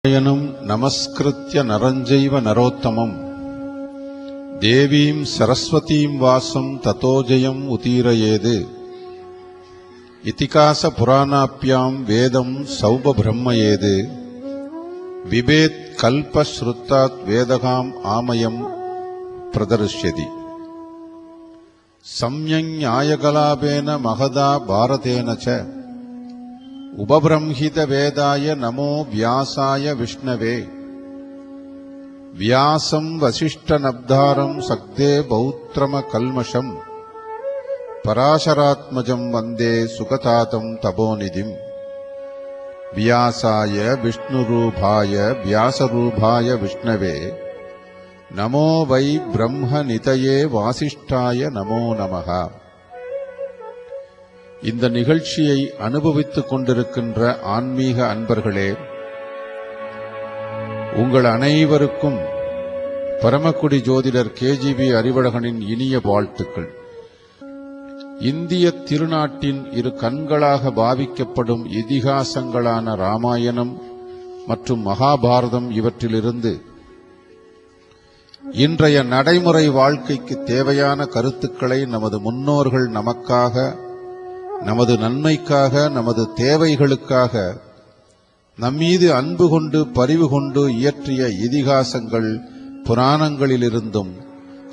நமஸ்கிருத்ய நரஞ்சைவ நரோத்தமம் தேவீம் சரஸ்வதீம் வாசம் ததோ ஜெயம் உதீரயேது. இதிகாச புராணாப்யாம் வேதம் சௌப பிரம்மயேது. விபேத் கல்ப ஸ்ருத்தாத் வேதகாம் ஆமயம் பிரதர்ஷ்யதி. சம்யஞாயகலாபேன மகதா பாரதேன ச உபபிரம்ஹித வேதாய நமோ வியாசாய விஷ்ணவே. வியாசம் வசிஷ்டநப்தாரம் சக்தே பௌத்திரம கல்மஷம் பராசராத்மஜம் வந்தே சுகதாதம் தபோநிதிம். வியாசாய விஷ்ணுரூபாய வியாசரூபாய விஷ்ணவே நமோ வை பிரம்ம நிதயே வாசிஷ்டாய நமோ நமஹ. இந்த நிகழ்ச்சியை அனுபவித்துக் கொண்டிருக்கின்ற ஆன்மீக அன்பர்களே, உங்கள் அனைவருக்கும் பரமக்குடி ஜோதிடர் KGB அறிவழகனின் இனிய வாழ்த்துக்கள். இந்திய திருநாட்டின் இரு கண்களாக பாவிக்கப்படும் இதிகாசங்களான ராமாயணம் மற்றும் மகாபாரதம் இவற்றிலிருந்து இன்றைய நடைமுறை வாழ்க்கைக்கு தேவையான கருத்துக்களை நமது முன்னோர்கள் நமக்காக, நமது நன்மைக்காக, நமது தேவைகளுக்காக நம்மீது அன்பு கொண்டு பரிவு கொண்டு இயற்றிய இதிகாசங்கள் புராணங்களிலிருந்தும்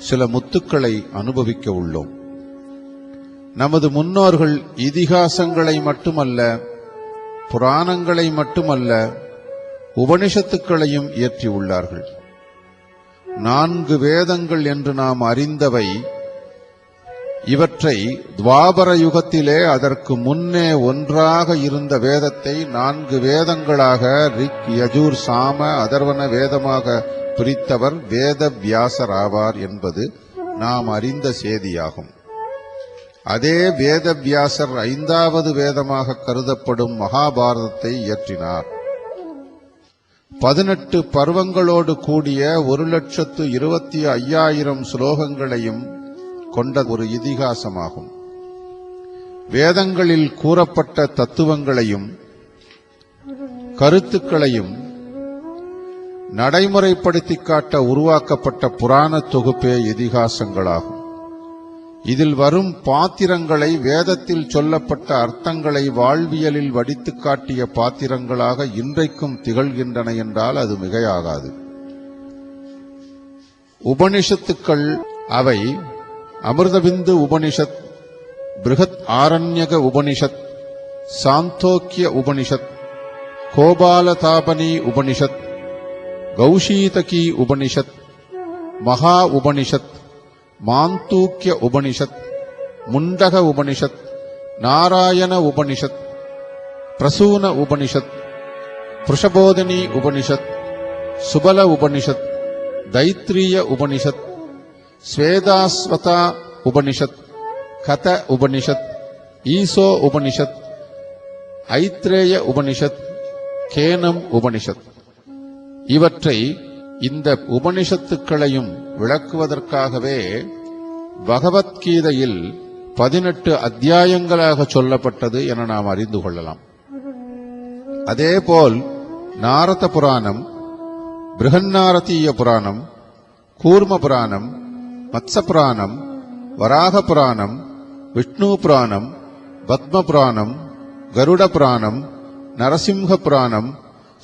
சில முத்துக்களை அனுபவிக்க உள்ளோம். நமது முன்னோர்கள் இதிகாசங்களை மட்டுமல்ல, புராணங்களை மட்டுமல்ல, உபனிஷத்துக்களையும் இயற்றியுள்ளார்கள். 4 வேதங்கள் என்று நாம் அறிந்தவை. இவற்றை துவாபர யுகத்திலே அதற்கு முன்னே ஒன்றாக இருந்த வேதத்தை 4 வேதங்களாக ரிக், யஜூர், சாம, அதர்வன வேதமாக பிரித்தவர் வேத வியாசர் ஆவார் என்பது நாம் அறிந்த செய்தியாகும். அதே வேத வியாசர் 5வது வேதமாக கருதப்படும் மகாபாரதத்தை இயற்றினார். 18 பர்வங்களோடு கூடிய 1,25,000 ஸ்லோகங்களையும் கொண்ட ஒரு இதிகாசமாகும். வேதங்களில் கூறப்பட்ட தத்துவங்களையும் கருத்துக்களையும் நடைமுறைப்படுத்தி காட்ட உருவாக்கப்பட்ட புராண தொகுப்பே இதிகாசங்களாகும். இதில் வரும் பாத்திரங்களை, வேதத்தில் சொல்லப்பட்ட அர்த்தங்களை வாழ்வியலில் வடித்து காட்டிய பாத்திரங்களாக இன்றைக்கும் திகழ்கின்றன என்றால் அது மிகையாகாது. உபனிஷத்துக்கள் அவை அமிர்தபிந்து உபனிஷத், பிருகத் ஆரண்யக உபனிஷத், சாந்தோக்கிய உபனிஷத், கோபாலதாபனி உபனிஷத், கௌஷீதகி உபனிஷத், மகா உபனிஷத், மாந்தூக்கிய உபனிஷத், முண்டக உபனிஷத், நாராயண உபனிஷத், பிரசூன உபனிஷத், புருஷபோதினி உபனிஷத், சுபல உபனிஷத், தைத்ரீய உபனிஷத், ஸ்வேதாஸ்வதா உபனிஷத், கத உபனிஷத், ஈசோ உபனிஷத், ஐத்ரேய உபனிஷத், கேனம் உபனிஷத். இவற்றை, இந்த உபனிஷத்துக்களையும் விளக்குவதற்காகவே பகவத்கீதையில் 18 அத்தியாயங்களாக சொல்லப்பட்டது என நாம் அறிந்து கொள்ளலாம். அதேபோல் நாரத புராணம், பிருஹன்னாரதீய புராணம், கூர்ம புராணம், மத்ச புராணம், வராக புராணம், விஷ்ணு புராணம், பத்ம புராணம், கருட புராணம், நரசிம்ஹ புராணம்,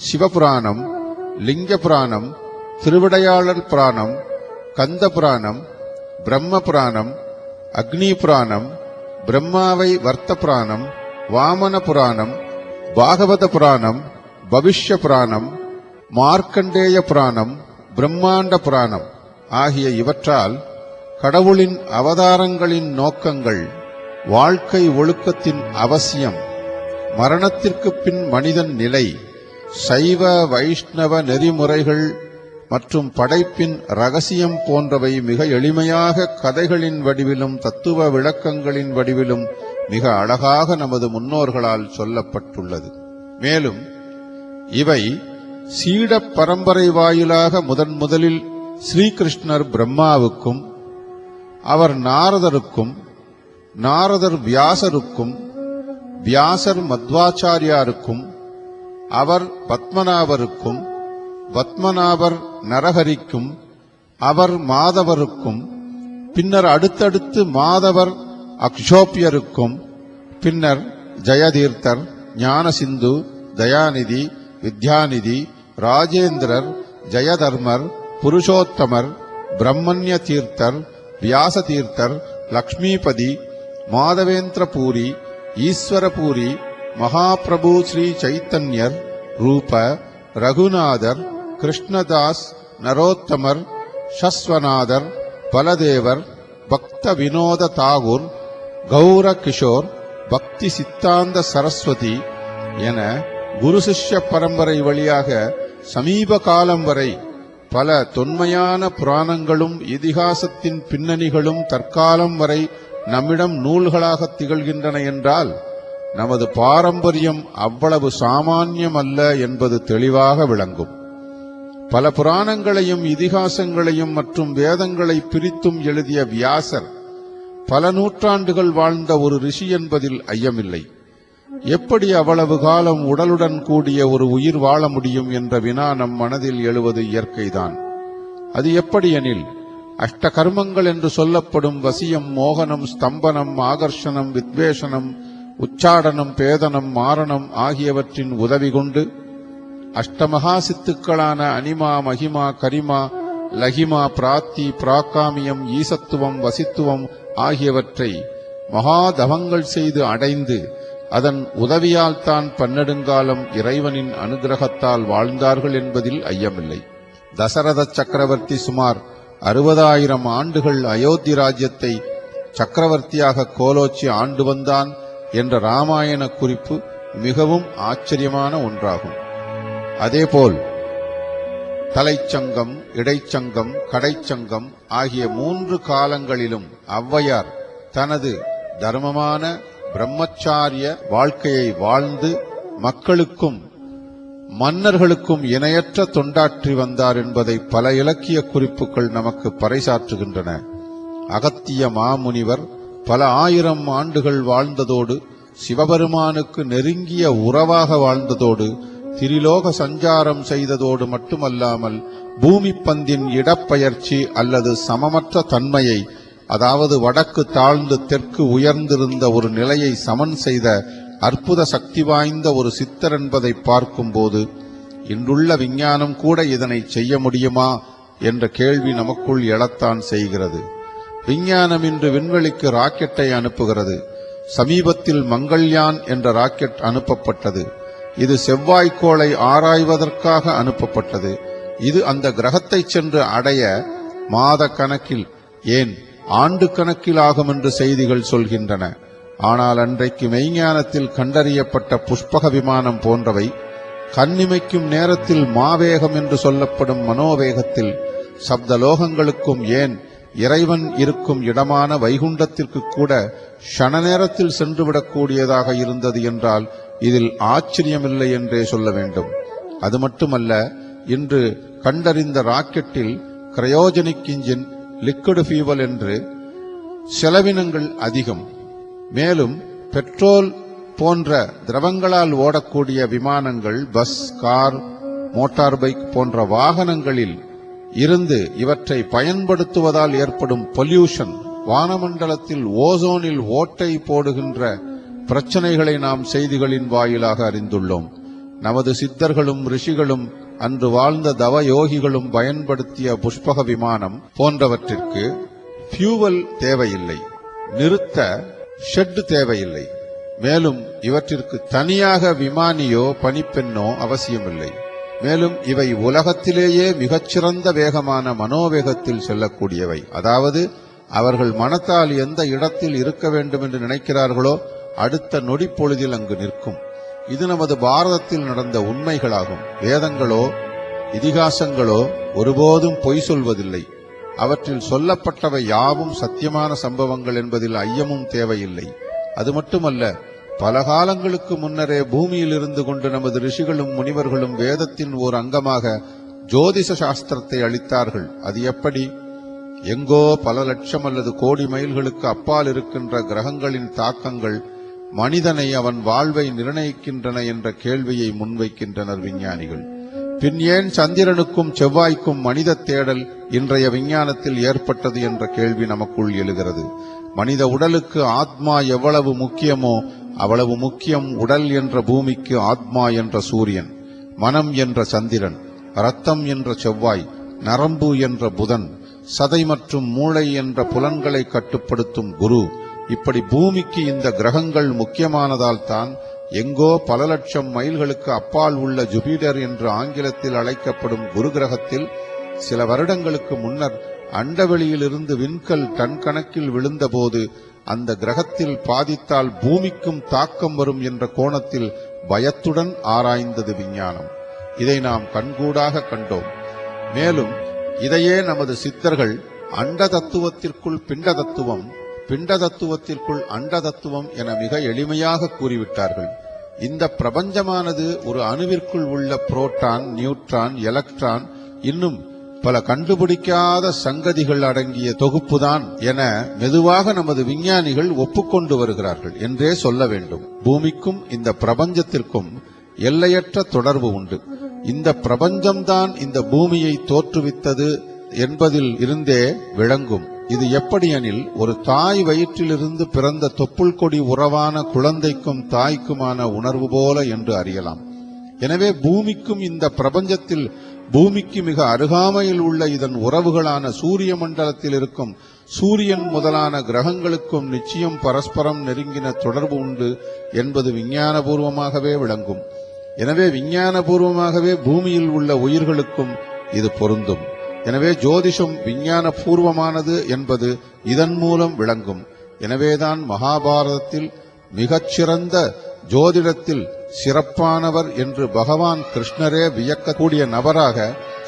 சிவபுராணம், லிங்க புராணம், திருவிடையாளர் புராணம், கந்த புராணம், பிரம்ம புராணம், அக்னி புராணம், பிரம்மாவை வர்த்த புராணம், வாமன புராணம், பாகவத புராணம், பவிஷ்ய புராணம், மார்க்கண்டேய புராணம், பிரம்மாண்ட புராணம் ஆகிய இவற்றால் கடவுளின் அவதாரங்களின் நோக்கங்கள், வாழ்க்கை ஒழுக்கத்தின் அவசியம், மரணத்திற்கு பின் மனிதன் நிலை, சைவ வைஷ்ணவ நெறிமுறைகள் மற்றும் படைப்பின் ரகசியம் போன்றவை மிக எளிமையாக கதைகளின் வடிவிலும் தத்துவ விளக்கங்களின் வடிவிலும் மிக அழகாக நமது முன்னோர்களால் சொல்லப்பட்டுள்ளது. மேலும் இவை சீட பரம்பரை வாயிலாக முதலில் ஸ்ரீகிருஷ்ணர் பிரம்மாவுக்கும், அவர் நாரதருக்கும், நாரதர் வியாசருக்கும், வியாசர் மத்வாச்சாரியாருக்கும், அவர் பத்மநாபருக்கும், பத்மநாபர் நரஹரிக்கும் அவர் மாதவருக்கும், பின்னர் அடுத்தடுத்து மாதவர் அக்ஷோபியருக்கும், பின்னர் ஜெயதீர்த்தர், ஞானசிந்து, தயாநிதி, வித்யாநிதி, ராஜேந்திரர், ஜெயதர்மர், புருஷோத்தமர், பிரம்மண்ய தீர்த்தர், வியாச தீர்த்தர், லக்ஷ்மிபதி, மாதவேந்திரபூரி, ஈஸ்வரபூரி, மகாபிரபு ஸ்ரீ சைத்தன்யர், ரூப, ரகுநாதர், கிருஷ்ணதாஸ், நரோத்தமர், ஷஸ்வநாதர், பலதேவர், பக்த வினோத தாகூர், கௌர கிஷோர், பக்தி சித்தாந்த சரஸ்வதி என குரு சிஷ்ய பரம்பரை வழியாக சமீப காலம் வரை பல தொன்மையான புராணங்களும் இதிகாசத்தின் பின்னணிகளும் தற்காலம் வரை நம்மிடம் நூல்களாக திகழ்கின்றன என்றால் நமது பாரம்பரியம் அவ்வளவு சாமானியம் அல்ல என்பது தெளிவாக விளங்கும். பல புராணங்களையும் இதிகாசங்களையும் மற்றும் வேதங்களை பிரித்தும் எழுதிய வியாசர் பல நூற்றாண்டுகள் வாழ்ந்த ஒரு ரிஷி என்பதில் ஐயமில்லை. எப்படி அவ்வளவு காலம் உடலுடன் கூடிய ஒரு உயிர் வாழ முடியும் என்ற வினா நம் மனதில் எழுவது இயற்கைதான். அது எப்படி எனில், அஷ்ட கர்மங்கள் என்று சொல்லப்படும் வசியம், மோகனம், ஸ்தம்பனம், ஆகர்ஷணம், வித்வேஷனம், உச்சாடனம், பேதனம், மாரணம் ஆகியவற்றின் உதவி கொண்டு அஷ்டமகா சித்துக்களான அனிமா, மகிமா, கரிமா, லகிமா, பிராத்தி, பிராகாமியம், ஈசத்துவம், வசித்துவம் ஆகியவற்றை மகாதவங்கள் செய்து அடைந்து அதன் உதவியால் தான் பன்னெடுங்காலம் இறைவனின் அனுகிரகத்தால் வாழ்ந்தார்கள் என்பதில் ஐயமில்லை. தசரத சக்கரவர்த்தி சுமார் 60,000 ஆண்டுகள் அயோத்தி ராஜ்யத்தை சக்கரவர்த்தியாக கோலோச்சி ஆண்டு வந்தான் என்ற ராமாயண குறிப்பு மிகவும் ஆச்சரியமான ஒன்றாகும். அதேபோல் தலைச்சங்கம், இடைச்சங்கம், கடைச்சங்கம் ஆகிய 3 காலங்களிலும் ஔவையார் தனது தர்மமான பிரம்மச்சாரிய வாழ்க்கையை வாழ்ந்து மக்களுக்கும் மன்னர்களுக்கும் இணையற்ற தொண்டாற்றி வந்தார் என்பதை பல இலக்கிய குறிப்புகள் நமக்கு பறைசாற்றுகின்றன. அகத்திய மாமுனிவர் பல 1000 ஆண்டுகள் வாழ்ந்ததோடு சிவபெருமானுக்கு நெருங்கிய உறவாக வாழ்ந்ததோடு திரிலோக சஞ்சாரம் செய்ததோடு மட்டுமல்லாமல் பூமி பந்தின் இடப்பெயர்ச்சி அல்லது சமமற்ற தன்மையை, அதாவது வடக்கு தாழ்ந்து தெற்கு உயர்ந்திருந்த ஒரு நிலையை சமன் செய்த அற்புத சக்தி வாய்ந்த ஒரு சித்தர் என்பதை பார்க்கும்போது இன்றுள்ள விஞ்ஞானம் கூட இதனை செய்ய முடியுமா என்ற கேள்வி நமக்குள் எழத்தான் செய்கிறது. விஞ்ஞானம் இன்று விண்வெளிக்கு ராக்கெட்டை அனுப்புகிறது. சமீபத்தில் மங்கள்யான் என்ற ராக்கெட் அனுப்பப்பட்டது. இது செவ்வாய்க்கோளை ஆராய்வதற்காக அனுப்பப்பட்டது. இது அந்த கிரகத்தை சென்று அடைய மாத கணக்கில், ஏன் ஆண்டு கணக்கில் ஆகும் என்று செய்திகள் சொல்கின்றன. ஆனால் அன்றைக்கு மெய்ஞானத்தில் கண்டறியப்பட்ட புஷ்பக விமானம் போன்றவை கண்ணிமைக்கும் நேரத்தில் மாவேகம் என்று சொல்லப்படும் மனோவேகத்தில் சப்தலோகங்களுக்கும், ஏன் இறைவன் இருக்கும் இடமான வைகுண்டத்திற்கு கூட க்ஷண நேரத்தில் சென்றுவிடக்கூடியதாக இருந்தது என்றால் இதில் ஆச்சரியமில்லை என்றே சொல்ல வேண்டும். அது மட்டுமல்ல, இன்று கண்டறிந்த ராக்கெட்டில் கிரையோஜெனிக் இன்ஜின், லிக்விட் ஃபியூவல் என்று செலவினங்கள் அதிகம். மேலும் பெட்ரோல் போன்ற திரவங்களால் ஓடக்கூடிய விமானங்கள், பஸ், கார், மோட்டார் பைக் போன்ற வாகனங்களில் இருந்து இவற்றை பயன்படுத்துவதால் ஏற்படும் பொல்யூஷன், வானமண்டலத்தில் ஓசோனில் ஓட்டை போடுகின்ற பிரச்சனைகளை நாம் செய்திகளின் வாயிலாக அறிந்துள்ளோம். நமது சித்தர்களும் ரிஷிகளும் அன்று வாழ்ந்த தவ யோகிகளும் பயன்படுத்திய புஷ்பக விமானம் போன்றவற்றிற்கு ஃபியூவல் தேவையில்லை, நிறுத்த ஷெட் தேவையில்லை. மேலும் இவற்றிற்கு தனியாக விமானியோ பணிப்பெண்ணோ அவசியமில்லை. மேலும் இவை உலகத்திலேயே மிகச்சிறந்த வேகமான மனோவேகத்தில் செல்லக்கூடியவை. அதாவது அவர்கள் மனத்தால் எந்த இடத்தில் இருக்க வேண்டும் என்று நினைக்கிறார்களோ அடுத்த நொடிப்பொழுதில் அங்கு நிற்கும். இது நமது பாரதத்தில் நடந்த உண்மைகளாகும். வேதங்களோ இதிகாசங்களோ ஒருபோதும் பொய் சொல்வதில்லை. அவற்றில் சொல்லப்பட்டவை யாவும் சத்தியமான சம்பவங்கள் என்பதில் ஐயமும் தேவையில்லை. அது மட்டுமல்ல, பல காலங்களுக்கு முன்னரே பூமியில் இருந்து கொண்டு நமது ரிஷிகளும் முனிவர்களும் வேதத்தின் ஓர் அங்கமாக ஜோதிஷ சாஸ்திரத்தை அளித்தார்கள். அது எப்படி? எங்கோ பல லட்சம் அல்லது கோடி மைல்களுக்கு அப்பால் இருக்கின்ற கிரகங்களின் தாக்கங்கள் மனிதனை, அவன் வாழ்வை நிர்ணயிக்கின்றன என்ற கேள்வியை முன்வைக்கின்றனர் விஞ்ஞானிகள். பின் ஏன் சந்திரனுக்கும் செவ்வாய்க்கும் மனித தேடல் இன்றைய விஞ்ஞானத்தில் ஏற்பட்டது என்ற கேள்வி நமக்குள் எழுகிறது. மனித உடலுக்கு ஆத்மா எவ்வளவு முக்கியமோ அவ்வளவு முக்கியம் உடல் என்ற பூமிக்கு ஆத்மா என்ற சூரியன், மனம் என்ற சந்திரன், இரத்தம் என்ற செவ்வாய், நரம்பு என்ற புதன், சதை மற்றும் மூளை என்ற புலன்களை கட்டுப்படுத்தும் குரு. இப்படி பூமிக்கு இந்த கிரகங்கள் முக்கியமானதால் தான் எங்கோ பல லட்சம் மைல்களுக்கு அப்பால் உள்ள ஜூபிட்டர் என்று ஆங்கிலத்தில் அழைக்கப்படும் குரு கிரகத்தில் சில வருடங்களுக்கு முன்னர் அண்டவெளியிலிருந்து விண்கல் டன் கணக்கில் விழுந்தபோது அந்த கிரகத்தில் பாதித்தால் பூமிக்கும் தாக்கம் வரும் என்ற கோணத்தில் பயத்துடன் ஆராய்ந்தது விஞ்ஞானம். இதை நாம் கண்கூடாக கண்டோம். மேலும் இதையே நமது சித்தர்கள் அண்ட தத்துவத்திற்குள் பிண்ட தத்துவம், பிண்ட தத்துவத்திற்குள் அண்ட தத்துவம் என மிக எளிமையாக கூறிவிட்டார்கள். இந்த பிரபஞ்சமானது ஒரு அணுவிற்குள் உள்ள புரோட்டான், நியூட்ரான், எலக்ட்ரான், இன்னும் பல கண்டுபிடிக்காத சங்கதிகள் அடங்கிய தொகுப்புதான் என மெதுவாக நமது விஞ்ஞானிகள் ஒப்புக்கொண்டு வருகிறார்கள் என்றே சொல்ல வேண்டும். பூமிக்கும் இந்த பிரபஞ்சத்திற்கும் எல்லையற்ற தொடர்பு உண்டு. இந்த பிரபஞ்சம்தான் இந்த பூமியை தோற்றுவித்தது என்பதில் இருந்தே விளங்கும். இது எப்படி எனில், ஒரு தாய் வயிற்றிலிருந்து பிறந்த தொப்புள் கொடி உறவான குழந்தைக்கும் தாய்க்குமான உணர்வு போல என்று அறியலாம். எனவே பூமிக்கும் இந்த பிரபஞ்சத்தில் பூமிக்கு மிக அருகாமையில் உள்ள இதன் உறவுகளான சூரிய மண்டலத்தில் இருக்கும் சூரியன் முதலான கிரகங்களுக்கும் நிச்சயம் பரஸ்பரம் நெருங்கின தொடர்பு உண்டு என்பது விஞ்ஞானபூர்வமாகவே விளங்கும். எனவே விஞ்ஞானபூர்வமாகவே பூமியில் உள்ள உயிர்களுக்கும் இது பொருந்தும். எனவே ஜோதிஷம் விஞ்ஞான பூர்வமானது என்பது இதன் மூலம் விளங்கும். எனவேதான் மகாபாரதத்தில் மிகச்சிறந்த ஜோதிடத்தில் சிறப்பானவர் என்று பகவான் கிருஷ்ணரே வியக்கக்கூடிய நபராக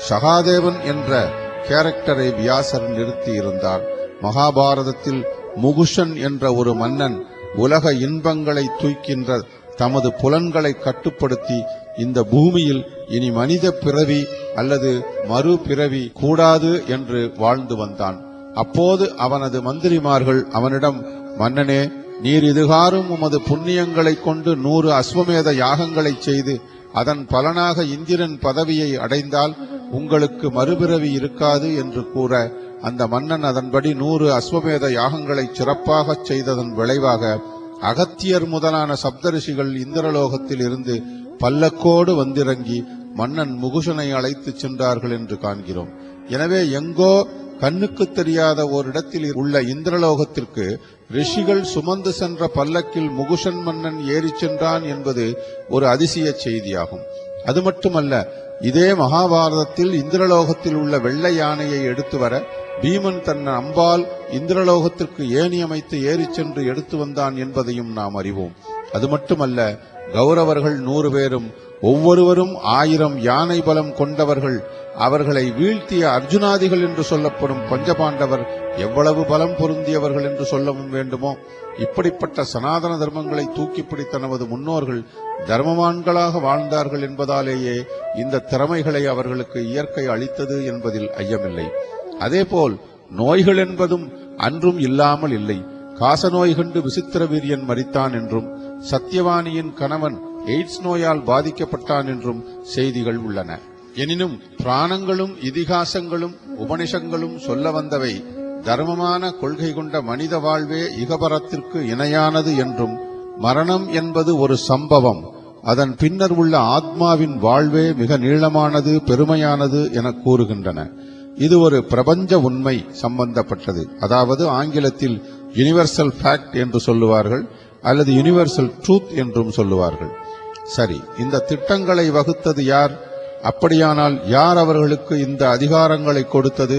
சகாதேவன் என்ற கேரக்டரை வியாசர் நிறுத்தி இருந்தார். மகாபாரதத்தில் முகுஷன் என்ற ஒரு மன்னன் உலக இன்பங்களை தூய்க்கின்ற தமது புலன்களை கட்டுப்படுத்தி இந்த பூமியில் இனி மனித பிறவி அல்லது மறு பிறவி கூடாது என்று வாழ்ந்து வந்தான். அப்போது அவனது மந்திரிமார்கள் அவனிடம், மன்னனே, நீர் இதுகாரும் உமது புண்ணியங்களை கொண்டு 100 அஸ்வமேத யாகங்களை செய்து அதன் பலனாக இந்திரன் பதவியை அடைந்தால் உங்களுக்கு மறுபிறவி இருக்காது என்று கூற, அந்த மன்னன் அதன்படி 100 அஸ்வமேத யாகங்களை சிறப்பாக செய்ததன் விளைவாக அகத்தியர் முதலான சப்தரிஷிகள் இந்திரலோகத்தில் இருந்து பல்லக்கோடு வந்திறங்கி மன்னன் முகுஷனை அழைத்து சென்றார்கள் என்று காண்கிறோம். எனவே எங்கோ கண்ணுக்கு தெரியாத ஓரிடத்தில் உள்ள இந்திரலோகத்திற்கு ரிஷிகள் சுமந்து சென்ற பல்லக்கில் முகுஷன் மன்னன் ஏறி சென்றான் என்பது ஒரு அதிசய செய்தியாகும். அது மட்டுமல்ல, இதே மகாபாரதத்தில் இந்திரலோகத்தில் உள்ள வெள்ளை யானையை எடுத்து வர பீமன் தன் அம்பால் இந்திரலோகத்திற்கு ஏணி அமைத்து ஏறி சென்று எடுத்து வந்தான் என்பதையும் நாம் அறிவோம். அது மட்டுமல்ல, கௌரவர்கள் 100 பேரும் ஒவ்வொருவரும் 1000 யானை பலம் கொண்டவர்கள். அவர்களை வீழ்த்திய அர்ஜுனாதிகள் என்று சொல்லப்படும் பஞ்சபாண்டவர் எவ்வளவு பலம் பொருந்தியவர்கள் என்று சொல்லவும் வேண்டுமோ? இப்படிப்பட்ட சனாதன தர்மங்களை தூக்கி பிடித்த நமது முன்னோர்கள் தர்மவான்களாக வாழ்ந்தார்கள் என்பதாலேயே இந்த திறமைகளை அவர்களுக்கு இயற்கை அளித்தது என்பதில் ஐயமில்லை. அதேபோல் நோய்கள் என்பதும் அன்றும் இல்லாமல் இல்லை. காசநோய் கண்டு விசித்திர வீரியன் மரித்தான் என்றும், சத்தியவாணியின் கணவன் எய்ட்ஸ் நோயால் பாதிக்கப்பட்டான் என்றும் செய்திகள் உள்ளன. எனினும் புராணங்களும் இதிகாசங்களும் உபனிஷங்களும் சொல்ல வந்தவை தர்மமான கொள்கை கொண்ட மனித வாழ்வே இகபரத்திற்கு இணையானது என்றும், மரணம் என்பது ஒரு சம்பவம், அதன் பின்னர் உள்ள ஆத்மாவின் வாழ்வே மிக நீளமானது, பெருமையானது என கூறுகின்றன. இது ஒரு பிரபஞ்ச உண்மை சம்பந்தப்பட்டது. அதாவது ஆங்கிலத்தில் யுனிவர்சல் ஃபேக்ட் என்று சொல்லுவார்கள், அல்லது யுனிவர்சல் ட்ரூத் என்றும் சொல்லுவார்கள். சரி, இந்த திட்டங்களை வகுத்தது யார்? அப்படியானால் யார் அவர்களுக்கு இந்த அதிகாரங்களை கொடுத்தது?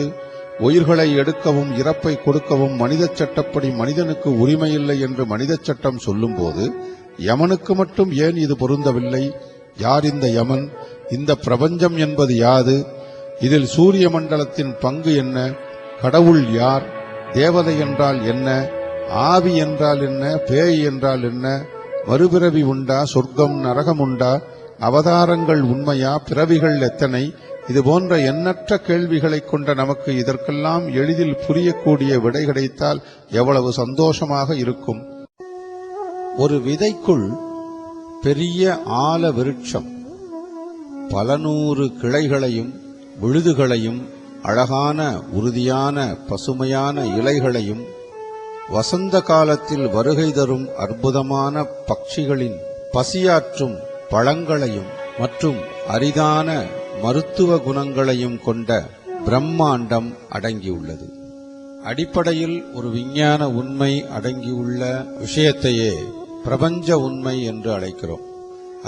உயிர்களை எடுக்கவும் இறப்பை கொடுக்கவும் மனித சட்டப்படி மனிதனுக்கு உரிமையில்லை என்று மனித சட்டம் சொல்லும் போது யமனுக்கு மட்டும் ஏன் இது பொருந்தவில்லை? யார் இந்த யமன்? இந்த பிரபஞ்சம் என்பது யாது? இதில் சூரிய மண்டலத்தின் பங்கு என்ன? கடவுள் யார்? தேவதை என்றால் என்ன? ஆவி என்றால் என்ன? பேய் என்றால் என்ன? மறுபிறவி உண்டா? சொர்க்கம் நரகம் உண்டா? அவதாரங்கள் உண்மையா? பிறவிகள் எத்தனை? இது போன்ற எண்ணற்ற கேள்விகளை கொண்ட நமக்கு இதற்கெல்லாம் எளிதில் புரியக்கூடிய விடை கிடைத்தால் எவ்வளவு சந்தோஷமாக இருக்கும். ஒரு விதைக்குள் பெரிய ஆல விருட்சம், பல நூறு கிளைகளையும் விழுதுகளையும் அழகான உறுதியான பசுமையான இலைகளையும் வசந்த காலத்தில் வருகை தரும் அற்புதமான பட்சிகளின் பசியாற்றும் பழங்களையும் மற்றும் அரிதான மருத்துவ குணங்களையும் கொண்ட பிரம்மாண்டம் அடங்கியுள்ளது. அடிப்படையில் ஒரு விஞ்ஞான உண்மை அடங்கியுள்ள விஷயத்தையே பிரபஞ்ச உண்மை என்று அழைக்கிறோம்.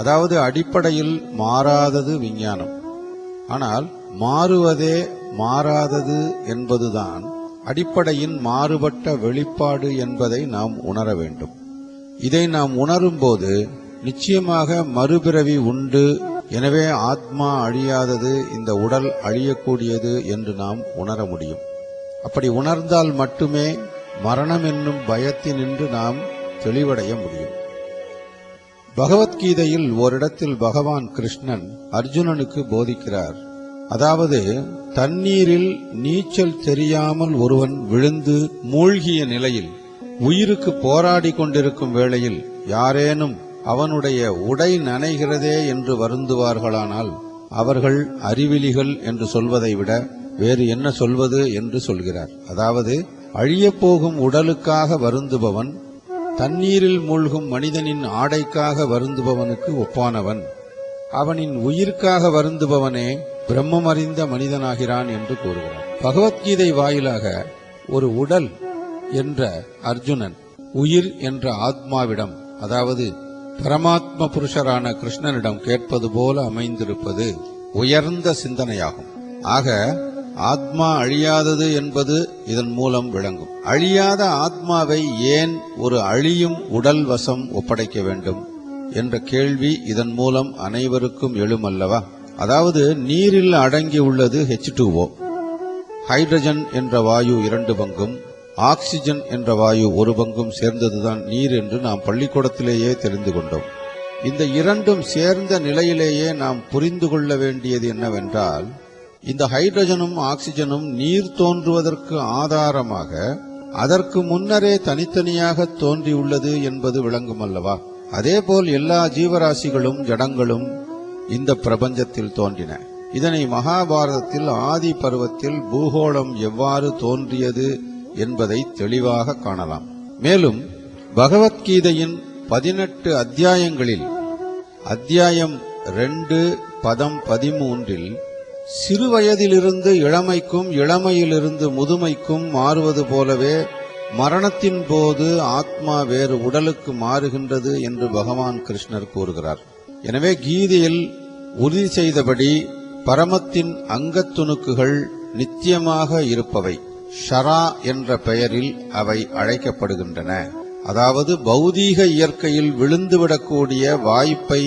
அதாவது அடிப்படையில் மாறாதது விஞ்ஞானம். ஆனால் மாறுவதே மாறாதது என்பதுதான் அடிப்படையின் மாறுபட்ட வெளிப்பாடு என்பதை நாம் உணர வேண்டும். இதை நாம் உணரும்போது நிச்சயமாக மறுபிறவி உண்டு, எனவே ஆத்மா அழியாதது, இந்த உடல் அழியக்கூடியது என்று நாம் உணர முடியும். அப்படி உணர்ந்தால் மட்டுமே மரணம் என்னும் பயத்தினின்று நாம் தெளிவடைய முடியும். பகவத்கீதையில் ஓரிடத்தில் பகவான் கிருஷ்ணன் அர்ஜுனனுக்கு போதிக்கிறார். அதாவது தண்ணீரில் நீச்சல் தெரியாமல் ஒருவன் விழுந்து மூழ்கிய நிலையில் உயிருக்கு போராடி கொண்டிருக்கும் வேளையில் யாரேனும் அவனுடைய உடை நனைகிறதே என்று வருந்துவார்களானால் அவர்கள் அறிவிலிகள் என்று சொல்வதை விட வேறு என்ன சொல்வது என்று சொல்கிறார். அதாவது அழியப்போகும் உடலுக்காக வருந்துபவன் தண்ணீரில் மூழ்கும் மனிதனின் ஆடைக்காக வருந்துபவனுக்கு ஒப்பானவன். அவனின் உயிர்க்காக வருந்துபவனே பிரம்மம் அறிந்த மனிதனாகிறான் என்று கூறுகிறார். பகவத்கீதை வாயிலாக ஒரு உடல் என்ற அர்ஜுனன் உயிர் என்ற ஆத்மாவிடம், அதாவது பரமாத்ம புருஷரான கிருஷ்ணனிடம் கேட்பது போல அமைந்திருப்பது உயர்ந்த சிந்தனையாகும். ஆக ஆத்மா அழியாதது என்பது இதன் மூலம் விளங்கும். அழியாத ஆத்மாவை ஏன் ஒரு அழியும் உடல் வசம் ஒப்படைக்க வேண்டும் என்ற கேள்வி இதன் மூலம் அனைவருக்கும் எழுமல்லவா? அதாவது நீரில் அடங்கியுள்ளது H2O, ஹைட்ரஜன் என்ற வாயு 2 பங்கும் ஆக்சிஜன் என்ற வாயு 1 பங்கும் சேர்ந்ததுதான் நீர் என்று நாம் பள்ளிக்கூடத்திலேயே தெரிந்து கொண்டோம். இந்த இரண்டும் சேர்ந்த நிலையிலேயே நாம் புரிந்து கொள்ள வேண்டியது என்னவென்றால், இந்த ஹைட்ரஜனும் ஆக்சிஜனும் நீர் தோன்றுவதற்கு ஆதாரமாக அதற்கு முன்னரே தனித்தனியாக தோன்றியுள்ளது என்பது விளங்கும் அல்லவா? அதேபோல் எல்லா ஜீவராசிகளும் ஜடங்களும் இந்த பிரபஞ்சத்தில் தோன்றின. இதனை மகாபாரதத்தில் ஆதி பருவத்தில் பூகோளம் எவ்வாறு தோன்றியது என்பதை தெளிவாக காணலாம். மேலும் பகவத்கீதையின் 18 அத்தியாயங்களில் அத்தியாயம் 2 பதம் 13 சிறுவயதிலிருந்து இளமைக்கும் இளமையிலிருந்து முதுமைக்கும் மாறுவது போலவே மரணத்தின் போது ஆத்மா வேறு உடலுக்கு மாறுகின்றது என்று பகவான் கிருஷ்ணர் கூறுகிறார். எனவே கீதையில் உறுதி செய்தபடி பரமத்தின் அங்கத்துணுக்குகள் நித்தியமாக இருப்பவை. ஷரா என்ற பெயரில் அவை அழைக்கப்படுகின்றன. அதாவது பௌதீக இயற்கையில் விழுந்துவிடக்கூடிய வாய்ப்பை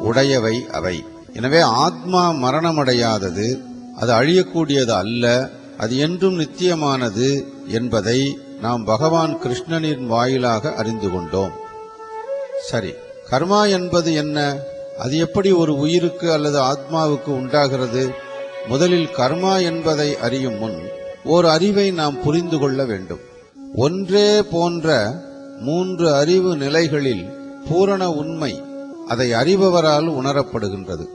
உடையவை அவை. எனவே ஆத்மா மரணமடையாதது, அது அழியக்கூடியது அல்ல, அது என்றும் நித்தியமானது என்பதை நாம் பகவான் கிருஷ்ணனின் வாயிலாக அறிந்து கொண்டோம். சரி, கர்மா என்பது என்ன? அது எப்படி ஒரு உயிருக்கு அல்லது ஆத்மாவுக்கு உண்டாகிறது? முதலில் கர்மா என்பதை அறியும் முன் ஓர் அறிவை நாம் புரிந்து கொள்ள வேண்டும். ஒன்றே போன்ற 3 அறிவு நிலைகளில் பூரண உண்மை அதை அறிபவரால் உணரப்படுகின்றது.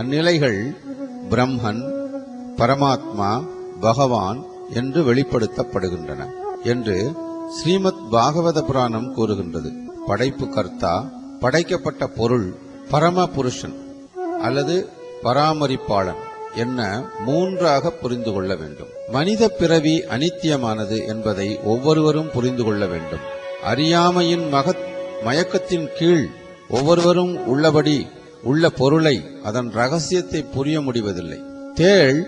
அந்நிலைகள் பிரம்மன், பரமாத்மா, பகவான் என்று வெளிப்படுத்தப்படுகின்றன என்று ஸ்ரீமத் பாகவத புராணம் கூறுகின்றது. படைப்பு கர்த்தா, படைக்கப்பட்ட பொருள், பரம புருஷன் அல்லது பராமரிப்பாளன் என்ன 3ஆக புரிந்து கொள்ள வேண்டும். மனித பிறவி அனித்தியமானது என்பதை ஒவ்வொருவரும் புரிந்து கொள்ள வேண்டும். அறியாமையின் மயக்கத்தின் கீழ் ஒவ்வொருவரும் உள்ளபடி உள்ள பொருளை, அதன் ரகசியத்தை புரிய முடிவதில்லை. தேள்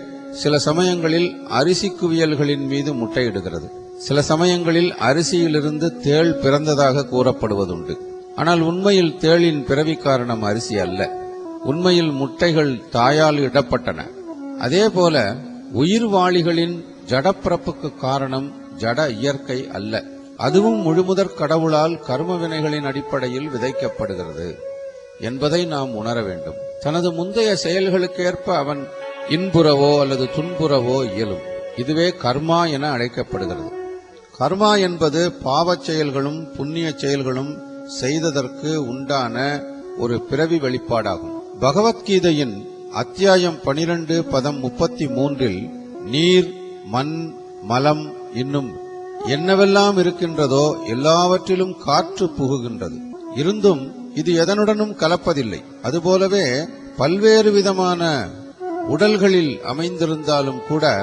சில சமயங்களில் அரிசி குவியல்களின் மீது முட்டையிடுகிறது. சில சமயங்களில் அரிசியிலிருந்து தேள் பிறந்ததாக கூறப்படுவதுண்டு. ஆனால் உண்மையில் தேளின் பிறவி காரணம் அரிசி அல்ல. உண்மையில் முட்டைகள் தாயால் இடப்பட்டன. அதேபோல உயிர்வாளிகளின் ஜடப்பிறப்புக்கு காரணம் ஜட இயற்கை அல்ல. அதுவும் முழுமுதற் கடவுளால் கர்ம வினைகளின் அடிப்படையில் விதைக்கப்படுகிறது என்பதை நாம் உணர வேண்டும். தனது முந்தைய செயல்களுக்கேற்ப அவன் இன்புறவோ அல்லது துன்புறவோ இயலும். இதுவே கர்மா என அழைக்கப்படுகிறது. கர்மா என்பது பாவச் செயல்களும் புண்ணிய செயல்களும் செய்ததற்கு உண்டான ஒரு பிறவி வெளிப்பாடாகும். பகவத்கீதையின் அத்தியாயம் 12 பதம் 33 நீர், மண், மலம் இன்னும் என்னவெல்லாம் இருக்கின்றதோ எல்லாவற்றிலும் காற்று புகுகின்றது. இருந்தும் இது எதனுடனும் கலப்பதில்லை. அதுபோலவே பல்வேறு விதமான உடல்களில் அமைந்திருந்தாலும் கூட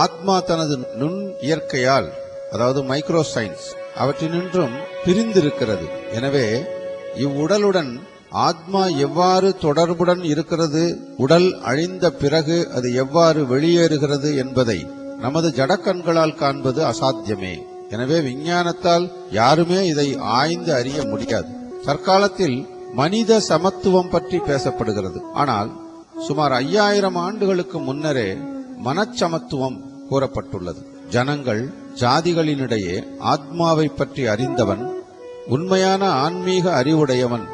ஆத்மா தனது நுண் இயற்கையால், அதாவது மைக்ரோ சயின்ஸ், அவற்றினின்றும் பிரிந்திருக்கிறது. எனவே இவ்வுடலுடன் ஆத்மா எவ்வாறு தொடர்புடன் இருக்கிறது, உடல் அழிந்த பிறகு அது எவ்வாறு வெளியேறுகிறது என்பதை நமது ஜடக்கண்களால் காண்பது அசாத்தியமே. எனவே விஞ்ஞானத்தால் யாருமே இதை ஆய்ந்து அறிய முடியாது. தற்காலத்தில் மனித சமத்துவம் பற்றி பேசப்படுகிறது. ஆனால் சுமார் 5000 ஆண்டுகளுக்கு முன்னரே மனச்சமத்துவம் கூறப்பட்டுள்ளது. ஜனங்கள், ஜாதிகளினிடையே ஆத்மாவை பற்றி அறிந்தவன், உண்மையான ஆன்மீக அறிவுடையவன்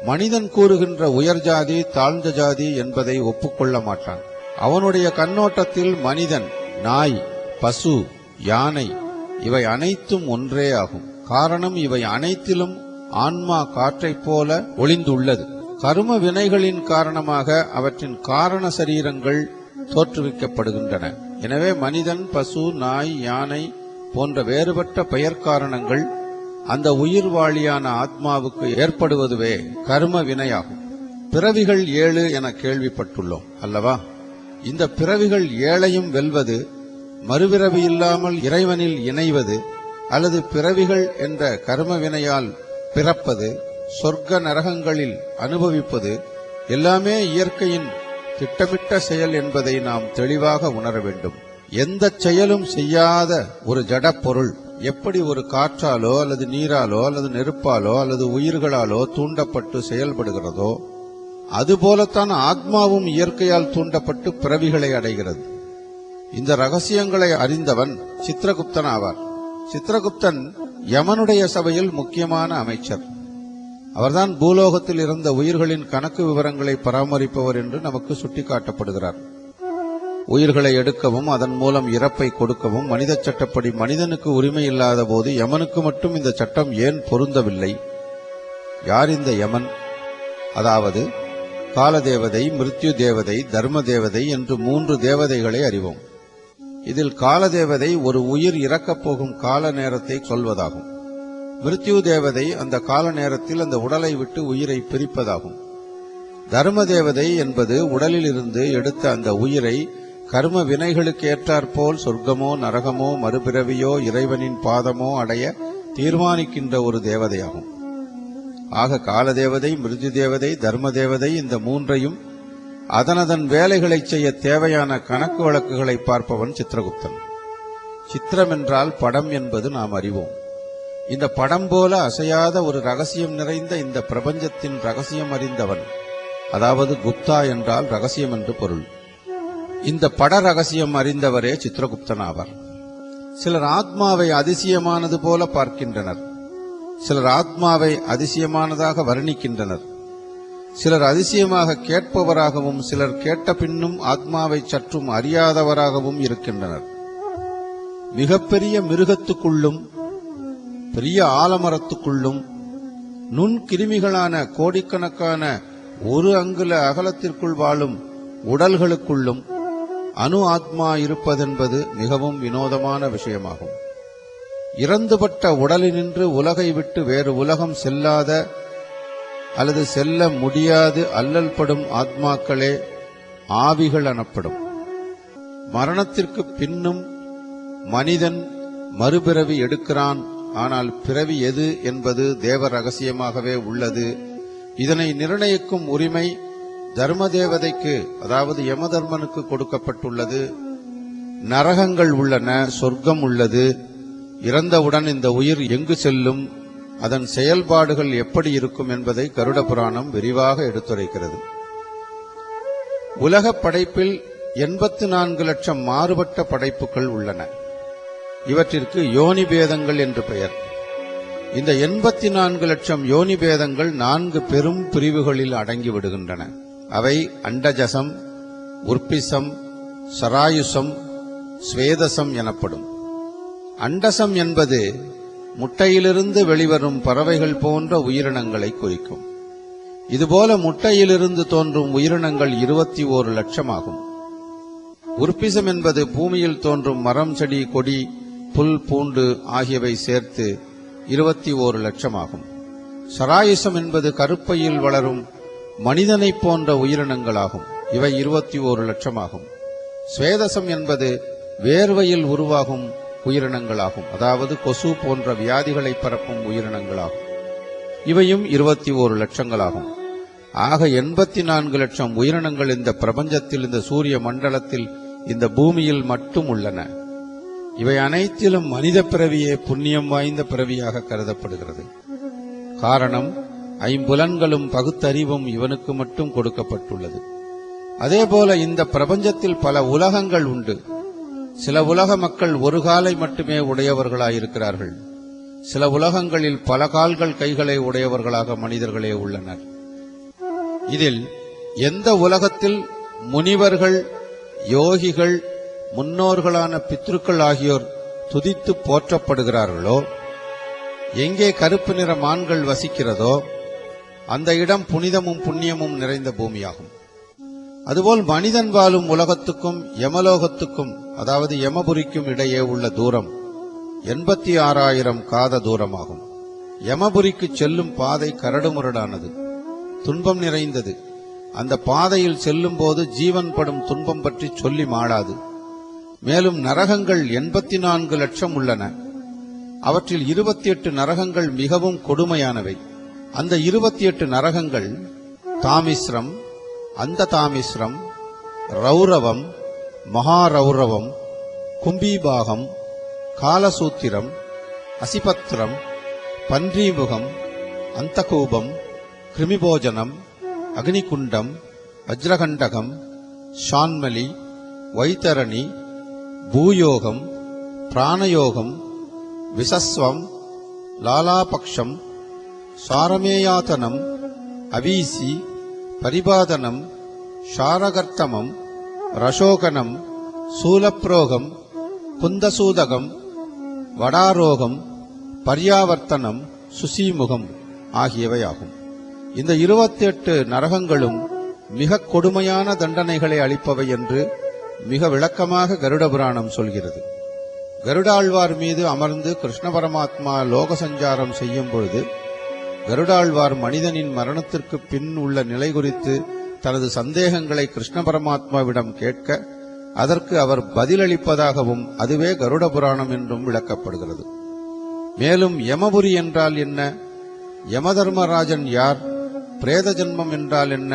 மனிதன் கூறுகின்ற உயர் ஜாதி, தாழ்ந்த ஜாதி என்பதை ஒப்புக்கொள்ள மாட்டான். அவனுடைய கண்ணோட்டத்தில் மனிதன், நாய், பசு, யானை இவை அனைத்தும் ஒன்றே ஆகும். காரணம், இவை அனைத்திலும் ஆன்மா காற்றைப் போல ஒளிந்துள்ளது. கரும வினைகளின் காரணமாக அவற்றின் காரண சரீரங்கள் தோற்றுவிக்கப்படுகின்றன. எனவே மனிதன், பசு, நாய், யானை போன்ற வேறுபட்ட பெயர் காரணங்கள் அந்த உயிர் வாழியான ஆத்மாவுக்கு ஏற்படுவதுவே கர்ம வினையாகும். பிறவிகள் 7 என கேள்விப்பட்டுள்ளோம் அல்லவா? இந்த பிறவிகள் 7ஐயும் வெல்வது, மறுபிறவி இல்லாமல் இறைவனில் இணைவது, அல்லது பிறவிகள் என்ற கர்ம வினையால் பிறப்பது, சொர்க்க நரகங்களில் அனுபவிப்பது எல்லாமே இயற்கையின் திட்டமிட்ட செயல் என்பதை நாம் தெளிவாக உணர வேண்டும். எந்த செயலும் செய்யாத ஒரு ஜட பொருள் எப்படி ஒரு காற்றாலோ அல்லது நீராலோ அல்லது நெருப்பாலோ அல்லது உயிர்களாலோ தூண்டப்பட்டு செயல்படுகிறதோ, அதுபோலத்தான் ஆத்மாவும் இயற்கையால் தூண்டப்பட்டு பிறவிகளை அடைகிறது. இந்த ரகசியங்களை அறிந்தவன் சித்திரகுப்தன் ஆவார். சித்திரகுப்தன் யமனுடைய சபையில் முக்கியமான அமைச்சர். அவர்தான் பூலோகத்தில் இருந்த உயிர்களின் கணக்கு விவரங்களை பராமரிப்பவர் என்று நமக்கு சுட்டிக்காட்டப்படுகிறார். உயிர்களை எடுக்கவும் அதன் மூலம் இறப்பை கொடுக்கவும் மனித சட்டப்படி மனிதனுக்கு உரிமை இல்லாத போது யமனுக்கு மட்டும் இந்த சட்டம் ஏன் பொருந்தவில்லை? யார் இந்த யமன்? அதாவது காலதேவதை, மிருத்யு தேவதை, தர்ம தேவதை என்று 3 தேவதைகளை அறிவோம். இதில் காலதேவதை ஒரு உயிர் இறக்கப் போகும் கால நேரத்தை சொல்வதாகும். மிருத்யு தேவதை அந்த கால நேரத்தில் அந்த உடலை விட்டு உயிரை பிரிப்பதாகும். தர்ம தேவதை என்பது உடலில் இருந்து எடுத்த அந்த உயிரை கர்ம வினைகளுக்கு ஏற்றாற்போல் சொர்க்கமோ நரகமோ மறுபிறவியோ இறைவனின் பாதமோ அடைய தீர்மானிக்கின்ற ஒரு தேவதையாகும். ஆக காலதேவதை, மிருத்யு தேவதை, தர்ம தேவதை இந்த 3ஐயும் அதனதன் வேலைகளை செய்ய தேவையான கணக்கு வழக்குகளை பார்ப்பவன் சித்திரகுப்தன். சித்திரம் என்றால் படம் என்பது நாம் அறிவோம். இந்த படம் போல அசையாத ஒரு ரகசியம் நிறைந்த இந்த பிரபஞ்சத்தின் ரகசியம் அறிந்தவன், அதாவது குப்தா என்றால் ரகசியம் என்று பொருள். இந்த பட ரகசியம் அறிந்தவரே சித்திரகுப்தன் ஆவார். சிலர் ஆத்மாவை அதிசயமானது போல பார்க்கின்றனர். சிலர் ஆத்மாவை அதிசயமானதாக வர்ணிக்கின்றனர். சிலர் அதிசயமாக கேட்பவராகவும் சிலர் கேட்ட பின்னும் ஆத்மாவை சற்றும் அறியாதவராகவும் இருக்கின்றனர். மிகப்பெரிய மிருகத்துக்குள்ளும் பெரிய ஆலமரத்துக்குள்ளும் நுண்கிருமிகளான கோடிக்கணக்கான 1 அங்குல அகலத்திற்குள் வாழும் உடல்களுக்குள்ளும் அணு ஆத்மா இருப்பதென்பது மிகவும் வினோதமான விஷயமாகும். இறந்துபட்ட உடலினின்று உலகை விட்டு வேறு உலகம் செல்லாத அல்லது செல்ல முடியாது அல்லல்படும் ஆத்மாக்களே ஆவிகள் எனப்படும். மரணத்திற்கு பின்னும் மனிதன் மறுபிறவி எடுக்கிறான். ஆனால் பிறவி எது என்பது தேவ ரகசியமாகவே உள்ளது. இதனை நிர்ணயிக்கும் உரிமை தர்ம தேவதைக்கு, அதாவது யமதர்மனுக்கு கொடுக்கப்பட்டுள்ளது. நரகங்கள் உள்ளன, சொர்க்கம் உள்ளது. இறந்தவுடன் இந்த உயிர் எங்கு செல்லும், அதன் செயல்பாடுகள் எப்படி இருக்கும் என்பதை கருட புராணம் விரிவாக எடுத்துரைக்கிறது. உலக படைப்பில் 84 லட்சம் மாறுபட்ட படைப்புகள் உள்ளன. இவற்றிற்கு யோனி பேதங்கள் என்று பெயர். இந்த 84 லட்சம் யோனி பேதங்கள் 4 பெரும் பிரிவுகளில் அடங்கிவிடுகின்றன. அவை அண்டஜசம், உற்பிசம், சராயுசம், ஸ்வேதசம் எனப்படும். அண்டசம் என்பது முட்டையிலிருந்து வெளிவரும் பறவைகள் போன்ற உயிரினங்களை குறிக்கும். இதுபோல முட்டையிலிருந்து தோன்றும் உயிரினங்கள் 21 லட்சம் ஆகும். உற்பிசம் என்பது பூமியில் தோன்றும் மரம், செடி, கொடி, புல், பூண்டு ஆகியவை சேர்த்து 21 லட்சம் ஆகும். சராயுசம் என்பது கருப்பையில் வளரும் மனிதனைப் போன்ற உயிரினங்களாகும். இவை 21 லட்சம் ஆகும். ஸ்வேதசம் என்பது வேர்வையில் உருவாகும் உயிரினங்களாகும். அதாவது கொசு போன்ற வியாதிகளை பரப்பும் உயிரினங்களாகும். இவையும் 21 லட்சங்களாகும். ஆக 84 லட்சம் உயிரினங்கள் இந்த பிரபஞ்சத்தில், இந்த சூரிய மண்டலத்தில், இந்த பூமியில் மட்டும் உள்ளன. இவை அனைத்திலும் மனித பிறவியே புண்ணியம் வாய்ந்த பிறவியாக கருதப்படுகிறது. காரணம், ஐம்புலன்களும் பகுத்தறிவும் இவனுக்கு மட்டும் கொடுக்கப்பட்டுள்ளது. அதேபோல இந்த பிரபஞ்சத்தில் பல உலகங்கள் உண்டு. சில உலக மக்கள் ஒரு காலை மட்டுமே உடையவர்களாயிருக்கிறார்கள். சில உலகங்களில் பல கால்கள், கைகளை உடையவர்களாக மனிதர்களே உள்ளனர். இதில் எந்த உலகத்தில் முனிவர்கள், யோகிகள், முன்னோர்களான பித்ருக்கள் ஆகியோர் துதித்து போற்றப்படுகிறார்களோ, எங்கே கருப்பு நிற மான்கள் வசிக்கிறதோ அந்த இடம் புனிதமும் புண்ணியமும் நிறைந்த பூமியாகும். அதுபோல் மனிதன் வாழும் உலகத்துக்கும் யமலோகத்துக்கும், அதாவது யமபுரிக்கும் இடையே உள்ள தூரம் 86,000 காத தூரமாகும். யமபுரிக்கு செல்லும் பாதை கரடுமுரடானது, துன்பம் நிறைந்தது. அந்த பாதையில் செல்லும் போது ஜீவன் படும் துன்பம் பற்றி சொல்லி மாளாது. மேலும் நரகங்கள் 84 லட்சம் உள்ளன. அவற்றில் 28 நரகங்கள் மிகவும் கொடுமையானவை. அந்த 28 நரகங்கள் தாமிஸ்ரம், அந்த தாமிஸ்ரம், ரௌரவம், மகாரௌரவம், கும்பீபாகம், காலசூத்திரம், அசிபத்ரம், பன்றிமுகம், அந்தகூபம், கிருமிபோஜனம், அக்னிகுண்டம், வஜ்ரகண்டகம், ஷான்மலி, வைத்தரணி, பூயோகம், பிராணயோகம், விசஸ்வம், லாலாபக்ஷம், சாரமேயாதனம், அவீசி, பரிபாதனம், ஷாரகர்த்தமம், ரசோகனம், சூலப்ரோகம், குந்தசூதகம், வடாரோகம், பர்யாவர்த்தனம், சுசீமுகம் ஆகியவையாகும். இந்த 28 நரகங்களும் மிக கொடுமையான தண்டனைகளை அளிப்பவை என்று மிக விளக்கமாக கருட புராணம் சொல்கிறது. கருடாழ்வார் மீது அமர்ந்து கிருஷ்ண பரமாத்மா லோக சஞ்சாரம் செய்யும் பொழுது கருடாழ்வார் மனிதனின் மரணத்திற்கு பின் உள்ள நிலை குறித்து தனது சந்தேகங்களை கிருஷ்ண பரமாத்மாவிடம் கேட்க, அதற்கு அவர் பதிலளிப்பதாகவும் அதுவே கருட புராணம் என்றும் விளக்கப்படுகிறது. மேலும் யமபுரி என்றால் என்ன, யமதர்மராஜன் யார், பிரேத ஜன்மம் என்றால் என்ன,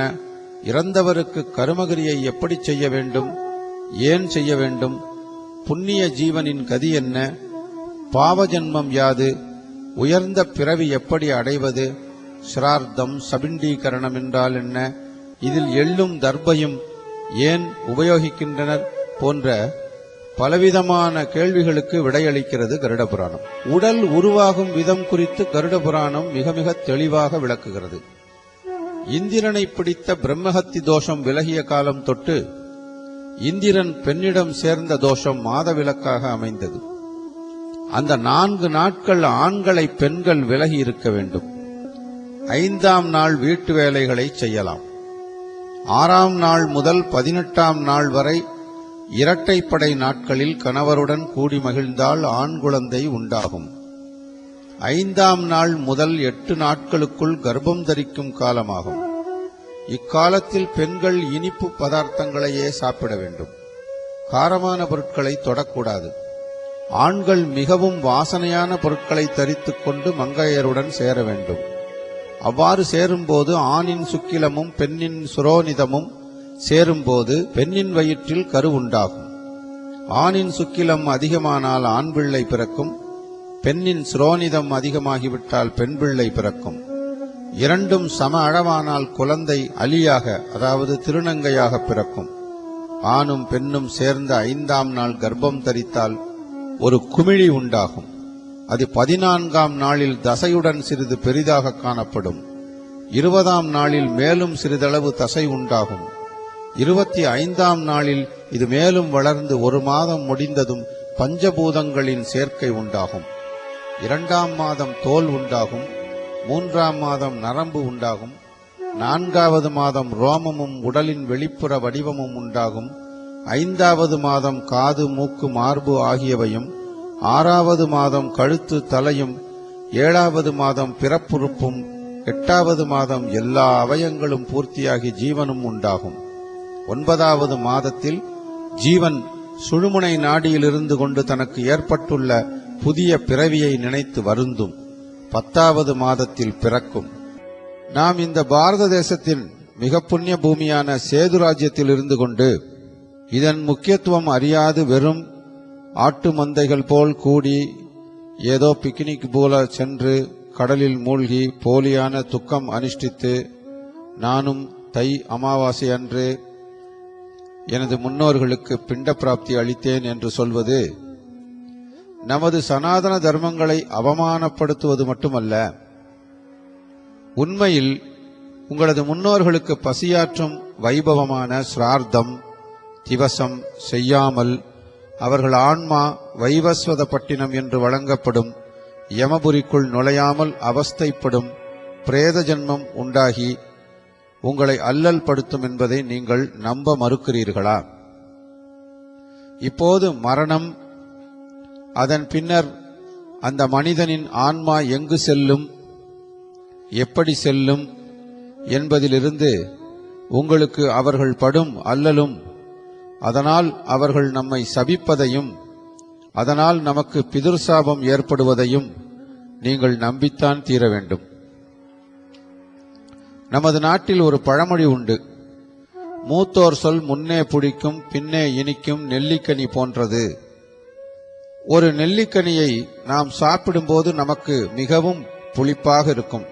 இறந்தவருக்கு கருமகிரியை எப்படி செய்ய வேண்டும், ஏன் செய்ய வேண்டும், புண்ணிய ஜீவனின் கதி என்ன, பாவ ஜன்மம் யாது, உயர்ந்த பிறவி எப்படி அடைவது, சிரார்த்தம், சபிண்டீகரணம் என்றால் என்ன, இதில் எள்ளும் தர்பையும் ஏன் உபயோகிக்கின்றனர் போன்ற பலவிதமான கேள்விகளுக்கு விடையளிக்கிறது கருட புராணம். உடல் உருவாகும் விதம் குறித்து கருட புராணம் மிக மிக தெளிவாக விளக்குகிறது. இந்திரனை பிடித்த பிரம்மஹத்தி தோஷம் விலகிய காலம் தொட்டு இந்திரன் பெண்ணிடம் சேர்ந்த தோஷம் மாதவிலக்காக அமைந்தது. அந்த 4 நாட்கள் ஆண்களை பெண்கள் விலகி இருக்க வேண்டும். 5ஆம் நாள் வீட்டு வேலைகளை செய்யலாம். 6ஆம் நாள் முதல் 18ஆம் நாள் வரை இரட்டைப்படை நாட்களில் கணவருடன் கூடி மகிழ்ந்தால் ஆண் குழந்தை உண்டாகும். 5ஆம் நாள் முதல் 8 நாட்களுக்குள் கர்ப்பம் தரிக்கும் காலமாகும். இக்காலத்தில் பெண்கள் இனிப்பு பதார்த்தங்களையே சாப்பிட வேண்டும். காரமான பொருட்களை தொடக்கூடாது. ஆண்கள் மிகவும் வாசனையான பொருட்களை தரித்துக் கொண்டு மங்கையருடன் சேர வேண்டும். அவ்வாறு சேரும்போது ஆணின் சுக்கிலமும் பெண்ணின் சுரோனிதமும் சேரும்போது பெண்ணின் வயிற்றில் கரு உண்டாகும். ஆணின் சுக்கிலம் அதிகமானால் ஆண் பிள்ளை பிறக்கும். பெண்ணின் சுரோனிதம் அதிகமாகிவிட்டால் பெண் பிள்ளை பிறக்கும். இரண்டும் சம அளவானால் குழந்தை அலியாக, அதாவது திருநங்கையாக பிறக்கும். ஆணும் பெண்ணும் சேர்ந்த 5ஆம் நாள் கர்ப்பம் தரித்தால் ஒரு குமிழி உண்டாகும். அது 14ஆம் நாளில் தசையுடன் சிறிது பெரிதாக காணப்படும். 20ஆம் நாளில் மேலும் சிறிதளவு தசை உண்டாகும். 25ஆம் நாளில் இது மேலும் வளர்ந்து 1 மாதம் முடிந்ததும் பஞ்சபூதங்களின் சேர்க்கை உண்டாகும். 2ஆம் மாதம் தோல் உண்டாகும். 3ஆம் மாதம் நரம்பு உண்டாகும். 4வது மாதம் ரோமமும் உடலின் வெளிப்புற வடிவமும் உண்டாகும். 5வது மாதம் காது, மூக்கு, மார்பு ஆகியவையும், 6வது மாதம் கழுத்து, தலையும், 7வது மாதம் பிறப்புறுப்பும், 8வது மாதம் எல்லா அவயங்களும் பூர்த்தியாகி ஜீவனும் உண்டாகும். 9வது மாதத்தில் ஜீவன் சுழுமுனை நாடியில் இருந்து கொண்டு தனக்கு ஏற்பட்டுள்ள புதிய பிறவியை நினைத்து வருந்தும். 10வது மாதத்தில் பிறக்கும். நாம் இந்த பாரத தேசத்தின் மிக புண்ணிய பூமியான சேது ராஜ்யத்தில் இருந்து கொண்டு இதன் முக்கியத்துவம் அறியாது வெறும் ஆட்டு மந்தைகள் போல் கூடி ஏதோ பிக்னிக் போல சென்று கடலில் மூழ்கி போலியான துக்கம் அனுஷ்டித்து, நானும் தை அமாவாசை அன்று எனது முன்னோர்களுக்கு பிண்ட பிராப்தி அளித்தேன் என்று சொல்வது நமது சனாதன தர்மங்களை அவமானப்படுத்துவது மட்டுமல்ல, உண்மையில் உங்களது முன்னோர்களுக்கு பசியாற்றும் வைபவமான சிரார்த்தம் திவசம் செய்யாமல் அவர்கள் ஆன்மா வைவஸ்வத பட்டினம் என்று வழங்கப்படும் யமபுரிக்குள் நுழையாமல் அவஸ்தைப்படும் பிரேத ஜன்மம் உண்டாகி உங்களை அல்லல் படுத்தும் என்பதை நீங்கள் நம்ப மறுக்கிறீர்களா? இப்போது மரணம், அதன் பின்னர் அந்த மனிதனின் ஆன்மா எங்கு செல்லும், எப்படி செல்லும் என்பதிலிருந்து உங்களுக்கு அவர்கள் படும் அல்லலும், அதனால் அவர்கள் நம்மை சபிப்பதையும், அதனால் நமக்கு பிதுர்சாபம் ஏற்படுவதையும் நீங்கள் நம்பித்தான் தீர வேண்டும். நமது நாட்டில் ஒரு பழமொழி உண்டு. மூத்தோர் சொல் முன்னே புடிக்கும் பின்னே இனிக்கும் நெல்லிக்கனி போன்றது. ஒரு நெல்லிக்கனியை நாம் சாப்பிடும்போது நமக்கு மிகவும் புளிப்பாக இருக்கும்.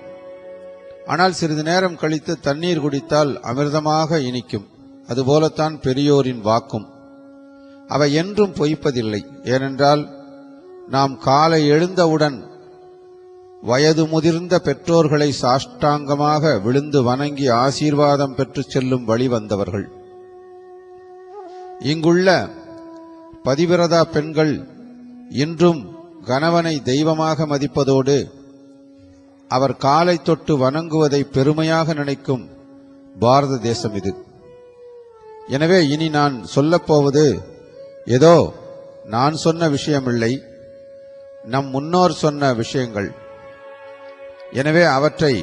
ஆனால் சிறிது நேரம் கழித்து தண்ணீர் குடித்தால் அமிர்தமாக இனிக்கும். அதுபோலத்தான் பெரியோரின் வாக்கும். அவை என்றும் பொய்ப்பதில்லை. ஏனென்றால் நாம் காலை எழுந்தவுடன் வயது முதிர்ந்த பெற்றோர்களை சாஷ்டாங்கமாக விழுந்து வணங்கி ஆசீர்வாதம் பெற்று செல்லும் வழி வந்தவர்கள். இங்குள்ள பதிவிரதா பெண்கள் இன்றும் கணவனை தெய்வமாக மதிப்பதோடு அவர் காலை தொட்டு வணங்குவதை பெருமையாக நினைக்கும் பாரத தேசம் இது. எனவே இனி நான் சொல்லப்போவது ஏதோ நான் சொன்ன விஷயமில்லை, நம் முன்னோர் சொன்ன விஷயங்கள். எனவே அவற்றை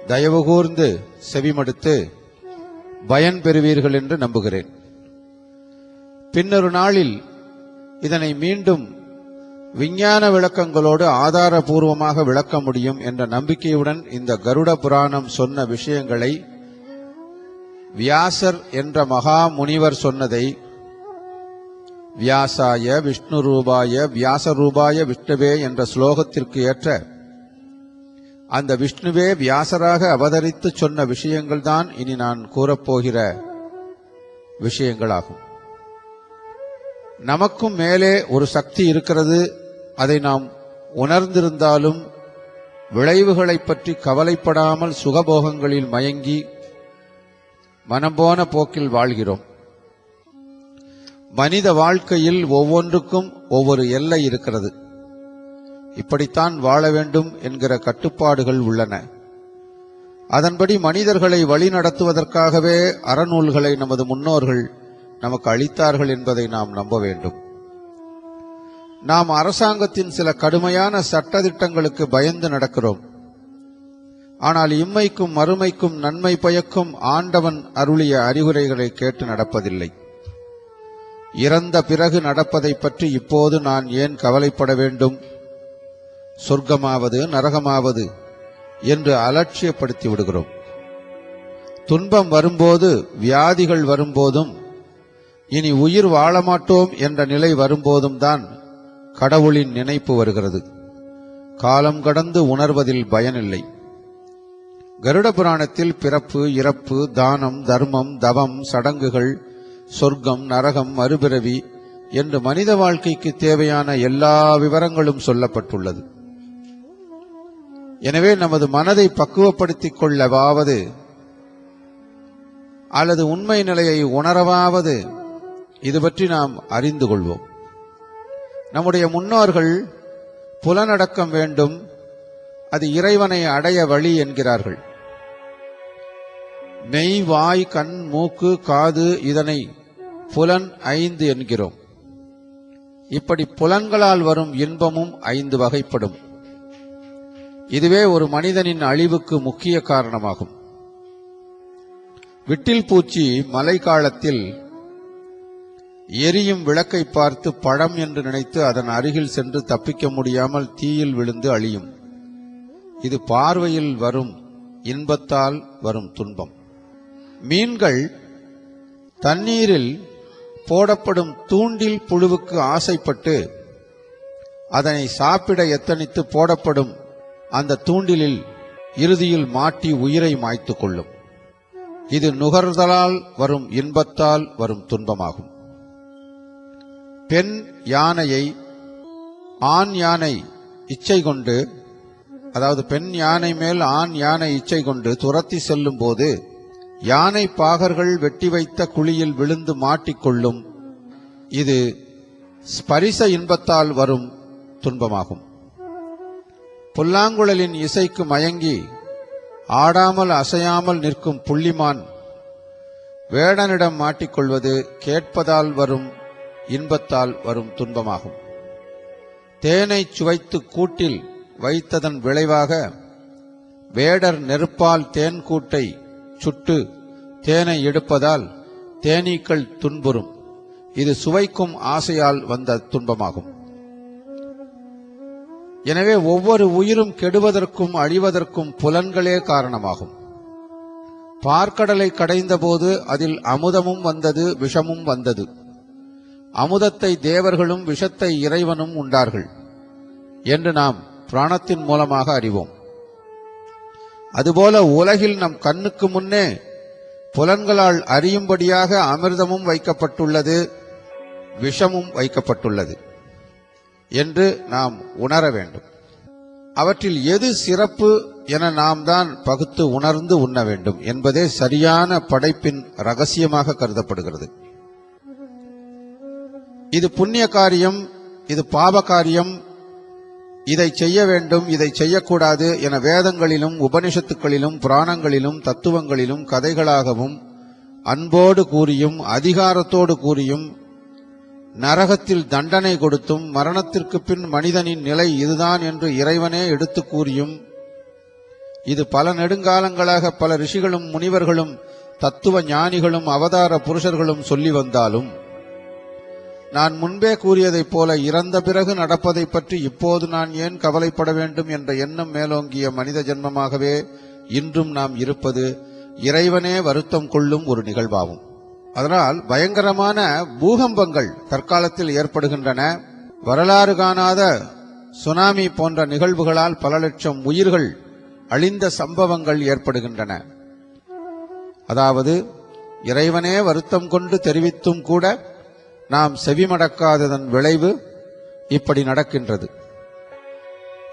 தயவு கூர்ந்து செவிமடுத்து பயன் பெறுவீர்கள் என்று நம்புகிறேன். பின்னொரு நாளில் இதனை மீண்டும் விஞ்ஞான விளக்கங்களோடு ஆதாரபூர்வமாக விளக்க முடியும் என்ற நம்பிக்கையுடன் இந்த கருட புராணம் சொன்ன விஷயங்களை, வியாசர் என்ற மகா முனிவர் சொன்னதை, வியாசாய விஷ்ணு ரூபாய வியாசரூபாய விஷ்ணுவே என்ற ஸ்லோகத்திற்கு ஏற்ற அந்த விஷ்ணுவே வியாசராக அவதரித்து சொன்ன விஷயங்கள் தான் இனி நான் கூறப்போகிற விஷயங்களாகும். நமக்கும் மேலே ஒரு சக்தி இருக்கிறது. அதை நாம் உணர்ந்திருந்தாலும் விளைவுகளை பற்றி கவலைப்படாமல் சுகபோகங்களில் மயங்கி மனம்போன போக்கில் வாழ்கிறோம். மனித வாழ்க்கையில் ஒவ்வொன்றுக்கும் ஒவ்வொரு எல்லை இருக்கிறது. இப்படித்தான் வாழ வேண்டும் என்கிற கட்டுப்பாடுகள் உள்ளன. அதன்படி மனிதர்களை வழிநடத்துவதற்காகவே அறநூல்களை நமது முன்னோர்கள் நமக்கு அளித்தார்கள் என்பதை நாம் நம்ப வேண்டும். நாம் அரசாங்கத்தின் சில கடுமையான சட்டதிட்டங்களுக்கு பயந்து நடக்கிறோம். ஆனால் இம்மைக்கும் மறுமைக்கும் நன்மை பயக்கும் ஆண்டவன் அருளிய அறிவுரைகளை கேட்டு நடப்பதில்லை. இறந்த பிறகு நடப்பதை பற்றி இப்போது நான் ஏன் கவலைப்பட வேண்டும்? சொர்க்கமாவது நரகமாவது என்று அலட்சியப்படுத்தி விடுகிறோம். துன்பம் வரும்போது, வியாதிகள் வரும்போதும், இனி உயிர் வாழமாட்டோம் என்ற நிலை வரும்போதும் தான் கடவுளின் நினைப்பு வருகிறது. காலம் கடந்து உணர்வதில் பயனில்லை. கருட புராணத்தில் பிறப்பு, இறப்பு, தானம், தர்மம், தவம், சடங்குகள், சொர்க்கம், நரகம், மறுபிறவி என்று மனித வாழ்க்கைக்கு தேவையான எல்லா விவரங்களும் சொல்லப்பட்டுள்ளது. எனவே நமது மனதை பக்குவப்படுத்திக் கொள்ளவாவது அல்லது உண்மை நிலையை உணரவாவது இது பற்றி நாம் அறிந்து கொள்வோம். நம்முடைய முன்னோர்கள் புலனடக்கம் வேண்டும், அது இறைவனை அடைய வழி என்கிறார்கள். மெய், வாய், கண், மூக்கு, காது, இதனை புலன் 5 என்கிறோம். இப்படி புலன்களால் வரும் இன்பமும் 5 வகைப்படும். இதுவே ஒரு மனிதனின் அழிவுக்கு முக்கிய காரணமாகும். விட்டில் பூச்சி மழை காலத்தில் எரியும் விளக்கை பார்த்து பழம் என்று நினைத்து அதன் அருகில் சென்று தப்பிக்க முடியாமல் தீயில் விழுந்து அழியும். இது பார்வையில் வரும் இன்பத்தால் வரும் துன்பம். மீன்கள் தண்ணீரில் போடப்படும் தூண்டில் புழுவுக்கு ஆசைப்பட்டு அதனை சாப்பிட எத்தனித்து போடப்படும் அந்த தூண்டிலில் இறுதியில் மாட்டி உயிரை மாய்த்துக் கொள்ளும். இது நுகர்தலால் வரும் இன்பத்தால் வரும் துன்பமாகும். பெண் யானையை ஆண் யானை இச்சை கொண்டு, அதாவது பெண் யானை மேல் ஆண் யானை இச்சை கொண்டு துரத்தி செல்லும் போது யானை பாகர்கள் வெட்டி வைத்த குழியில் விழுந்து மாட்டிக்கொள்ளும். இது ஸ்பரிச இன்பத்தால் வரும் துன்பமாகும். புல்லாங்குழலின் இசைக்கு மயங்கி ஆடாமல் அசையாமல் நிற்கும் புள்ளிமான் வேடனிடம் மாட்டிக்கொள்வது கேட்பதால் வரும் இன்பத்தால் வரும் துன்பமாகும். தேனை சுவைத்து கூட்டில் வைத்ததன் விளைவாக வேடர் நெருப்பால் தேன் கூட்டை சுட்டு தேனை எடுப்பதால் தேனீக்கள் துன்புறும். இது சுவைக்கும் ஆசையால் வந்த துன்பமாகும். எனவே ஒவ்வொரு உயிரும் கெடுவதற்கும் அழிவதற்கும் புலன்களே காரணமாகும். பார்க்கடலை கடைந்த போது அதில் அமுதமும் வந்தது, விஷமும் வந்தது. அமுதத்தை தேவர்களும் விஷத்தை இறைவனும் உண்டார்கள் என்று நாம் பிராணத்தின் மூலமாக அறிவோம். அதுபோல உலகில் நம் கண்ணுக்கு முன்னே புலன்களால் அறியும்படியாக அமிர்தமும் வைக்கப்பட்டுள்ளது, விஷமும் வைக்கப்பட்டுள்ளது என்று நாம் உணர வேண்டும். அவற்றில் எது சிறப்பு என நாம் தான் பகுத்து உணர்ந்து உண்ண வேண்டும் என்பதே சரியான படைப்பின் ரகசியமாக கருதப்படுகிறது. இது புண்ணிய காரியம், இது பாப காரியம், இதை செய்ய வேண்டும், இதை செய்யக்கூடாது என வேதங்களிலும் உபனிஷத்துக்களிலும் புராணங்களிலும் தத்துவங்களிலும் கதைகளாகவும் அன்போடு கூறியும் அதிகாரத்தோடு கூறியும் நரகத்தில் தண்டனை கொடுத்தும் மரணத்திற்கு பின் மனிதனின் நிலை இதுதான் என்று இறைவனே எடுத்து கூறியும் இது பல நெடுங்காலங்களாக பல ரிஷிகளும் முனிவர்களும் தத்துவ ஞானிகளும் அவதார புருஷர்களும் சொல்லி வந்தாலும் நான் முன்பே கூறியதைப் போல இறந்த பிறகு நடப்பதை பற்றி இப்போது நான் ஏன் கவலைப்பட வேண்டும் என்ற எண்ணம் மேலோங்கிய மனித ஜென்மமாகவே இன்றும் நாம் இருப்பது இறைவனே வருத்தம் கொள்ளும் ஒரு நிகழ்வாகும். அதனால் பயங்கரமான பூகம்பங்கள் தற்காலத்தில் ஏற்படுகின்றன. வரலாறு காணாத சுனாமி போன்ற நிகழ்வுகளால் பல லட்சம் உயிர்கள் அழிந்த சம்பவங்கள் ஏற்படுகின்றன. அதாவது இறைவனே வருத்தம் கொண்டு தெரிவித்தும் கூட நாம் செவிமடக்காததன் விளைவு இப்படி நடக்கின்றது.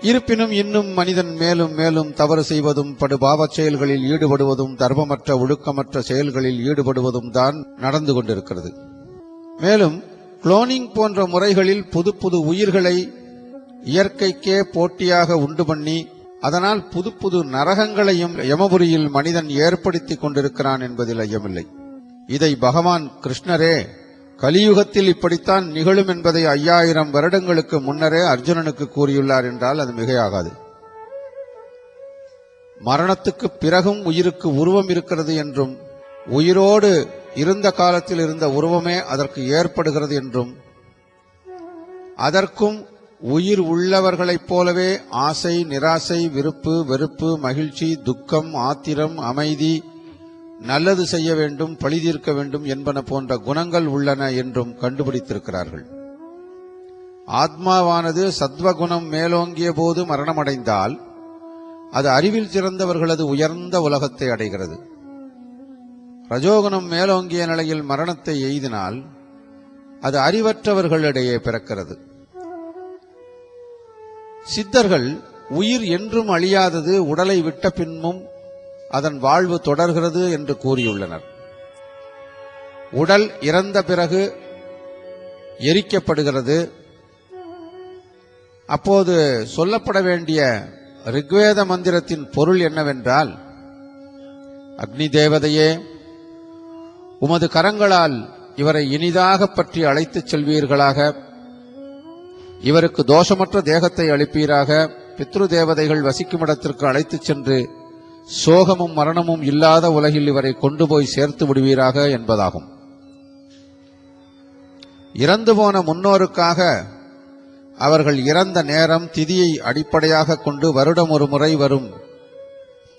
இருப்பினும் இன்னும் மனிதன் மேலும் மேலும் தவறு செய்வதும் படுபாவச் செயல்களில் ஈடுபடுவதும் தர்மமற்ற ஒழுக்கமற்ற செயல்களில் ஈடுபடுவதும் தான் நடந்து கொண்டிருக்கிறது. மேலும் குளோனிங் போன்ற முறைகளில் புது புது உயிர்களை இயற்கைக்கே போட்டியாக உண்டு பண்ணி அதனால் புது புது நரகங்களையும் யமபுரியில் மனிதன் ஏற்படுத்தி கொண்டிருக்கிறான் என்பதில் ஐயமில்லை. இதை பகவான் கிருஷ்ணரே கலியுகத்தில் இப்படித்தான் நிகழும் என்பதை 5000 வருடங்களுக்கு முன்னரே அர்ஜுனனுக்கு கூறியுள்ளார் என்றால் அது மிகையாகாது. மரணத்துக்கு பிறகும் உயிருக்கு உருவம் இருக்கிறது என்றும் உயிரோடு இருந்த காலத்தில் இருந்த உருவமே அதற்கு ஏற்படுகிறது என்றும் அதற்கும் உயிர் உள்ளவர்களைப் போலவே ஆசை, நிராசை, விருப்பு, வெறுப்பு, மகிழ்ச்சி, துக்கம், ஆத்திரம், அமைதி, நல்லது செய்ய வேண்டும், பழி தீர்க்க வேண்டும் என்பன போன்ற குணங்கள் உள்ளன என்றும் கண்டுபிடித்திருக்கிறார்கள். ஆத்மாவானது சத்வகுணம் மேலோங்கிய போது மரணமடைந்தால் அது அறிவில் சிறந்தவர்களது உயர்ந்த உலகத்தை அடைகிறது. ரஜோகுணம் மேலோங்கிய நிலையில் மரணத்தை எய்தினால் அது அறிவற்றவர்களிடையே பிறக்கிறது. சித்தர்கள் உயிர் என்றும் அழியாதது, உடலை விட்ட பின்னும் அதன் வாழ்வு தொடர்கிறது என்று கூறியுள்ளனர். உடல் இறந்த பிறகு எரிக்கப்படுகிறது. அப்போது சொல்லப்பட வேண்டிய ரிக்வேத மந்திரத்தின் பொருள் என்னவென்றால், அக்னி தேவதையே, உமது கரங்களால் இவரை இனிதாக பற்றி அழைத்துச் செல்வீர்களாக. இவருக்கு தோஷமற்ற தேகத்தை அளிப்பீராக. பித்ரு தேவதைகள் வசிக்கும் இடத்திற்கு அழைத்துச் சென்று சோகமும் மரணமும் இல்லாத உலகில் இவரை கொண்டு போய் சேர்த்து விடுவீராக என்பதாகும். இறந்து போன முன்னோருக்காக அவர்கள் இறந்த நேரம் திதியை அடிப்படையாக கொண்டு வருடம் ஒரு முறை வரும்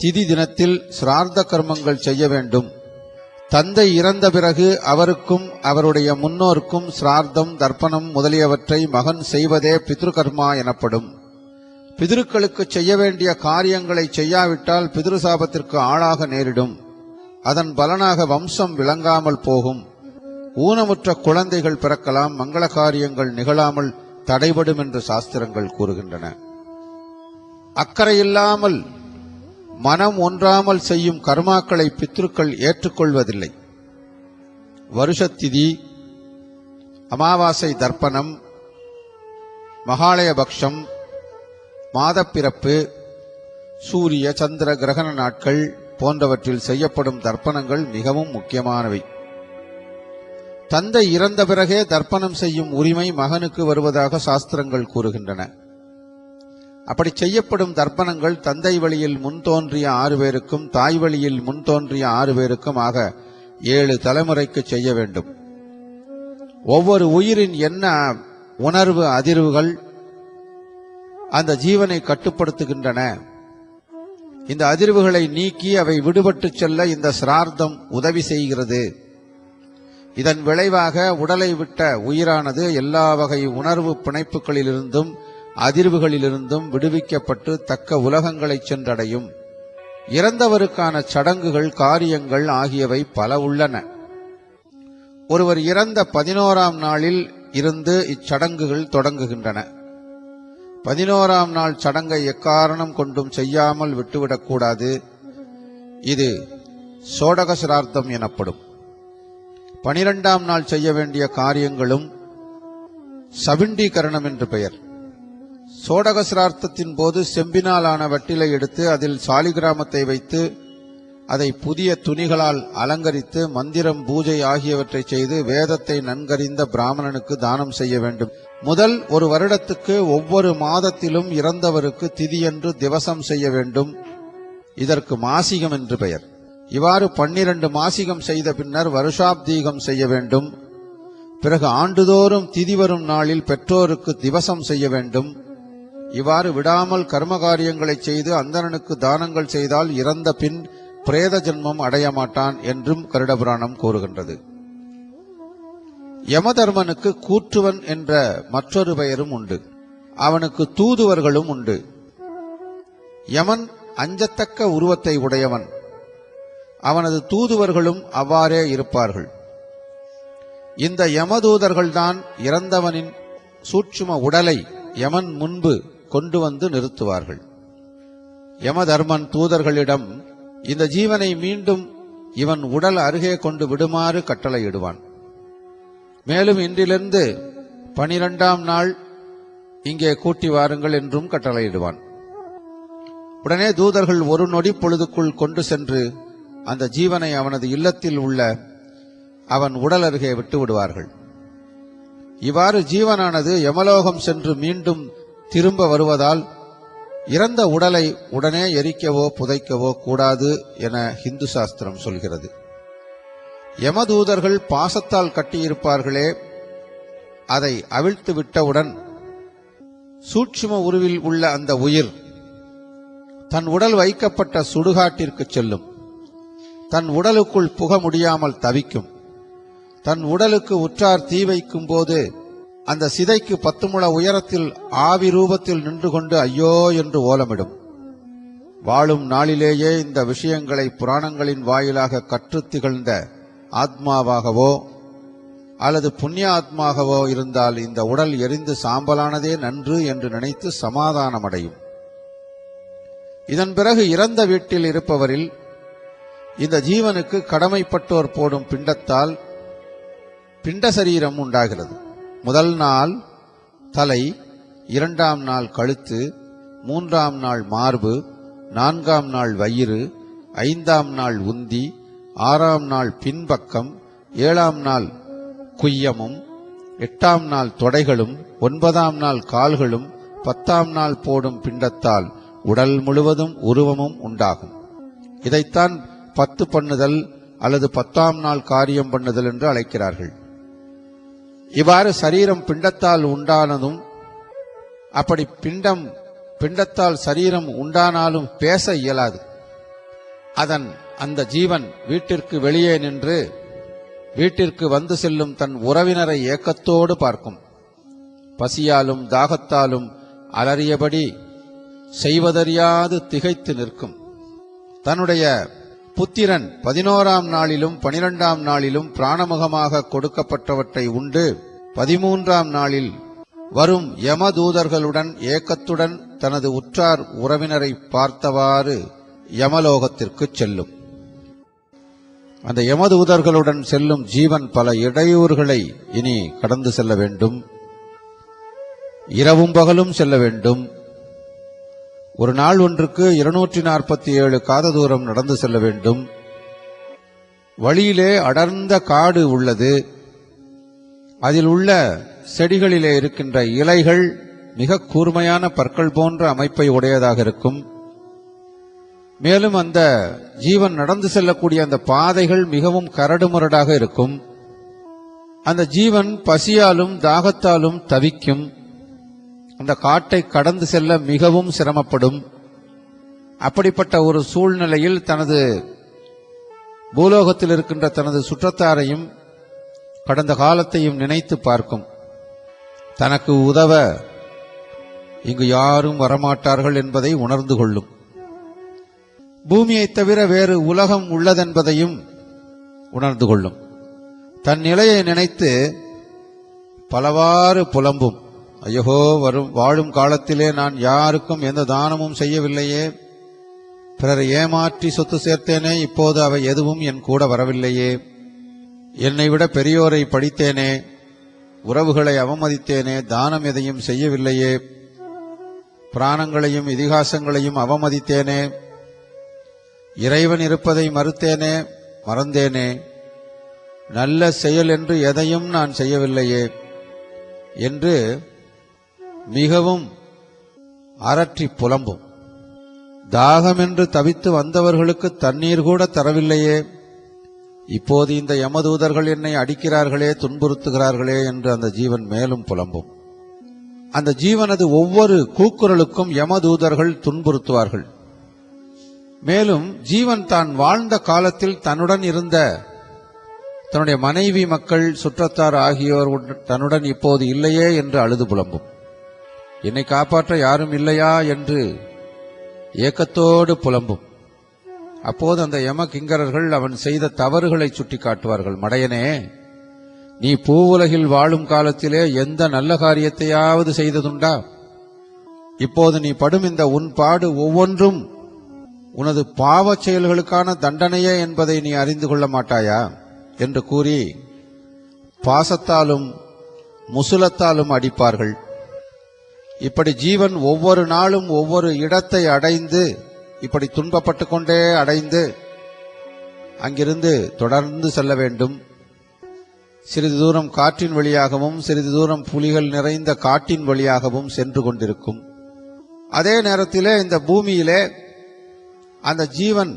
திதி தினத்தில் சிரார்த்த கர்மங்கள் செய்ய வேண்டும். தந்தை இறந்த பிறகு அவருக்கும் அவருடைய முன்னோருக்கும் சிரார்த்தம், தர்ப்பணம் முதலியவற்றை மகன் செய்வதே பித்ருகர்மா எனப்படும். பிதிருக்களுக்கு செய்ய வேண்டிய காரியங்களை செய்யாவிட்டால் பிதிருசாபத்திற்கு ஆளாக நேரிடும். அதன் பலனாக வம்சம் விளங்காமல் போகும். ஊனமுற்ற குழந்தைகள் பிறக்கலாம். மங்கள காரியங்கள் நிகழாமல் தடைபடும் என்று சாஸ்திரங்கள் கூறுகின்றன. அக்கறையில்லாமல் மனம் ஒன்றாமல் செய்யும் கர்மாக்களை பித்ருக்கள் ஏற்றுக்கொள்வதில்லை. வருஷத்திதி, அமாவாசை தர்ப்பணம், மகாலயபக்ஷம், மாதப்பிறப்பு, சூரிய சந்திர கிரகண நாட்கள் போன்றவற்றில் செய்யப்படும் தர்ப்பணங்கள் மிகவும் முக்கியமானவை. தந்தை இறந்த பிறகே தர்ப்பணம் செய்யும் உரிமை மகனுக்கு வருவதாக சாஸ்திரங்கள் கூறுகின்றன. அப்படி செய்யப்படும் தர்ப்பணங்கள் தந்தை வழியில் முன்தோன்றிய 6 பேருக்கும் தாய் வழியில் முன்தோன்றிய 6 பேருக்கும் ஆக 7 தலைமுறைக்கு செய்ய வேண்டும். ஒவ்வொரு உயிரின் என்ன உணர்வு அதிர்வுகள் அந்த ஜீவனை கட்டுப்படுத்துகின்றன. இந்த அதிர்வுகளை நீக்கி அவை விடுபட்டு செல்ல இந்த சிரார்த்தம் உதவி செய்கிறது. இதன் விளைவாக உடலை விட்ட உயிரானது எல்லா வகை உணர்வு பிணைப்புகளிலிருந்தும் அதிர்வுகளிலிருந்தும் விடுவிக்கப்பட்டு தக்க உலகங்களை சென்றடையும். இறந்தவருக்கான சடங்குகள், காரியங்கள் ஆகியவை பல உள்ளன. ஒருவர் இறந்த 11ஆம் நாளில் இருந்து இச்சடங்குகள் தொடங்குகின்றன. 11ஆம் நாள் சடங்கை எக்காரணம் கொண்டும் செய்யாமல் விட்டுவிடக்கூடாது. இது சோடக சிரார்த்தம் எனப்படும். 12ஆம் நாள் செய்ய வேண்டிய காரியங்களும் சவிண்டீகரணம் என்று பெயர். சோடக சிரார்த்தத்தின் போது செம்பினால் ஆன வட்டிலை எடுத்து அதில் சாலிகிராமத்தை வைத்து அதை புதிய துணிகளால் அலங்கரித்து மந்திரம், பூஜை ஆகியவற்றை செய்து வேதத்தை நன்கறிந்த பிராமணனுக்கு தானம் செய்ய வேண்டும். முதல் ஒரு வருடத்துக்கு ஒவ்வொரு மாதத்திலும் இறந்தவருக்கு திதியன்று திவசம் செய்ய வேண்டும். இதற்கு மாசிகம் என்று பெயர். இவ்வாறு 12 மாசிகம் செய்த பின்னர் வருஷாப்தீகம் செய்ய வேண்டும். பிறகு ஆண்டுதோறும் திதி வரும் நாளில் பெற்றோருக்கு திவசம் செய்ய வேண்டும். இவ்வாறு விடாமல் கர்மகாரியங்களை செய்து அந்தணனுக்கு தானங்கள் செய்தால் இறந்த பின் பிரேத ஜென்மம் அடைய மாட்டான் என்றும் கருடபுராணம் கூறுகின்றது. யமதர்மனுக்கு கூற்றுவன் என்ற மற்றொரு பெயரும் உண்டு. அவனுக்கு தூதுவர்களும் உண்டு. யமன் அஞ்சத்தக்க உருவத்தை உடையவன். அவனது தூதுவர்களும் அவ்வாறே இருப்பார்கள். இந்த யமதூதர்கள்தான் இறந்தவனின் சூட்சும உடலை யமன் முன்பு கொண்டு வந்து நிறுத்துவார்கள். யமதர்மன் தூதர்களிடம் இந்த ஜீவனை மீண்டும் இவன் உடல் அருகே கொண்டு விடுமாறு கட்டளையிடுவான். மேலும் இன்றிலிருந்து 12ஆம் நாள் இங்கே கூட்டி வாருங்கள் என்றும் கட்டளையிடுவான். உடனே தூதர்கள் ஒரு நொடி பொழுதுக்குள் கொண்டு சென்று அந்த ஜீவனை அவனது இல்லத்தில் உள்ள அவன் உடல் அருகே விட்டு விடுவார்கள். இவ்வாறு ஜீவனானது யமலோகம் சென்று மீண்டும் திரும்ப வருவதால் இறந்த உடலை உடனே எரிக்கவோ புதைக்கவோ கூடாது என ஹிந்து சாஸ்திரம் சொல்கிறது. யமதூதர்கள் பாசத்தால் கட்டியிருப்பார்களே, அதை அவிழ்த்து விட்டவுடன் சூட்சும உருவில் உள்ள அந்த உயிர் தன் உடல் வைக்கப்பட்ட சுடுகாட்டிற்கு செல்லும். தன் உடலுக்குள் புக முடியாமல் தவிக்கும். தன் உடலுக்கு உற்றார் தீ வைக்கும் போது அந்த சிதைக்கு 10 முழ உயரத்தில் ஆவி ரூபத்தில் நின்று கொண்டு ஐயோ என்று ஓலமிடும். வாழும் நாளிலேயே இந்த விஷயங்களை புராணங்களின் வாயிலாக கற்றுத் திகழ்ந்த ஆத்மாவாகவோ அல்லது புண்ணிய ஆத்மாகவோ இருந்தால் இந்த உடல் எரிந்து சாம்பலானதே நன்று என்று நினைத்து சமாதானமடையும். இதன் பிறகு இறந்த வீட்டில் இருப்பவரில் இந்த ஜீவனுக்கு கடமைப்பட்டோர் போடும் பிண்டத்தால் பிண்ட சரீரம் உண்டாகிறது. முதல் நாள் தலை, 2ஆம் நாள் கழுத்து, 3ஆம் நாள் மார்பு, 4ஆம் நாள் வயிறு, 5ஆம் நாள் உந்தி, 6ஆம் நாள் பின்பக்கம், 7ஆம் நாள் குய்யமும், 8ஆம் நாள் தொடைகளும், 9ஆம் நாள் கால்களும், 10ஆம் நாள் போடும் பிண்டத்தால் உடல் முழுவதும் உருவமும் உண்டாகும். இதைத்தான் 10 பண்ணுதல் அல்லது 10ஆம் நாள் காரியம் பண்ணுதல் என்று அழைக்கிறார்கள். இவ்வாறு சரீரம் பிண்டத்தால் உண்டானதும், அப்படி பிண்டத்தால் சரீரம் உண்டானாலும் பேச இயலாது. அந்த ஜீவன் வீட்டிற்கு வெளியே நின்று வீட்டிற்கு வந்து செல்லும் தன் உறவினரை ஏக்கத்தோடு பார்க்கும். பசியாலும் தாகத்தாலும் அலறியபடி செய்வதறியாது திகைத்து நிற்கும். தன்னுடைய புத்திரன் 11ஆம் நாளிலும் 12ஆம் நாளிலும் பிராணமுகமாக கொடுக்கப்பட்டவற்றை உண்டு 13ஆம் நாளில் வரும் யமதூதர்களுடன் ஏக்கத்துடன் தனது உற்றார் உறவினரை பார்த்தவாறு யமலோகத்திற்கு செல்லும். அந்த யமதூதர்களுடன் செல்லும் ஜீவன் பல இடையூறுகளை இனி கடந்து செல்ல வேண்டும். இரவும் பகலும் செல்ல வேண்டும். ஒரு நாள் ஒன்றுக்கு 247 காத தூரம் நடந்து செல்ல வேண்டும். வழியிலே அடர்ந்த காடு உள்ளது. அதில் உள்ள செடிகளிலே இருக்கின்ற இலைகள் மிக கூர்மையான பற்கள் போன்ற அமைப்பை உடையதாக இருக்கும். மேலும் அந்த ஜீவன் நடந்து செல்லக்கூடிய அந்த பாதைகள் மிகவும் கரடுமுரடாக இருக்கும். அந்த ஜீவன் பசியாலும் தாகத்தாலும் தவிக்கும். அந்த காட்டை கடந்து செல்ல மிகவும் சிரமப்படும். அப்படிப்பட்ட ஒரு சூழ்நிலையில் தனது பூலோகத்தில் இருக்கின்ற தனது சுற்றத்தாரையும் கடந்த காலத்தையும் நினைத்து பார்க்கும். தனக்கு உதவ இங்கு யாரும் வரமாட்டார்கள் என்பதை உணர்ந்து கொள்ளும். பூமியைத் தவிர வேறு உலகம் உள்ளதென்பதையும் உணர்ந்து கொள்ளும். தன் நிலையை நினைத்து பலவாறு புலம்பும். ஐயோ, வாழும் காலத்திலே நான் யாருக்கும் எந்த தானமும் செய்யவில்லையே, பிறரை ஏமாற்றி சொத்து சேர்த்தேனே, இப்போது அவை எதுவும் என் கூட வரவில்லையே, என்னை விட பெரியோரை படித்தேனே, உறவுகளை அவமதித்தேனே, தானம் எதையும் செய்யவில்லையே, பிராணங்களையும் இதிகாசங்களையும் அவமதித்தேனே, இறைவன் இருப்பதை மறுத்தேனே, மறந்தேனே, நல்ல செயல் என்று எதையும் நான் செய்யவில்லையே என்று மிகவும் அரற்றி புலம்பும். தாகமென்று தவித்து வந்தவர்களுக்கு தண்ணீர் கூட தரவில்லையே, இப்போது இந்த யமதூதர்கள் என்னை அடிக்கிறார்களே, துன்புறுத்துகிறார்களே என்று அந்த ஜீவன் மேலும் புலம்பும். அந்த ஜீவனது ஒவ்வொரு கூக்குரலுக்கும் யமதூதர்கள் துன்புறுத்துவார்கள். மேலும் ஜீவன் தான் வாழ்ந்த காலத்தில் தன்னுடன் இருந்த தன்னுடைய மனைவி, மக்கள், சுற்றத்தார் ஆகியோர் தன்னுடன் இப்போது இல்லையே என்று அழுது புலம்பும். என்னை காப்பாற்ற யாரும் இல்லையா என்று ஏக்கத்தோடு புலம்பும். அப்போது அந்த யம கிங்கரர்கள் அவன் செய்த தவறுகளை சுட்டி காட்டுவார்கள். மடையனே, நீ பூவுலகில் வாழும் காலத்திலே எந்த நல்ல காரியத்தையாவது செய்ததுண்டா? இப்போது நீ படும் இந்த உன் பாடு ஒவ்வொன்றும் உனது பாவச் செயல்களுக்கான தண்டனையே என்பதை நீ அறிந்து கொள்ள மாட்டாயா என்று கூறி பாசத்தாலும் முசுலத்தாலும் அடிப்பார்கள். இப்படி ஜீவன் ஒவ்வொரு நாளும் ஒவ்வொரு இடத்தை அடைந்து இப்படி துன்பப்பட்டு கொண்டே அடைந்து அங்கிருந்து தொடர்ந்து செல்ல வேண்டும். சிறிது தூரம் காற்றின் வழியாகவும் சிறிது தூரம் புலிகள் நிறைந்த காட்டின் வழியாகவும் சென்று கொண்டிருக்கும். அதே நேரத்திலே இந்த பூமியிலே அந்த ஜீவன்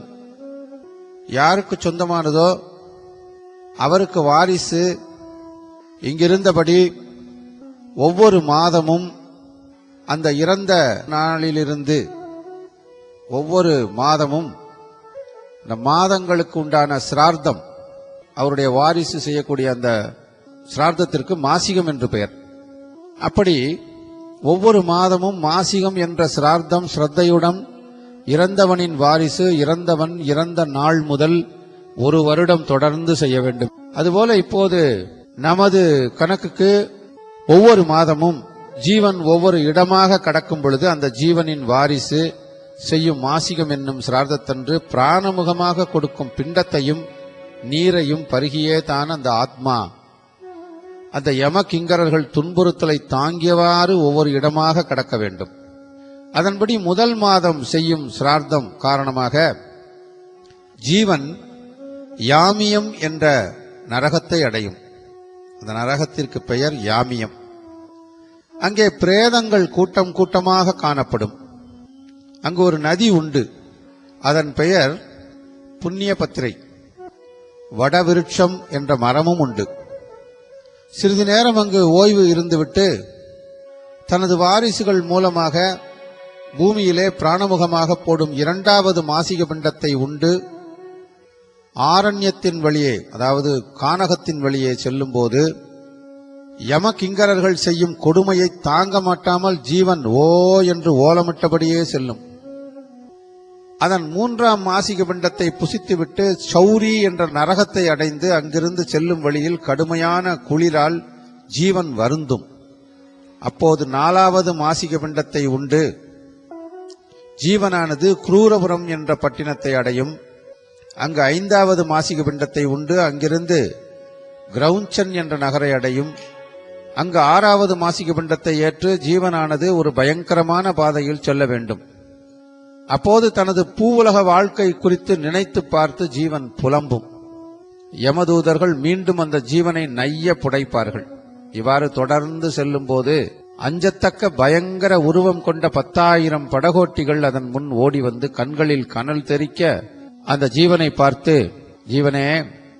யாருக்கு சொந்தமானதோ அவருக்கு வாரிசு இங்கிருந்தபடி ஒவ்வொரு மாதமும் அந்த இறந்த நாளிலிருந்து ஒவ்வொரு மாதமும் இந்த மாதங்களுக்கு உண்டான சிரார்த்தம், அவருடைய வாரிசு செய்யக்கூடிய அந்த சிரார்த்தத்திற்கு மாசிகம் என்று பெயர். அப்படி ஒவ்வொரு மாதமும் மாசிகம் என்ற சிரார்த்தம் ஸ்ரத்தையுடன் இறந்தவனின் வாரிசு இறந்தவன் இறந்த நாள் முதல் ஒரு வருடம் தொடர்ந்து செய்ய வேண்டும். அதுபோல இப்போது நமது கணக்குக்கு ஒவ்வொரு மாதமும் ஜீவன் ஒவ்வொரு இடமாக கடக்கும் பொழுது அந்த ஜீவனின் வாரிசு செய்யும் மாசிகம் என்னும் சிரார்த்தத்தன்று பிராணமுகமாக கொடுக்கும் பிண்டத்தையும் நீரையும் பருகியே தான் அந்த ஆத்மா அந்த யம கிங்கரர்கள் துன்புறுத்தலை தாங்கியவாறு ஒவ்வொரு இடமாக கடக்க வேண்டும். அதன்படி முதல் மாதம் செய்யும் சிரார்த்தம் காரணமாக ஜீவன் யாமியம் என்ற நரகத்தை அடையும். அந்த நரகத்திற்கு பெயர் யாமியம். அங்கே பிரேதங்கள் கூட்டம் கூட்டமாக காணப்படும். அங்கு ஒரு நதி உண்டு. அதன் பெயர் புண்ணிய பத்திரை. வடவிருட்சம் என்ற மரமும் உண்டு. சிறிது நேரம் அங்கு ஓய்வு இருந்துவிட்டு தனது வாரிசுகள் மூலமாக பூமியிலே பிராணமுகமாக போடும் இரண்டாவது மாசிக பிண்டத்தை உண்டு ஆரண்யத்தின் வழியே, அதாவது கானகத்தின் வழியே செல்லும் போது யம கிங்கரர்கள் செய்யும் கொடுமையை தாங்க மாட்டாமல் ஜீவன் ஓ என்று ஓலமிட்டபடியே செல்லும். அதன் மூன்றாம் மாசிக பிண்டத்தை புசித்துவிட்டு சௌரி என்ற நரகத்தை அடைந்து அங்கிருந்து செல்லும் வழியில் கடுமையான குளிரால் ஜீவன் வருந்தும். அப்போது நாலாவது மாசிக பிண்டத்தை உண்டு ஜீவனானது குரூரபுரம் என்ற பட்டினத்தை அடையும். அங்கு ஐந்தாவது மாசிக பிண்டத்தை உண்டு அங்கிருந்து கிரௌஞ்சன் என்ற நகரை அடையும். அங்கு ஆறாவது மாசிக பிண்டத்தை ஏற்று ஜீவனானது ஒரு பயங்கரமான பாதையில் செல்ல வேண்டும். அப்போது தனது பூவுலக வாழ்க்கை குறித்து நினைத்து பார்த்து ஜீவன் புலம்பும். யமதூதர்கள் மீண்டும் அந்த ஜீவனை நைய புடைப்பார்கள். இவ்வாறு தொடர்ந்து செல்லும் போது அஞ்சத்தக்க பயங்கர உருவம் கொண்ட 10,000 படகோட்டிகள் அதன் முன் ஓடி வந்து கண்களில் கனல் தெறிக்க அந்த ஜீவனை பார்த்து, ஜீவனே,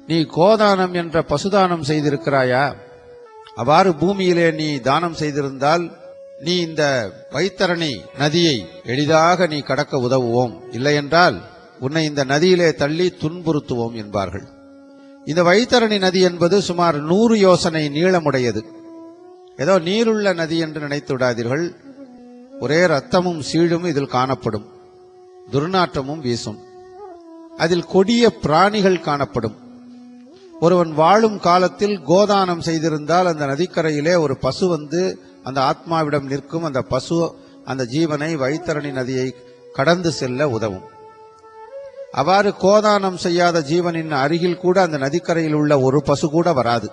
நீ கோதானம் என்ற பசுதானம் செய்திருக்கிறாயா? அவ்வாறு பூமியிலே நீ தானம் செய்திருந்தால் நீ இந்த வைத்தரணி நதியை எளிதாக நீ கடக்க உதவுவோம், இல்லையென்றால் உன்னை இந்த நதியிலே தள்ளி துன்புறுத்துவோம் என்பார்கள். இந்த வைத்தரணி நதி என்பது சுமார் 100 யோசனை நீளமுடையது. ஏதோ நீருள்ள நதி என்று நினைத்து விடாதீர்கள். ஒரே ரத்தமும் சீழும் இதில் காணப்படும். துர்நாற்றமும் வீசும். அதில் கொடிய பிராணிகள் காணப்படும். ஒருவன் வாழும் காலத்தில் கோதானம் செய்திருந்தால் அந்த நதிக்கரையிலே ஒரு பசு வந்து அந்த ஆத்மாவிடம் நிற்கும். அந்த பசு அந்த ஜீவனை வைத்தரணி நதியை கடந்து செல்ல உதவும். அவ்வாறு கோதானம் செய்யாத ஜீவனின் அருகில் கூட அந்த நதிக்கரையில் உள்ள ஒரு பசு கூட வராது.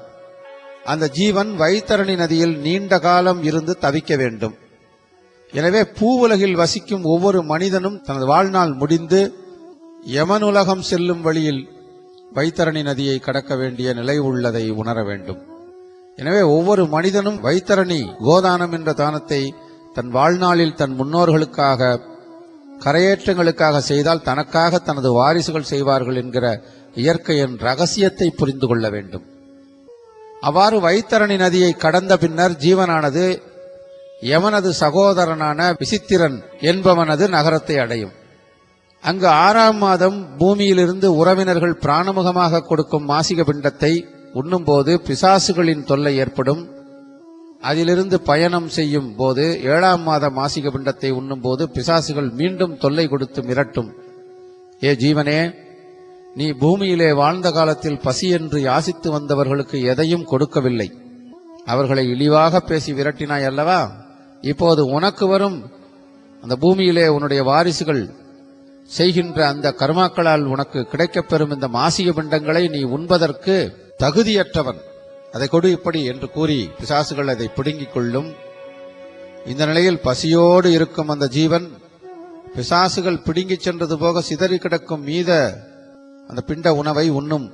அந்த ஜீவன் வைத்தரணி நதியில் நீண்ட காலம் இருந்து தவிக்க வேண்டும். எனவே பூவுலகில் வசிக்கும் ஒவ்வொரு மனிதனும் தனது வாழ்நாள் முடிந்து யமனுலகம் செல்லும் வழியில் வைத்தரணி நதியை கடக்க வேண்டிய நிலை உள்ளதை உணர வேண்டும். எனவே ஒவ்வொரு மனிதனும் வைத்தரணி கோதானம் என்ற தானத்தை தன் வாழ்நாளில் தன் முன்னோர்களுக்காக கரையேற்றங்களுக்காக செய்தால் தனக்காக தனது வாரிசுகள் செய்வார்கள் என்கிற இயற்கையின் ரகசியத்தை புரிந்து கொள்ள வேண்டும். அவ்வாறு வைத்தரணி நதியை கடந்த பின்னர் ஜீவனானது யமனது சகோதரனான விசித்திரன் என்பவனது நகரத்தை அடையும். அங்கு 6ஆம் மாதம் பூமியிலிருந்து உறவினர்கள் பிராணமுகமாக கொடுக்கும் மாசிக பிண்டத்தை உண்ணும்போது பிசாசுகளின் தொல்லை ஏற்படும். அதிலிருந்து பயணம் செய்யும் போது 7ஆம் மாத மாசிக பிண்டத்தை உண்ணும்போது பிசாசுகள் மீண்டும் தொல்லை கொடுத்து மிரட்டும். ஏ ஜீவனே, நீ பூமியிலே வாழ்ந்த காலத்தில் பசி என்று யாசித்து வந்தவர்களுக்கு எதையும் கொடுக்கவில்லை. அவர்களை இழிவாக பேசி விரட்டினாய் அல்லவா? இப்போது உனக்கு வரும் அந்த பூமியிலே உன்னுடைய வாரிசுகள் செய்கின்ற அந்த கர்மாக்களால் உனக்கு கிடைக்கப்பெறும் இந்த மாசிக பிண்டங்களை நீ உண்பதற்கு தகுதியற்றவன். அதை கொடு இப்படி என்று கூறி பிசாசுகள் அதை பிடுங்கிக் கொள்ளும். இந்த நிலையில் பசியோடு இருக்கும் அந்த ஜீவன் பிசாசுகள் பிடுங்கிச் சென்றது போக சிதறி கிடக்கும் மீத அந்த பிண்ட உணவை உண்ணும்.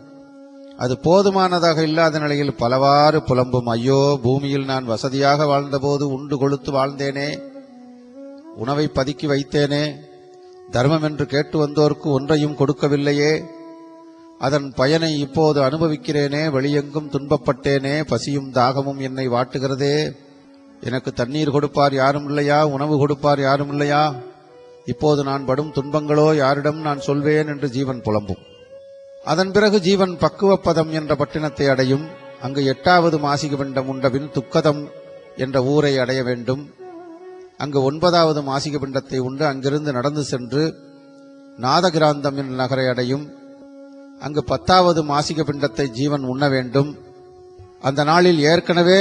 அது போதுமானதாக இல்லாத நிலையில் பலவாறு புலம்பும். ஐயோ, பூமியில் நான் வசதியாக வாழ்ந்தபோது உண்டு கொழுத்து வாழ்ந்தேனே, உணவை பதுக்கி வைத்தேனே, தர்மம் என்று கேட்டு வந்தோர்க்கு ஒன்றையும் கொடுக்கவில்லையே, அதன் பயனை இப்போது அனுபவிக்கிறேனே, வெளியெங்கும் துன்பப்பட்டேனே, பசியும் தாகமும் என்னை வாட்டுகிறதே, எனக்கு தண்ணீர் கொடுப்பார் யாரும் இல்லையா, உணவு கொடுப்பார் யாரும் இல்லையா, இப்போது நான் படும் துன்பங்களோ யாரிடம் நான் சொல்வேன் என்று ஜீவன் புலம்பும். அதன் பிறகு ஜீவன் பக்குவப்பதம் என்ற பட்டினத்தை அடையும். அங்கு 8வது மாசிக பிண்டம் உண்டபின் துக்கதம் என்ற ஊரை அடைய வேண்டும். அங்கு 9வது மாசிக பிண்டத்தை உண்டு அங்கிருந்து நடந்து சென்று நாதகிராந்தம் என்ற நகரை அடையும். அங்கு 10வது மாசிக பிண்டத்தை ஜீவன் உண்ண வேண்டும். அந்த நாளில் ஏற்கனவே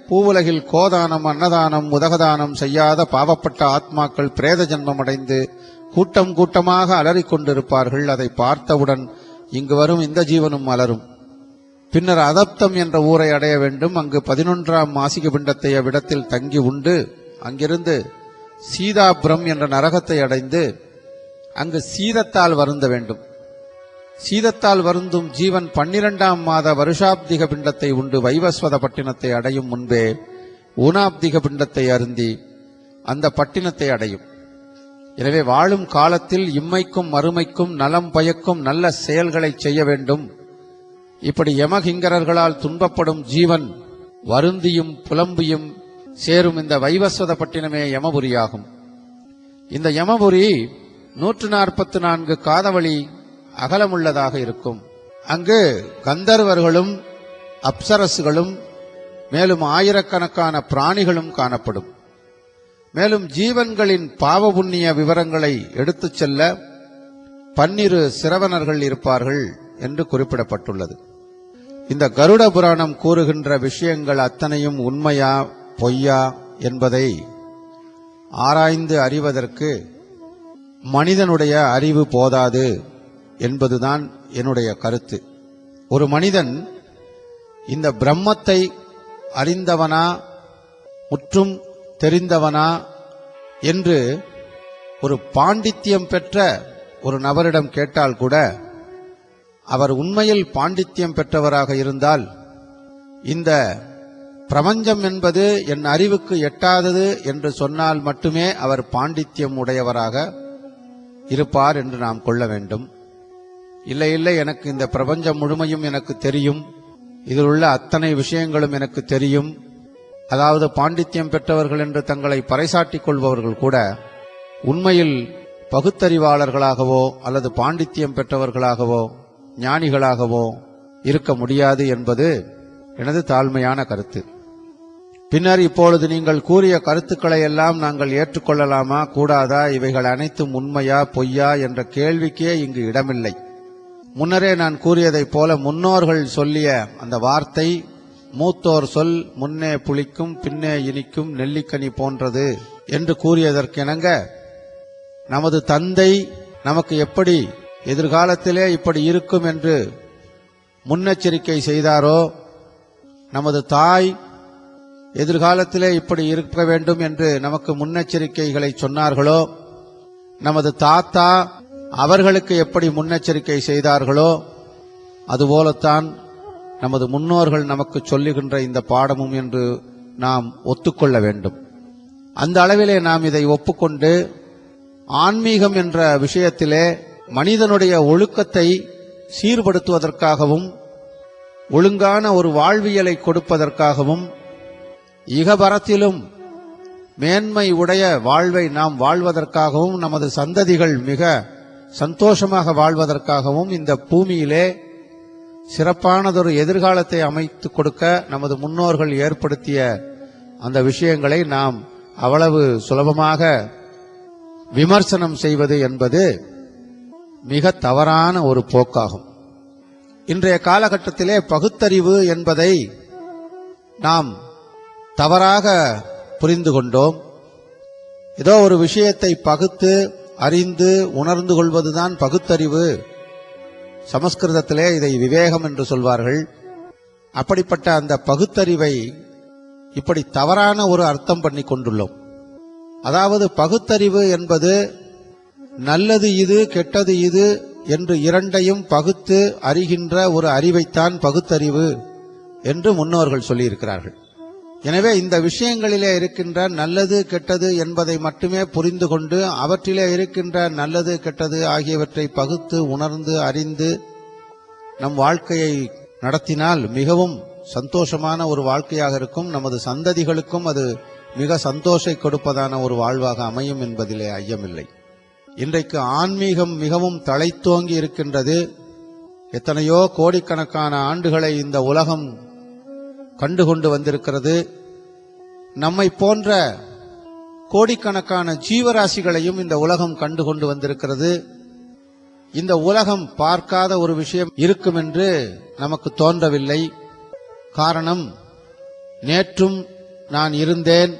பூவுலகில் கோதானம், அன்னதானம், உதகதானம் செய்யாத பாவப்பட்ட ஆத்மாக்கள் பிரேத ஜன்மம் அடைந்து கூட்டம் கூட்டமாக அலறிக்கொண்டிருப்பார்கள். அதை பார்த்தவுடன் இங்கு வரும் இந்த ஜீவனும் அலரும். பின்னர் அதப்தம் என்ற ஊரை அடைய வேண்டும். அங்கு 11ஆம் மாசிக பிண்டத்தை அவ்விடத்தில் தங்கி உண்டு அங்கிருந்து சீதாபுரம் என்ற நரகத்தை அடைந்து அங்கு சீதத்தால் வருந்த வேண்டும். சீதத்தால் வருந்தும் ஜீவன் 12ஆம் மாத வருஷாப்திக பிண்டத்தை உண்டு வைவஸ்வத பட்டினத்தை அடையும் முன்பே ஊனாப்திக பிண்டத்தை அருந்தி அந்த பட்டினத்தை அடையும். எனவே வாழும் காலத்தில் இம்மைக்கும் மறுமைக்கும் நலம் பயக்கும் நல்ல செயல்களை செய்ய வேண்டும். இப்படி யமகிங்கரர்களால் துன்பப்படும் ஜீவன் வருந்தியும் புலம்பியும் சேரும் இந்த வைவஸ்வத பட்டினமே யமபுரியாகும். இந்த யமபுரி 144 காதவழி அகலமுள்ளதாக இருக்கும். அங்கு கந்தர்வர்களும் அப்சரசுகளும் மேலும் ஆயிரக்கணக்கான பிராணிகளும் காணப்படும். மேலும் ஜீவன்களின் பாவ புண்ணிய விவரங்களை எடுத்துச் செல்ல 12 சிரவணர்கள் இருப்பார்கள் என்று குறிப்பிடப்பட்டுள்ளது. இந்த கருட புராணம் கூறுகின்ற விஷயங்கள் அத்தனையும் உண்மையா பொய்யா என்பதை ஆராய்ந்து அறிவதற்கு மனிதனுடைய அறிவு போதாது என்பதுதான் என்னுடைய கருத்து. ஒரு மனிதன் இந்த பிரம்மத்தை அறிந்தவனா முற்றும் தெரிந்தவனா என்று ஒரு பாண்டித்யம் பெற்ற ஒரு நபரிடம் கேட்டால் கூட அவர் உண்மையில் பாண்டித்யம் பெற்றவராக இருந்தால் இந்த பிரபஞ்சம் என்பது என் அறிவுக்கு எட்டாதது என்று சொன்னால் மட்டுமே அவர் பாண்டித்யம் உடையவராக இருப்பார் என்று நாம் கொள்ள வேண்டும். இல்லை இல்லை, எனக்கு இந்த பிரபஞ்சம் முழுமையும் எனக்கு தெரியும், இதில் உள்ள அத்தனை விஷயங்களும் எனக்கு தெரியும், அதாவது பாண்டித்யம் பெற்றவர்கள் என்று தங்களை பறைசாட்டிக் கொள்பவர்கள் கூட உண்மையில் பகுத்தறிவாளர்களாகவோ அல்லது பாண்டித்யம் பெற்றவர்களாகவோ ஞானிகளாகவோ இருக்க முடியாது என்பது எனது தாழ்மையான கருத்து. பின்னர் இப்பொழுது நீங்கள் கூறிய கருத்துக்களை எல்லாம் நாங்கள் ஏற்றுக்கொள்ளலாமா கூடாதா, இவைகள் அனைத்தும் உண்மையா பொய்யா என்ற கேள்விக்கே இங்கு இடமில்லை. முன்னரே நான் கூறியதைப் போல முன்னோர்கள் சொல்லிய அந்த வார்த்தை, மூத்தோர் சொல் முன்னே புளிக்கும் பின்னே இனிக்கும் நெல்லிக்கனி போன்றது என்று கூறியதற்கெனங்க நமது தந்தை நமக்கு எப்படி எதிர்காலத்திலே இப்படி இருக்கும் என்று முன்னெச்சரிக்கை செய்தாரோ, நமது தாய் எதிர்காலத்திலே இப்படி இருக்க வேண்டும் என்று நமக்கு முன்னெச்சரிக்கைகளை சொன்னார்களோ, நமது தாத்தா அவர்களுக்கு எப்படி முன்னெச்சரிக்கை செய்தார்களோ, அதுபோலத்தான் நமது முன்னோர்கள் நமக்கு சொல்லுகின்ற இந்த பாடமும் என்று நாம் ஒத்துக்கொள்ள வேண்டும். அந்த அளவிலே நாம் இதை ஒப்புக்கொண்டு ஆன்மீகம் என்ற விஷயத்திலே மனிதனுடைய ஒழுக்கத்தை சீர்படுத்துவதற்காகவும் ஒழுங்கான ஒரு வாழ்வியலை கொடுப்பதற்காகவும் இகபரத்திலும் மேன்மை உடைய வாழ்வை நாம் வாழ்வதற்காகவும் நமது சந்ததிகள் மிக சந்தோஷமாக வாழ்வதற்காகவும் இந்த பூமியிலே சிறப்பானதொரு எதிர்காலத்தை அமைத்துக் கொடுக்க நமது முன்னோர்கள் ஏற்படுத்திய அந்த விஷயங்களை நாம் அவ்வளவு சுலபமாக விமர்சனம் செய்வது என்பது மிக தவறான ஒரு போக்காகும். இன்றைய காலகட்டத்திலே பகுத்தறிவு என்பதை நாம் தவறாக புரிந்து கொண்டோம். ஏதோ ஒரு விஷயத்தை பகுத்து அறிந்து உணர்ந்து கொள்வதுதான் பகுத்தறிவு. சமஸ்கிருதத்திலே இதை விவேகம் என்று சொல்வார்கள். அப்படிப்பட்ட அந்த பகுத்தறிவை இப்படி தவறான ஒரு அர்த்தம் பண்ணி கொண்டுள்ளோம். அதாவது பகுத்தறிவு என்பது நல்லது இது கெட்டது இது என்று இரண்டையும் பகுத்து அறிகின்ற ஒரு அறிவைத்தான் பகுத்தறிவு என்று முன்னோர்கள் சொல்லியிருக்கிறார்கள். எனவே இந்த விஷயங்களிலே இருக்கின்ற நல்லது கெட்டது என்பதை மட்டுமே புரிந்து கொண்டு அவற்றிலே இருக்கின்ற நல்லது கெட்டது ஆகியவற்றை பகுத்து உணர்ந்து அறிந்து நம் வாழ்க்கையை நடத்தினால் மிகவும் சந்தோஷமான ஒரு வாழ்க்கையாக இருக்கும். நமது சந்ததிகளுக்கும் அது மிக சந்தோஷை கொடுப்பதான ஒரு வாழ்வாக அமையும் என்பதிலே ஐயமில்லை. இன்றைக்கு ஆன்மீகம் மிகவும் தழைத்தோங்கி இருக்கின்றது. எத்தனையோ கோடிக்கணக்கான ஆண்டுகளை இந்த உலகம் கண்டுகொண்டு வந்திருக்கிறது. நம்மை போன்ற கோடிக்கணக்கான ஜீவராசிகளையும் இந்த உலகம் கண்டுகொண்டு வந்திருக்கிறது. இந்த உலகம் பார்க்காத ஒரு விஷயம் இருக்கும் என்று நமக்கு தோன்றவில்லை. காரணம், நேற்றும் நான் இருந்தேன்,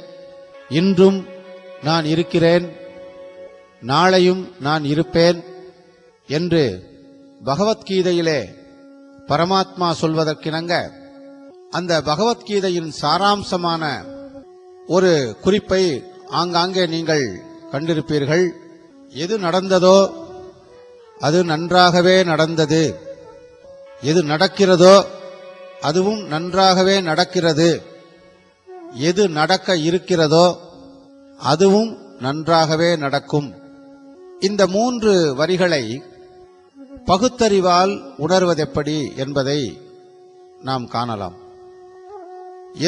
இன்றும் நான் இருக்கிறேன், நாளையும் நான் இருப்பேன் என்று பகவத்கீதையிலே பரமாத்மா சொல்வதற்கிணங்க அந்த பகவத்கீதையின் சாராம்சமான ஒரு குறிப்பை ஆங்காங்கே நீங்கள் கண்டிருப்பீர்கள். எது நடந்ததோ அது நன்றாகவே நடந்தது. எது நடக்கிறதோ அதுவும் நன்றாகவே நடக்கிறது. எது நடக்க இருக்கிறதோ அதுவும் நன்றாகவே நடக்கும். இந்த 3 வரிகளை பகுத்தறிவால் உணர்வதெப்படி என்பதை நாம் காணலாம்.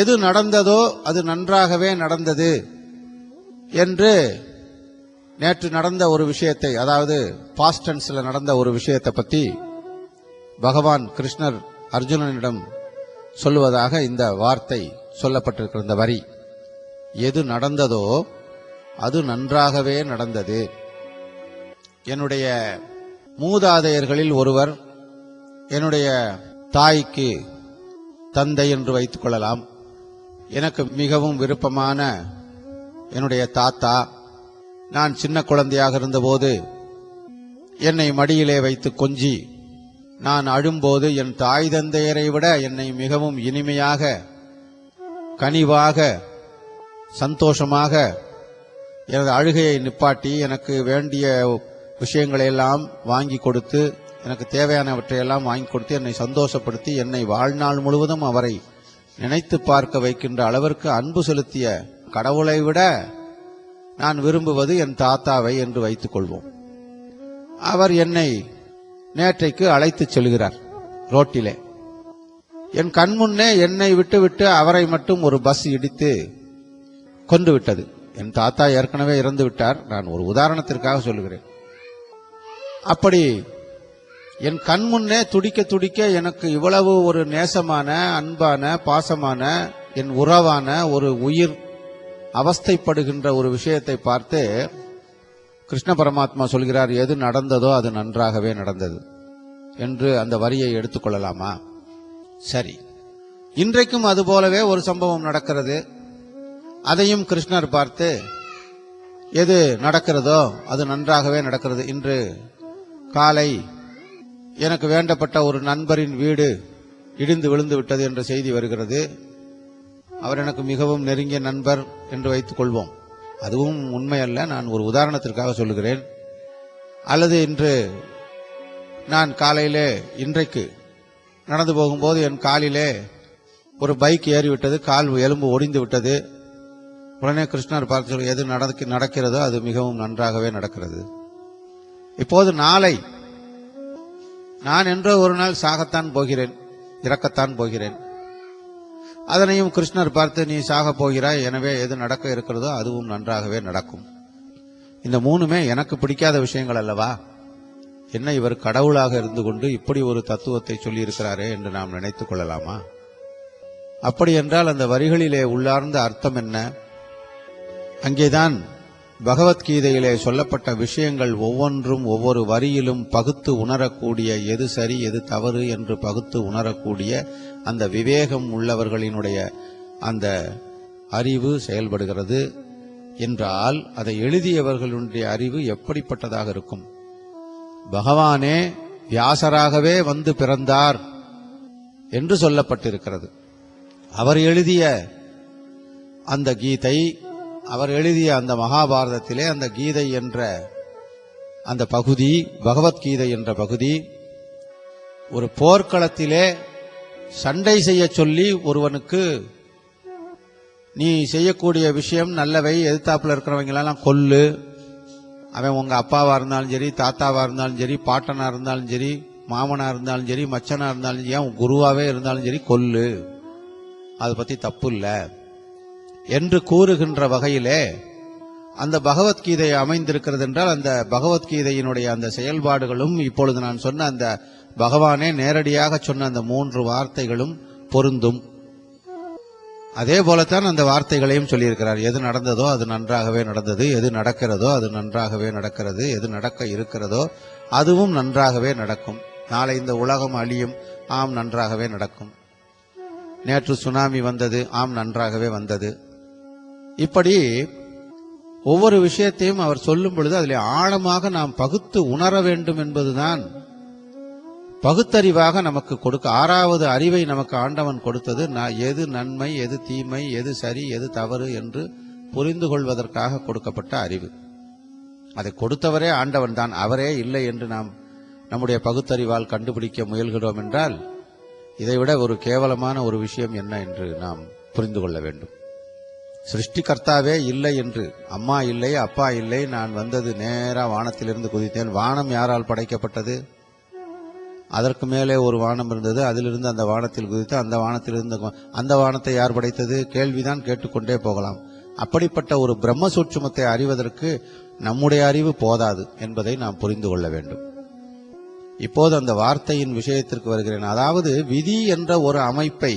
எது நடந்ததோ அது நன்றாகவே நடந்தது என்று நேற்று நடந்த ஒரு விஷயத்தை, அதாவது பாஸ்ட் டென்ஸ்ல நடந்த ஒரு விஷயத்தை பற்றி பகவான் கிருஷ்ணர் அர்ஜுனனிடம் சொல்லுவதாக இந்த வார்த்தை சொல்லப்பட்டிருக்கிற இந்த வரி, எது நடந்ததோ அது நன்றாகவே நடந்தது. என்னுடைய மூதாதையர்களில் ஒருவர், என்னுடைய தாய்க்கு தந்தை என்று வைத்துக் கொள்ளலாம், எனக்கு மிகவும் விருப்பமான என்னுடைய தாத்தா, நான் சின்ன குழந்தையாக இருந்தபோது என்னை மடியிலே வைத்து கொஞ்சி, நான் அழும்போது என் தாய் தந்தையரை விட என்னை மிகவும் இனிமையாக, கனிவாக, சந்தோஷமாக எனது அழுகையை நிப்பாட்டி எனக்கு வேண்டிய விஷயங்களை எல்லாம் வாங்கி கொடுத்து, எனக்கு தேவையானவற்றையெல்லாம் வாங்கி கொடுத்து என்னை சந்தோஷப்படுத்தி, என்னை வாழ்நாள் முழுவதும் அவரை நினைத்து பார்க்க வைக்கின்ற அளவிற்கு அன்பு செலுத்திய கடவுளை விட நான் விரும்புவது என் தாத்தாவை என்று வைத்துக் கொள்வோம். அவர் என்னை நேற்றைக்கு அழைத்துச் செல்கிறார் ரோட்டிலே. என் கண்முன்னே என்னை விட்டுவிட்டு அவரை மட்டும் ஒரு பஸ் இடித்து கொண்டு விட்டது. என் தாத்தா ஏற்கனவே இறந்து விட்டார், நான் ஒரு உதாரணத்திற்காக சொல்லுகிறேன். அப்படி என் கண்முன்னே துடிக்க துடிக்க எனக்கு இவ்வளவு ஒரு நேசமான, அன்பான, பாசமான, என் உறவான ஒரு உயிர் அவஸ்தைப்படுகின்ற ஒரு விஷயத்தை பார்த்து கிருஷ்ண பரமாத்மா சொல்கிறார், எது நடந்ததோ அது நன்றாகவே நடந்தது என்று அந்த வரியை எடுத்துக்கொள்ளலாமா? சரி, இன்றைக்கும் அதுபோலவே ஒரு சம்பவம் நடக்கிறது. அதையும் கிருஷ்ணர் பார்த்து, எது நடக்கிறதோ அது நன்றாகவே நடக்கிறது. இன்று காலை எனக்கு வேண்டப்பட்ட ஒரு நண்பரின் வீடு இடிந்து விழுந்து விட்டது என்ற செய்தி வருகிறது. அவர் எனக்கு மிகவும் நெருங்கிய நண்பர் என்று வைத்துக் கொள்வோம். அதுவும் உண்மை அல்ல, நான் ஒரு உதாரணத்திற்காக சொல்லுகிறேன். அல்லது இன்று நான் காலையிலே, இன்றைக்கு நடந்து போகும்போது என் காலிலே ஒரு பைக் ஏறிவிட்டது, கால் எலும்பு ஒடிந்து விட்டது. உடனே கிருஷ்ணர் பார்த்து, எது நடக்கிறதோ அது மிகவும் நன்றாகவே நடக்கிறது. இப்போது நாளை நான் என்றோ ஒரு நாள் சாகத்தான் போகிறேன், இறக்கத்தான் போகிறேன். அதனையும் கிருஷ்ணர் பார்த்து, நீ சாக போகிறாய், எனவே எது நடக்க இருக்கிறதோ அதுவும் நன்றாகவே நடக்கும். இந்த 3மே எனக்கு பிடிக்காத விஷயங்கள் அல்லவா? என்ன இவர் கடவுளாக இருந்து கொண்டு இப்படி ஒரு தத்துவத்தை சொல்லி இருக்கிறாரே என்று நாம் நினைத்துக் கொள்ளலாமா? அப்படி என்றால் அந்த வரிகளிலே உள்ளார்ந்த அர்த்தம் என்ன? அங்கேதான் பகவத்கீதையிலே சொல்லப்பட்ட விஷயங்கள் ஒவ்வொன்றும் ஒவ்வொரு வரியிலும் பகுத்து உணரக்கூடிய, எது சரி எது தவறு என்று பகுத்து உணரக்கூடிய அந்த விவேகம் உள்ளவர்களினுடைய அந்த அறிவு செயல்படுகிறது என்றால், அதை எழுதியவர்களுடைய அறிவு எப்படிப்பட்டதாக இருக்கும்? பகவானே வியாசராகவே வந்து பிறந்தார் என்று சொல்லப்பட்டிருக்கிறது. அவர் எழுதிய அந்த கீதை, அவர் எழுதிய அந்த மகாபாரதத்திலே அந்த கீதை என்ற அந்த பகுதி, பகவத்கீதை என்ற பகுதி, ஒரு போர்க்களத்திலே சண்டை செய்ய சொல்லி ஒருவனுக்கு, நீ செய்யக்கூடிய விஷயம் நல்லவை, எதிர்த்தாப்புல இருக்கிறவங்களெல்லாம் கொல்லு, அவன் உங்க அப்பாவா இருந்தாலும் சரி, தாத்தாவா இருந்தாலும் சரி, பாட்டனா இருந்தாலும் சரி, மாமனா இருந்தாலும் சரி, மச்சனா இருந்தாலும் சரி, ஏன் குருவாவே இருந்தாலும் சரி, கொல்லு, அதை பத்தி தப்பு இல்லை என்று கூறுகின்ற வகையிலே அந்த பகவத்கீதை அமைந்திருக்கிறது. என்றால் அந்த பகவத்கீதையினுடைய அந்த செயல்பாடுகளும் இப்பொழுது நான் சொன்ன அந்த பகவானே நேரடியாக சொன்ன அந்த 3 வார்த்தைகளும் பொருந்தும். அதே போலத்தான் அந்த வார்த்தைகளையும் சொல்லியிருக்கிறார். எது நடந்ததோ அது நன்றாகவே நடந்தது, எது நடக்கிறதோ அது நன்றாகவே நடக்கிறது, எது நடக்க இருக்கிறதோ அதுவும் நன்றாகவே நடக்கும். நாளை இந்த உலகம் அழியும், ஆம் நன்றாகவே நடக்கும். நேற்று சுனாமி வந்தது, ஆம் நன்றாகவே வந்தது. இப்படி ஒவ்வொரு விஷயத்தையும் அவர் சொல்லும் பொழுது அதில் ஆழமாக நாம் பகுத்து உணர வேண்டும் என்பதுதான் பகுத்தறிவாக நமக்கு கொடுக்க, 6வது அறிவை நமக்கு ஆண்டவன் கொடுத்தது. எது நன்மை, எது தீமை, எது சரி, எது தவறு என்று புரிந்து கொள்வதற்காக கொடுக்கப்பட்ட அறிவு. அதை கொடுத்தவரே ஆண்டவன் தான், அவரே இல்லை என்று நாம் நம்முடைய பகுத்தறிவால் கண்டுபிடிக்க முயல்கிறோம் என்றால் இதைவிட ஒரு கேவலமான ஒரு விஷயம் என்ன என்று நாம் புரிந்து கொள்ள வேண்டும். சிருஷ்டிகர்த்தாவே இல்லை என்று, அம்மா இல்லை, அப்பா இல்லை, நான் வந்தது நேரா வானத்திலிருந்து குதித்தேன். வானம் யாரால் படைக்கப்பட்டது? அதற்கு மேலே ஒரு வானம் இருந்தது, அதிலிருந்து அந்த வானத்தில் குதித்து அந்த வானத்திலிருந்து அந்த வானத்தை யார் படைத்தது? கேள்விதான் கேட்டுக்கொண்டே போகலாம். அப்படிப்பட்ட ஒரு பிரம்ம சூட்சுமத்தை அறிவதற்கு நம்முடைய அறிவு போதாது என்பதை நாம் புரிந்து கொள்ள வேண்டும். இப்போது அந்த வார்த்தையின் விஷயத்திற்கு வருகிறேன். அதாவது விதி என்ற ஒரு அமைப்பை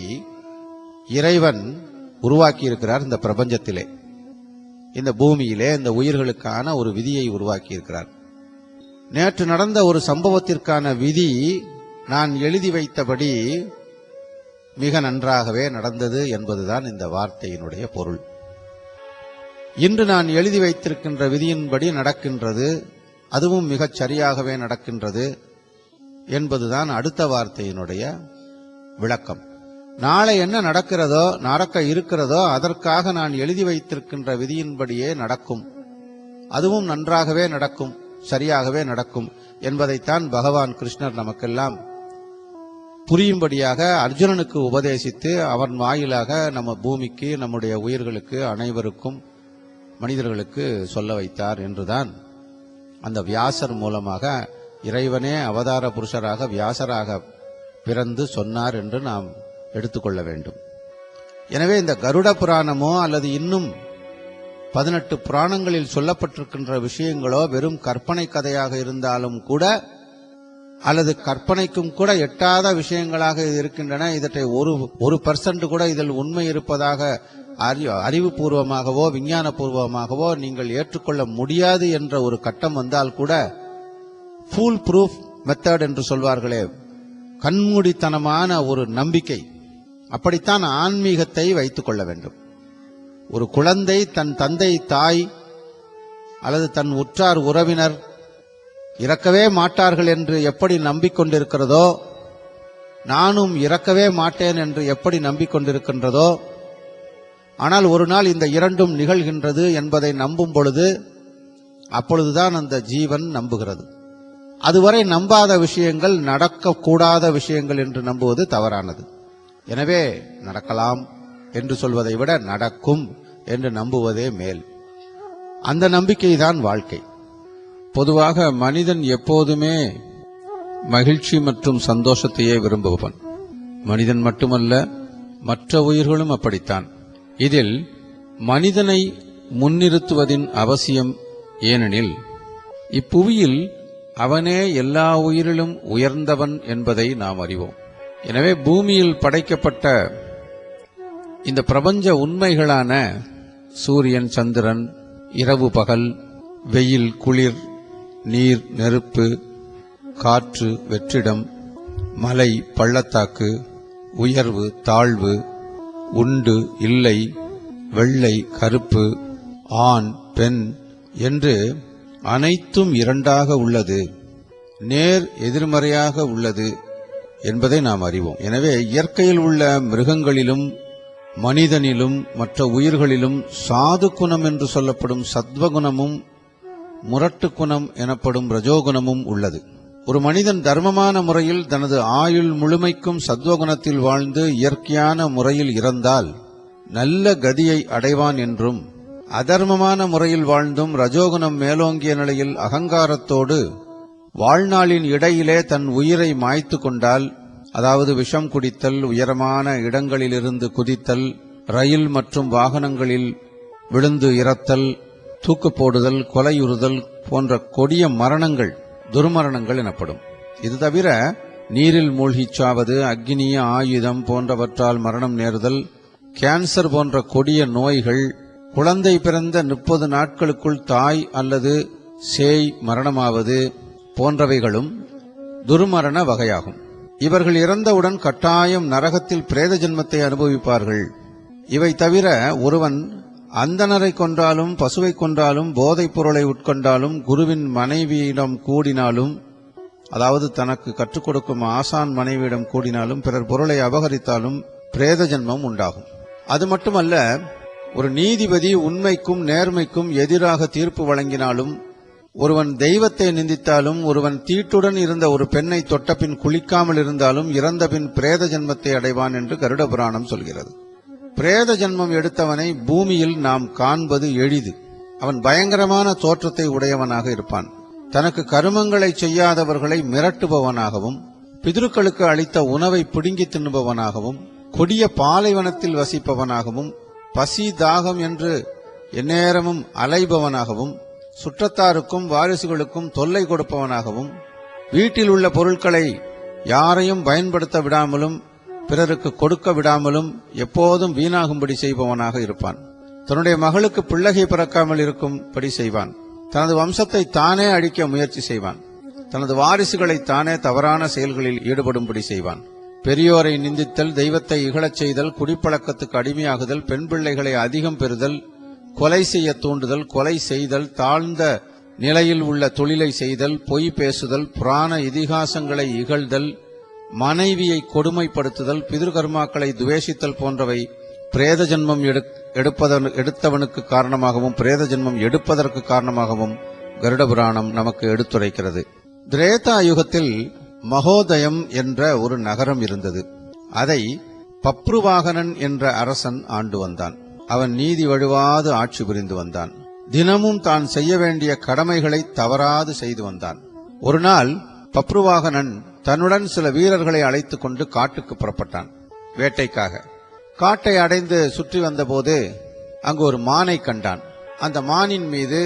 இறைவன் உருவாக்கி இருக்கிறார். இந்த பிரபஞ்சத்திலே, இந்த பூமியிலே இந்த உயிர்களுக்கான ஒரு விதியை உருவாக்கி இருக்கிறார். நேற்று நடந்த ஒரு சம்பவத்திற்கான விதி நான் எழுதி வைத்தபடி மிக நன்றாகவே நடந்தது என்பதுதான் இந்த வார்த்தையினுடைய பொருள். இன்று நான் எழுதி வைத்திருக்கின்ற விதியின்படி நடக்கின்றது, அதுவும் மிகச் சரியாகவே நடக்கின்றது என்பதுதான் அடுத்த வார்த்தையினுடைய விளக்கம். நாளை என்ன நடக்கிறதோ, நடக்க இருக்கிறதோ, அதற்காக நான் எழுதி வைத்திருக்கின்ற விதியின்படியே நடக்கும், அதுவும் நன்றாகவே நடக்கும், சரியாகவே நடக்கும் என்பதைத்தான் பகவான் கிருஷ்ணர் நமக்கெல்லாம் புரியும்படியாக அர்ஜுனனுக்கு உபதேசித்து அவன் வாயிலாக நம்ம பூமிக்கு, நம்முடைய உயிர்களுக்கு, அனைவருக்கும், மனிதர்களுக்கு சொல்ல வைத்தார் என்றுதான் அந்த வியாசர் மூலமாக இறைவனே அவதார புருஷராக வியாசராக பிறந்து சொன்னார் என்று நாம் எடுத்துக்கொள்ள வேண்டும். எனவே இந்த கருட புராணமோ அல்லது இன்னும் 18 புராணங்களில் சொல்லப்பட்டிருக்கின்ற விஷயங்களோ வெறும் கற்பனை கதையாக இருந்தாலும் கூட, அல்லது கற்பனைக்கும் கூட எட்டாத விஷயங்களாக இருக்கின்றன. இதற்றை 1% கூட இதில் உண்மை இருப்பதாக அறிவுபூர்வமாகவோ விஞ்ஞான பூர்வமாகவோ நீங்கள் ஏற்றுக்கொள்ள முடியாது என்ற ஒரு கட்டம் வந்தால் கூட, ஃபூல் ப்ரூஃப் மெத்தட் என்று சொல்வார்களே, கண்மூடித்தனமான ஒரு நம்பிக்கை, அப்படித்தான் ஆன்மீகத்தை வைத்துக் கொள்ள வேண்டும். ஒரு குழந்தை தன் தந்தை, தாய் அல்லது தன் உற்றார் உறவினர் இறக்கவே மாட்டார்கள் என்று எப்படி நம்பிக்கொண்டிருக்கிறதோ, நானும் இறக்கவே மாட்டேன் என்று எப்படி நம்பிக்கொண்டிருக்கின்றதோ, ஆனால் ஒரு நாள் இந்த இரண்டும் நிகழ்கின்றது என்பதை நம்பும் பொழுது, அப்பொழுதுதான் அந்த ஜீவன் நம்புகிறது. அதுவரை நம்பாத விஷயங்கள், நடக்கக்கூடாத விஷயங்கள் என்று நம்புவது தவறானது. எனவே நடக்கலாம் என்று சொல்வதை விட நடக்கும் என்று நம்புவதே மேல். அந்த நம்பிக்கைதான் வாழ்க்கை. பொதுவாக மனிதன் எப்போதுமே மகிழ்ச்சி மற்றும் சந்தோஷத்தையே விரும்புவன். மனிதன் மட்டுமல்ல, மற்ற உயிர்களும் அப்படித்தான். இதில் மனிதனை முன்னிறுத்துவதின் அவசியம் ஏனெனில் இப்புவியில் அவனே எல்லா உயிரிலும் உயர்ந்தவன் என்பதை நாம் அறிவோம். எனவே பூமியில் படைக்கப்பட்ட இந்த பிரபஞ்ச உண்மைகளான சூரியன், சந்திரன், இரவு பகல், வெயில் குளிர், நீர் நெருப்பு, காற்று வெற்றிடம், மலை பள்ளத்தாக்கு, உயர்வு தாழ்வு, உண்டு இல்லை, வெள்ளை கருப்பு, ஆண் பெண் என்று அனைத்தும் இரண்டாக உள்ளது, நேர் எதிர்மறையாக உள்ளது என்பதை நாம் அறிவோம். எனவே இயற்கையில் உள்ள மிருகங்களிலும் மனிதனிலும் மற்ற உயிர்களிலும் சாது குணம் என்று சொல்லப்படும் சத்வகுணமும் முரட்டு குணம் எனப்படும் ரஜோகுணமும் உள்ளது. ஒரு மனிதன் தர்மமான முறையில் தனது ஆயுள் முழுமைக்கும் சத்வகுணத்தில் வாழ்ந்து இயற்கையான முறையில் இறந்தால் நல்ல கதியை அடைவான் என்றும், அதர்மமான முறையில் வாழ்ந்தும் ரஜோகுணம் மேலோங்கிய நிலையில் அகங்காரத்தோடு வாழ்நாளின் இடையிலே தன் உயிரை மாய்த்து கொண்டால், அதாவது விஷம் குடித்தல், உயரமான இடங்களிலிருந்து குதித்தல், ரயில் மற்றும் வாகனங்களில் விழுந்து இறத்தல், தூக்கு போடுதல், கொலையுறுதல் போன்ற கொடிய மரணங்கள் துர்மரணங்கள் எனப்படும். இது தவிர நீரில் மூழ்கிச் சாவது, அக்னிய ஆயுதம் போன்றவற்றால் மரணம் நேருதல், கேன்சர் போன்ற கொடிய நோய்கள், குழந்தை பிறந்த 30 நாட்களுக்குள் தாய் அல்லது சேய் மரணமாவது போன்றவைகளும் துர்மரண வகையாகும். இவர்கள் இறந்தவுடன் கட்டாயம் நரகத்தில் பிரேத ஜென்மத்தை அனுபவிப்பார்கள். இவை தவிர ஒருவன் அந்தணரை கொன்றாலும், பசுவை கொன்றாலும், போதைப் பொருளை உட்கொண்டாலும், குருவின் மனைவியிடம் கூடினாலும், அதாவது தனக்கு கற்றுக் கொடுக்கும் ஆசான் மனைவியிடம் கூடினாலும், பிறர் பொருளை அபகரித்தாலும் பிரேத ஜென்மம் உண்டாகும். அது மட்டுமல்ல, ஒரு நீதிபதி உண்மைக்கும் நேர்மைக்கும் எதிராக தீர்ப்பு வழங்கினாலும், ஒருவன் தெய்வத்தை நிந்தித்தாலும், ஒருவன் தீட்டுடன் இருந்த ஒரு பெண்ணை தொட்டபின் குளிக்காமல் இருந்தாலும் இறந்தபின் பிரேத ஜென்மத்தை அடைவான் என்று கருட புராணம் சொல்கிறது. பிரேத ஜென்மம் எடுத்தவனை பூமியில் நாம் காண்பது எளிது. அவன் பயங்கரமான தோற்றத்தை உடையவனாக இருப்பான். தனக்கு கருமங்களை செய்யாதவர்களை மிரட்டுபவனாகவும், பிதர்களுக்கு அளித்த உணவை பிடுங்கி தின்னுபவனாகவும், கொடிய பாலைவனத்தில் வசிப்பவனாகவும், பசி தாகம் என்று எந்நேரமும் அலைபவனாகவும், சுற்றத்தாருக்கும் வாரிசுகளுக்கும் தொல்லை கொடுப்பவனாகவும், வீட்டில் உள்ள பொருட்களை யாரையும் பயன்படுத்த விடாமலும் பிறருக்கு கொடுக்க விடாமலும் எப்போதும் வீணாகும்படி செய்பவனாக இருப்பான். தன்னுடைய மகளுக்கு பிள்ளை பிறக்காமல் இருக்கும்படி செய்வான். தனது வம்சத்தை தானே அழிக்க முயற்சி செய்வான். தனது வாரிசுகளை தானே தவறான செயல்களில் ஈடுபடும்படி செய்வான். பெரியோரை நிந்தித்தல், தெய்வத்தை இகழச் செய்தல், குடிப்பழக்கத்துக்கு அடிமையாகுதல், பெண் பிள்ளைகளை அதிகம் பெறுதல், கொலை செய்ய தூண்டுதல், கொலை செய்தல், தாழ்ந்த நிலையில் உள்ள தொழிலை செய்தல், பொய் பேசுதல், புராண இதிகாசங்களை இகழ்தல், மனைவியை கொடுமைப்படுத்துதல், பிதிர்கர்மாக்களை துவேஷித்தல் போன்றவை பிரேத ஜென்மம் எடுத்தவனுக்கு காரணமாகவும் பிரேத ஜென்மம் எடுப்பதற்கு காரணமாகவும் கருட புராணம் நமக்கு எடுத்துரைக்கிறது. திரேதா யுகத்தில் மகோதயம் என்ற ஒரு நகரம் இருந்தது. அதை பப்ருவாகனன் என்ற அரசன் ஆண்டு வந்தான். அவன் நீதி வழுவாது ஆட்சி புரிந்து வந்தான். தினமும் தான் செய்ய வேண்டிய கடமைகளை தவறாது செய்து வந்தான். ஒரு நாள் பப்ருவாகனன் தன்னுடன் சில வீரர்களை அழைத்துக் கொண்டு காட்டுக்கு புறப்பட்டான், வேட்டைக்காக. காட்டை அடைந்து சுற்றி வந்தபோது அங்கு ஒரு மானை கண்டான். அந்த மானின் மீது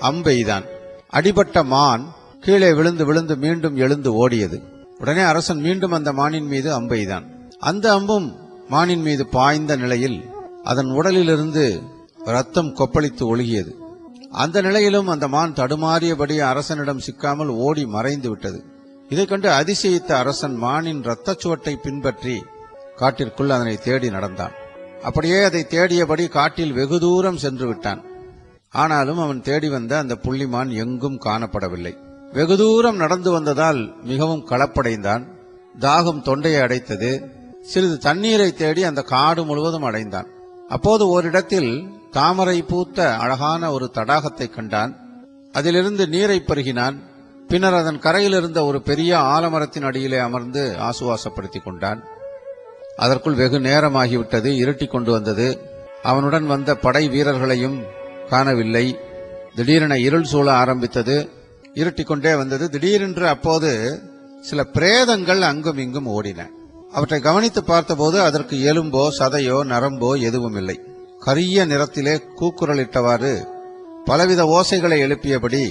அம்பெய்தான். அடிபட்ட மான் கீழே விழுந்து விழுந்து மீண்டும் எழுந்து ஓடியது. உடனே அரசன் மீண்டும் அந்த மானின் மீது அம்பெய்தான். அந்த அம்பும் மானின் மீது பாய்ந்த நிலையில் அதன் உடலிலிருந்து ரத்தம் கொப்பளித்து ஒழுகியது. அந்த நிலையிலும் அந்த மான் தடுமாறியபடி அரசனிடம் சிக்காமல் ஓடி மறைந்து விட்டது. இதைக் கண்டு அதிசயித்த அரசன் மானின் இரத்தச்சுவட்டை பின்பற்றி காட்டிற்குள் அதனை தேடி நடந்தான். அப்படியே அதை தேடியபடி காட்டில் வெகு தூரம் சென்று விட்டான். ஆனாலும் அவன் தேடி வந்த அந்த புள்ளிமான் எங்கும் காணப்படவில்லை. வெகு தூரம் நடந்து வந்ததால் மிகவும் களப்படைந்தான். தாகம் தொண்டையை அடைத்தது. சிறிது தண்ணீரை தேடி அந்த காடு முழுவதும் அடைந்தான். அப்போது ஓரிடத்தில் தாமரை பூத்த அழகான ஒரு தடாகத்தை கண்டான். அதிலிருந்து நீரை பருகினான். பின்னர் அதன் கரையில் இருந்த ஒரு பெரிய ஆலமரத்தின் அடியிலே அமர்ந்து ஆசுவாசப்படுத்திக் கொண்டான். அதற்குள் வெகு நேரமாகிவிட்டது. இருட்டிக் கொண்டு வந்தது. அவனுடன் வந்த படை வீரர்களையும் காணவில்லை. திடீரென இருள் சூழ ஆரம்பித்தது. இருட்டிக் கொண்டே வந்தது. திடீரென்று அப்போது சில பிரேதங்கள் அங்கும் இங்கும் ஓடின. அவற்றை கவனித்து பார்த்தபோது அதற்கு எலும்போ சதையோ நரம்போ எதுவும் இல்லை. கரிய நிறத்திலே கூக்குரலிட்டவாறு பலவித ஓசைகளை எழுப்பியபடி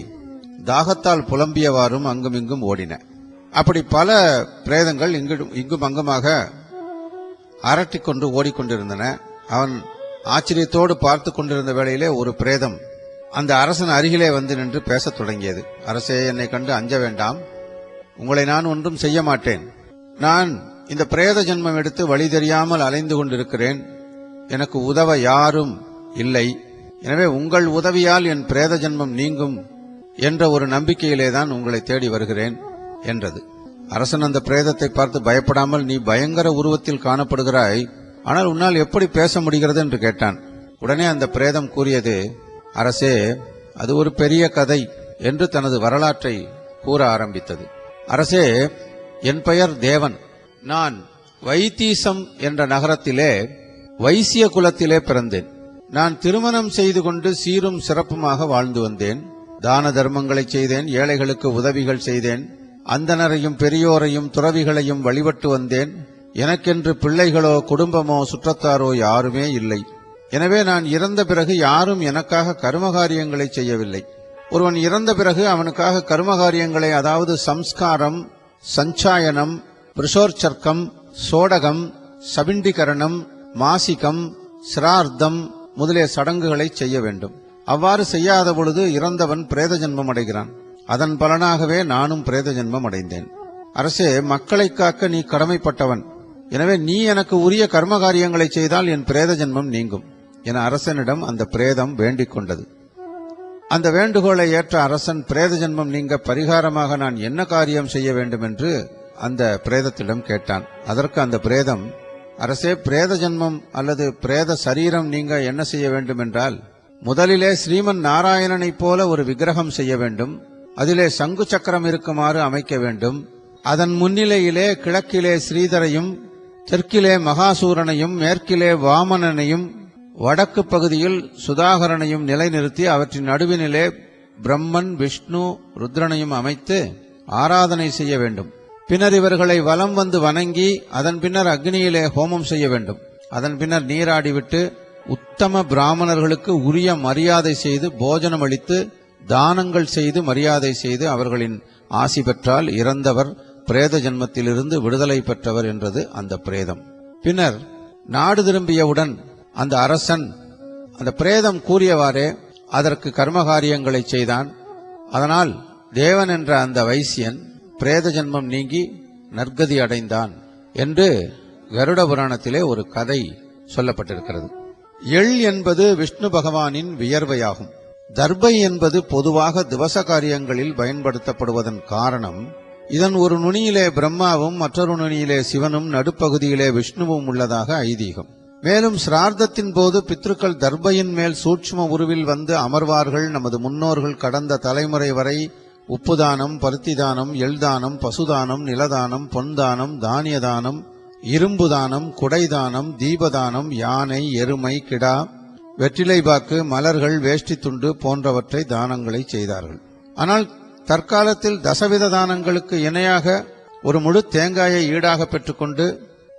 தாகத்தால் புலம்பியவாறும் அங்குமிங்கும் ஓடின. அப்படி பல பிரேதங்கள் இங்கும் அங்குமாக அரட்டிக்கொண்டு ஓடிக்கொண்டிருந்தன. அவன் ஆச்சரியத்தோடு பார்த்து கொண்டிருந்த வேளையிலே ஒரு பிரேதம் அந்த அரசன் அருகிலே வந்து நின்று பேசத் தொடங்கியது. அரசே, என்னை கண்டு அஞ்ச வேண்டாம். உங்களை நான் ஒன்றும் செய்ய மாட்டேன். நான் இந்த பிரேத ஜென்மம் எடுத்து வழி தெரியாமல் அலைந்து கொண்டிருக்கிறேன். எனக்கு உதவ யாரும் இல்லை. எனவே உங்கள் உதவியால் என் பிரேத ஜென்மம் நீங்கும் என்ற ஒரு நம்பிக்கையிலேதான் உங்களை தேடி வருகிறேன் என்றது. அரசன் அந்த பிரேதத்தை பார்த்து பயப்படாமல், நீ பயங்கர உருவத்தில் காணப்படுகிறாய், ஆனால் உன்னால் எப்படி பேச முடிகிறது என்று கேட்டான். உடனே அந்த பிரேதம் கூறியது, அரசே, அது ஒரு பெரிய கதை என்று தனது வரலாற்றை கூற ஆரம்பித்தது. அரசே, என் பெயர் தேவன். நான் வைத்தீசம் என்ற நகரத்திலே வைசிய குலத்திலே பிறந்தேன். நான் திருமணம் செய்து கொண்டு சீரும் சிறப்புமாக வாழ்ந்து வந்தேன். தான தர்மங்களை செய்தேன். ஏழைகளுக்கு உதவிகள் செய்தேன். அந்தணரையும் பெரியோரையும் துறவிகளையும் வழிபட்டு வந்தேன். எனக்கென்று பிள்ளைகளோ குடும்பமோ சுற்றத்தாரோ யாருமே இல்லை. எனவே நான் இறந்த பிறகு யாரும் எனக்காக கர்மகாரியங்களை செய்யவில்லை. ஒருவன் இறந்த பிறகு அவனுக்காக கர்மகாரியங்களை, அதாவது சம்ஸ்காரம், சஞ்சாயனம், பிருஷோர்ச்சர்க்கம், சோடகம், சபிண்டிகரணம், மாசிகம், சிரார்த்தம் முதலிய சடங்குகளை செய்ய வேண்டும். அவ்வாறு செய்யாத பொழுது இறந்தவன் பிரேத ஜென்மம் அடைகிறான். அதன் பலனாகவே நானும் பிரேத ஜென்மம் அடைந்தேன். அரசே, மக்களை காக்க நீ கடமைப்பட்டவன். எனவே நீ எனக்கு உரிய கர்மகாரியங்களை செய்தால் என் பிரேத ஜென்மம் நீங்கும் என அரசனிடம் அந்த பிரேதம் வேண்டிக் கொண்டது. அந்த வேண்டுகோளை ஏற்ற அரசன், பிரேத ஜென்மம் நீங்க பரிகாரமாக நான் என்ன காரியம் செய்ய வேண்டும் என்று அந்த பிரேதத்திடம் கேட்டான். அதற்கு அந்த பிரேதம், அரசே, பிரேத ஜென்மம் அல்லது பிரேத சரீரம் நீங்க என்ன செய்ய வேண்டும் என்றால், முதலிலே ஸ்ரீமன் நாராயணனைப் போல ஒரு விக்கிரகம் செய்ய வேண்டும். அதிலே சங்கு சக்கரம் இருக்குமாறு அமைக்க வேண்டும். அதன் முன்னிலையிலே கிழக்கிலே ஸ்ரீதரையும், தெற்கிலே மகாசூரனையும், மேற்கிலே வாமனனையும், வடக்கு பகுதியில் சுதாகரனையும் நிலைநிறுத்தி அவற்றின் நடுவினிலே பிரம்மன், விஷ்ணு, ருத்ரனையும் அமைத்து ஆராதனை செய்ய வேண்டும். பின்னர் இவர்களை வலம் வந்து வணங்கி அதன் பின்னர் அக்னியிலே ஹோமம் செய்ய வேண்டும். அதன் பின்னர் நீராடிவிட்டு உத்தம பிராமணர்களுக்கு உரிய மரியாதை செய்து போஜனம் அளித்து தானங்கள் செய்து மரியாதை செய்து அவர்களின் ஆசி பெற்றால் இறந்தவர் பிரேத ஜன்மத்திலிருந்து விடுதலை பெற்றவர் என்றது அந்த பிரேதம். பின்னர் நாடு திரும்பியவுடன் அந்த அரசன் அந்த பிரேதம் கூறியவாறே அதற்கு கர்மகாரியங்களை செய்தான். அதனால் தேவன் என்ற அந்த வைசியன் பிரேத ஜன்மம் நீங்கி நற்கதி அடைந்தான் என்று கருட புராணத்திலே ஒரு கதை சொல்லப்பட்டிருக்கிறது. எள் என்பது விஷ்ணு பகவானின் வியர்வையாகும். தர்பை என்பது பொதுவாக திவச காரியங்களில் பயன்படுத்தப்படுவதன் காரணம், இதன் ஒரு நுனியிலே பிரம்மாவும் மற்றொரு நுனியிலே சிவனும் நடுப்பகுதியிலே விஷ்ணுவும் உள்ளதாக ஐதீகம். மேலும் சிரார்த்தத்தின் போது பித்ருக்கள் தர்பையின் மேல் சூட்சும உருவில் வந்து அமர்வார்கள். நமது முன்னோர்கள் கடந்த தலைமுறை வரை உப்பு தானம், பருத்தி தானம், எள் தானம், பசுதானம், நிலதானம், பொன்தானம், தானிய தானம், இரும்பு தானம், குடைதானம், தீபதானம், யானை, எருமை, கிடா, வெற்றிலைபாக்கு, மலர்கள், வேஷ்டி துண்டு போன்றவற்றை தானங்களை செய்தார்கள். ஆனால் தற்காலத்தில் தசவித தானங்களுக்கு இணையாக ஒரு முழு தேங்காயை ஈடாக பெற்றுக்கொண்டு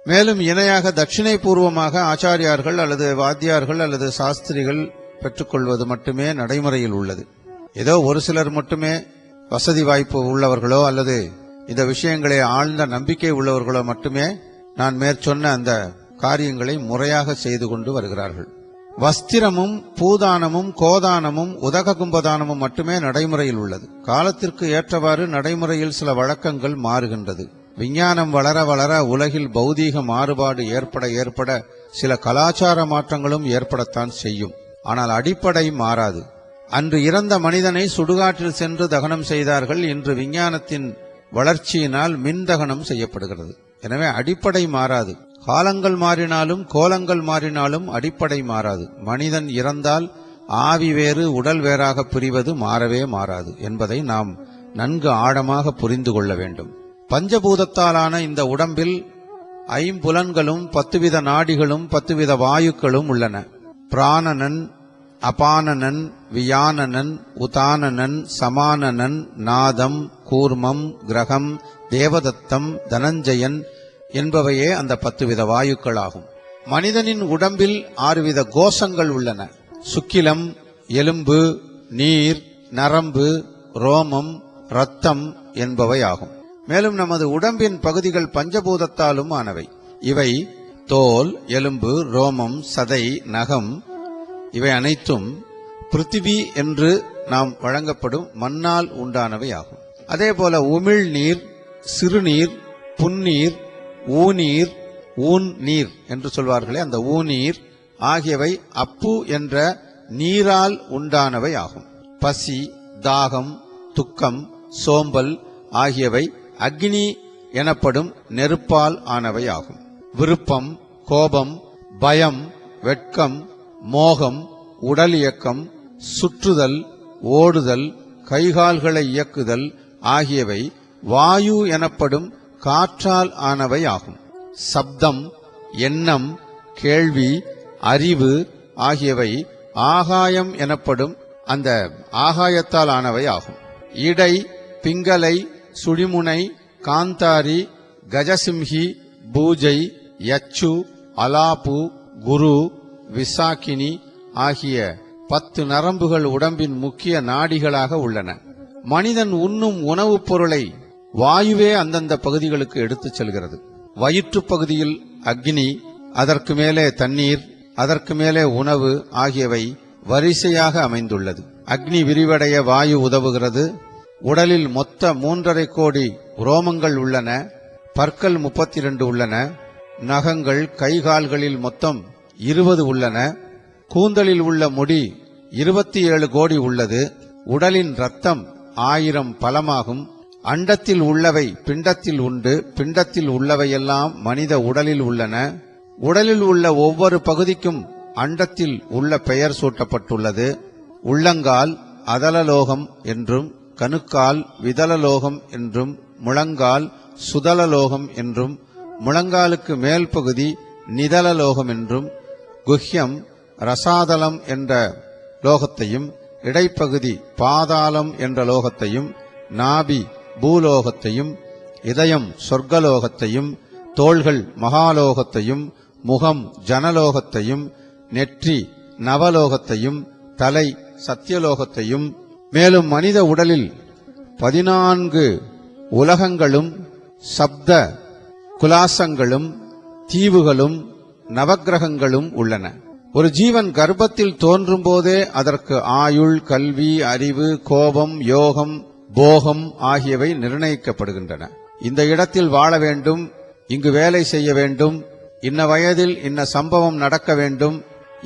மேலும் இணையாக தட்சிணை பூர்வமாக ஆச்சாரியார்கள் அல்லது வாத்தியார்கள் அல்லது சாஸ்திரிகள் பெற்றுக்கொள்வது மட்டுமே நடைமுறையில் உள்ளது. ஏதோ ஒரு சிலர் மட்டுமே வசதி வாய்ப்பு உள்ளவர்களோ அல்லது இந்த விஷயங்களே ஆழ்ந்த நம்பிக்கை உள்ளவர்களோ மட்டுமே நான் மேற்சொன்ன அந்த காரியங்களை முறையாக செய்து கொண்டு வருகிறார்கள். வஸ்திரமும் பூதானமும் கோதானமும் உதக கும்பதானமும் மட்டுமே நடைமுறையில் உள்ளது. காலத்திற்கு ஏற்றவாறு நடைமுறையில் சில வழக்கங்கள் மாறுகின்றது. விஞ்ஞானம் வளர வளர உலகில் பௌதீக மாறுபாடு ஏற்பட சில கலாச்சார மாற்றங்களும் ஏற்படத்தான் செய்யும். ஆனால் அடிப்படை மாறாது. அன்று இறந்த மனிதனை சுடுகாற்றில் சென்று தகனம் செய்தார்கள். இன்று விஞ்ஞானத்தின் வளர்ச்சியினால் மின் தகனம் செய்யப்படுகிறது. எனவே அடிப்படை மாறாது. காலங்கள் மாறினாலும் கோலங்கள் மாறினாலும் அடிப்படை மாறாது. மனிதன் இறந்தால் ஆவி வேறு உடல் வேறாக பிரிவது மாறவே மாறாது என்பதை நாம் நன்கு ஆழமாக புரிந்து கொள்ள வேண்டும். பஞ்சபூதத்தாலான இந்த உடம்பில் 5 புலன்களும் 10 வித நாடிகளும் 10 வித வாயுக்களும் உள்ளன. பிராணனன், அபானனன், வியானனன், உதானனன், சமானனன், நாதம், கூர்மம், கிரகம், தேவதத்தம், தனஞ்சயன் என்பவையே அந்த 10 வித வாயுக்களாகும். மனிதனின் உடம்பில் 6 வித கோஷங்கள் உள்ளன. சுக்கிலம், எலும்பு, நீர், நரம்பு, ரோமம், இரத்தம் என்பவை ஆகும். மேலும் நமது உடம்பின் பகுதிகள் பஞ்சபூதத்தாலும் ஆனவை. இவை தோல், எலும்பு, ரோமம், சதை, நகம் இவை அனைத்தும் பிருத்திவி என்று நாம் வழங்கப்படும் மண்ணால் உண்டானவை ஆகும். அதேபோல உமிழ்நீர், சிறுநீர், புன்னீர், ஊநீர், ஊன் நீர் என்று சொல்வார்களே, அந்த ஊநீர் ஆகியவை அப்பு என்ற நீரால் உண்டானவை ஆகும். பசி, தாகம், துக்கம், சோம்பல் ஆகியவை அக்னி எனப்படும் நெருப்பால் ஆனவை ஆகும். விருப்பம், கோபம், பயம், வெட்கம், மோகம், உடல் இயக்கம், சுற்றுதல், ஓடுதல், கைகால்களை இயக்குதல் ஆகியவை வாயு எனப்படும் காற்றால் ஆனவை ஆகும். சப்தம், எண்ணம், கேள்வி, அறிவு ஆகியவை ஆகாயம் எனப்படும் அந்த ஆகாயத்தால் ஆனவை ஆகும். இடை, பிங்களை, சுழிமுனை, காந்தாரி, கஜசிம்ஹி, பூஜை, யச்சு, அலாபு, குரு, விசாக்கினி ஆகிய 10 நரம்புகள் உடம்பின் முக்கிய நாடிகளாக உள்ளன. மனிதன் உண்ணும் உணவுப் பொருளை வாயுவே அந்தந்த பகுதிகளுக்கு எடுத்துச் செல்கிறது. வயிற்று பகுதியில் அக்னி, அதற்கு மேலே தண்ணீர், அதற்கு மேலே உணவு ஆகியவை வரிசையாக அமைந்துள்ளது. அக்னி விரிவடைய வாயு உதவுகிறது. உடலில் மொத்த 3.5 கோடி ரோமங்கள் உள்ளன. பற்கள் 32 உள்ளன. நகங்கள் கைகால்களில் மொத்தம் 20 உள்ளன. கூந்தலில் உள்ள முடி 27 கோடி உள்ளது. உடலின் இரத்தம் 1000 பலமாகும். அண்டத்தில் உள்ளவை பிண்டத்தில் உண்டு, பிண்டத்தில் உள்ளவையெல்லாம் மனித உடலில் உள்ளன. உடலில் உள்ள ஒவ்வொரு பகுதிக்கும் அண்டத்தில் உள்ள பெயர் சூட்டப்பட்டுள்ளது. உள்ளங்கால் அதலலோகம் என்றும், கணுக்கால் விதலலோகம் என்றும், முழங்கால் சுதலலோகம் என்றும், முழங்காலுக்கு மேல் பகுதி நிதலலோகம் என்றும், குஹ்யம் ரசாதலம் என்ற லோகத்தையும், இடைப்பகுதி பாதாளம் என்ற லோகத்தையும், நாபி பூலோகத்தையும், இதயம் சொர்க்கலோகத்தையும், தோள்கள் மகாலோகத்தையும், முகம் ஜனலோகத்தையும், நெற்றி நவலோகத்தையும், தலை சத்தியலோகத்தையும், மேலும் மனித உடலில் 14 உலகங்களும் சப்த குலாசங்களும் தீவுகளும் நவக்கிரகங்களும் உள்ளன. ஒரு ஜீவன் கர்ப்பத்தில் தோன்றும் போதே அதற்கு ஆயுள், கல்வி, அறிவு, கோபம், யோகம், போகம் ஆகியவை நிர்ணயிக்கப்படுகின்றன. இந்த இடத்தில் வாழ வேண்டும், இங்கு வேலை செய்ய வேண்டும், இன்ன வயதில் இன்ன சம்பவம் நடக்க வேண்டும்,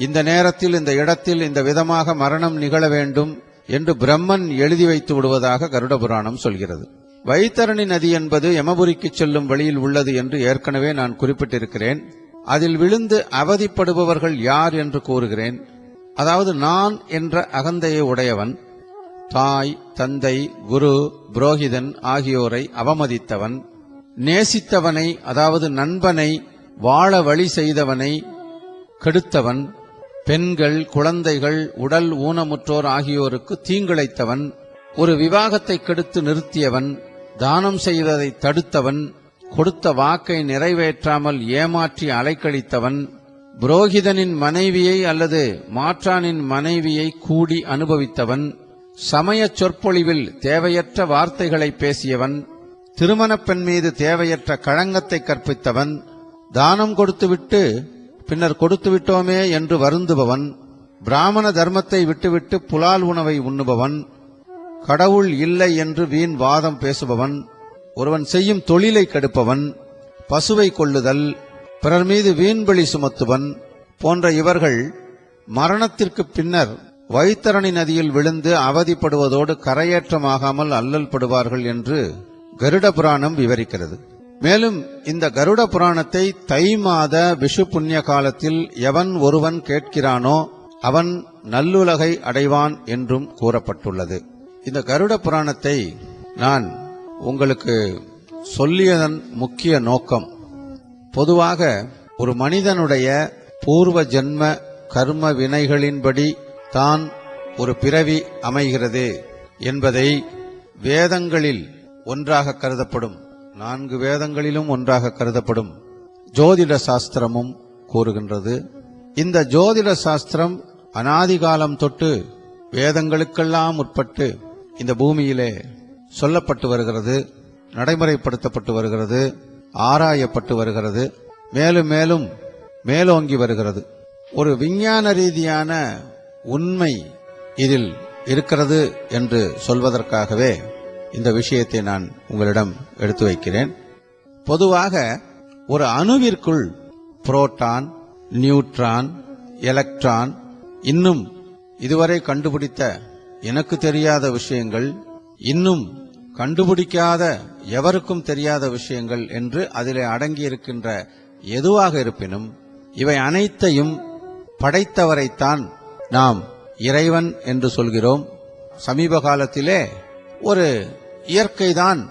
இந்த நேரத்தில் இந்த இடத்தில் இந்த விதமாக மரணம் நிகழ வேண்டும் என்று பிரம்மன் எழுதி வைத்து விடுவதாக கருட புராணம் சொல்கிறது. வைத்தரணி நதி என்பது யமபுரிக்கு செல்லும் வழியில் உள்ளது என்று ஏற்கனவே நான் குறிப்பிட்டிருக்கிறேன். அதில் விழுந்து அவதிப்படுபவர்கள் யார் என்று கூறுகிறேன். அதாவது நான் என்ற அகந்தையை உடையவன், தாய், தந்தை, குரு, புரோகிதன் ஆகியோரை அவமதித்தவன், நேசித்தவனை அதாவது நண்பனை வாழ வழி செய்தவனை கெடுத்தவன், பெண்கள், குழந்தைகள், உடல் ஊனமுற்றோர் ஆகியோருக்கு தீங்கிழைத்தவன், ஒரு விவாகத்தை கெடுத்து நிறுத்தியவன், தானம் செய்வதை தடுத்தவன், கொடுத்த வாக்கை நிறைவேற்றாமல் ஏமாற்றி அலைக்கழித்தவன், புரோகிதனின் மனைவியை அல்லது மாற்றானின் மனைவியை கூடி அனுபவித்தவன், சமயச் சொற்பொழிவில் தேவையற்ற வார்த்தைகளை பேசியவன், திருமணப் பெண் மீது தேவையற்ற களங்கத்தை கற்பித்தவன், தானம் கொடுத்துவிட்டு பின்னர் கொடுத்து விட்டோமே என்று வருந்துபவன், பிராமண தர்மத்தை விட்டுவிட்டு புலால் உணவை உண்ணுபவன், கடவுள் இல்லை என்று வீண் வாதம் பேசுபவன், ஒருவன் செய்யும் தொழிலை கெடுப்பவன், பசுவை கொல்லுதல், பிறர் மீது வீண்பழி சுமத்துவன் போன்ற இவர்கள் மரணத்திற்கு பின்னர் வைத்தரணி நதியில் விழுந்து அவதிப்படுவதோடு கரையேற்றமாகாமல் அல்லல் படுவார்கள் என்று கருட புராணம் விவரிக்கிறது. மேலும் இந்த கருட புராணத்தை தை மாத விஷு புண்ணிய காலத்தில் எவன் ஒருவன் கேட்கிறானோ அவன் நல்லுலகை அடைவான் என்றும் கூறப்பட்டுள்ளது. இந்த கருட புராணத்தை நான் உங்களுக்கு சொல்லியதன் முக்கிய நோக்கம், பொதுவாக ஒரு மனிதனுடைய பூர்வ ஜென்ம கர்ம வினைகளின்படி தான் ஒரு பிறவி அமைகிறது என்பதை வேதங்களில் ஒன்றாக கருதப்படும், 4 வேதங்களிலும் ஒன்றாக கருதப்படும் ஜோதிட சாஸ்திரமும் கூறுகின்றது. இந்த ஜோதிட சாஸ்திரம் அனாதிகாலம் தொட்டு வேதங்களுக்கெல்லாம் உட்பட்டு இந்த பூமியிலே சொல்லப்பட்டு வருகிறது, நடைமுறைப்படுத்தப்பட்டு வருகிறது, ஆராயப்பட்டு வருகிறது, மேலும் மேலும் மேலோங்கி வருகிறது. ஒரு விஞ்ஞான ரீதியான உண்மை இதில் இருக்கிறது என்று சொல்வதற்காகவே இந்த விஷயத்தை நான் உங்களிடம் எடுத்து வைக்கிறேன். பொதுவாக ஒரு அணுவிற்குள் புரோட்டான், நியூட்ரான், எலக்ட்ரான், இன்னும் இதுவரை கண்டுபிடித்த எனக்கு தெரியாத விஷயங்கள், இன்னும் கண்டுபிடிக்காத எவருக்கும் தெரியாத விஷயங்கள் என்று அதிலே அடங்கியிருக்கின்ற எதுவாக இருப்பினும் இவை அனைத்தையும் படைத்தவரைத்தான் நாம் இறைவன் என்று சொல்கிறோம். சமீப காலத்திலே ஒரு இயற்கைதான்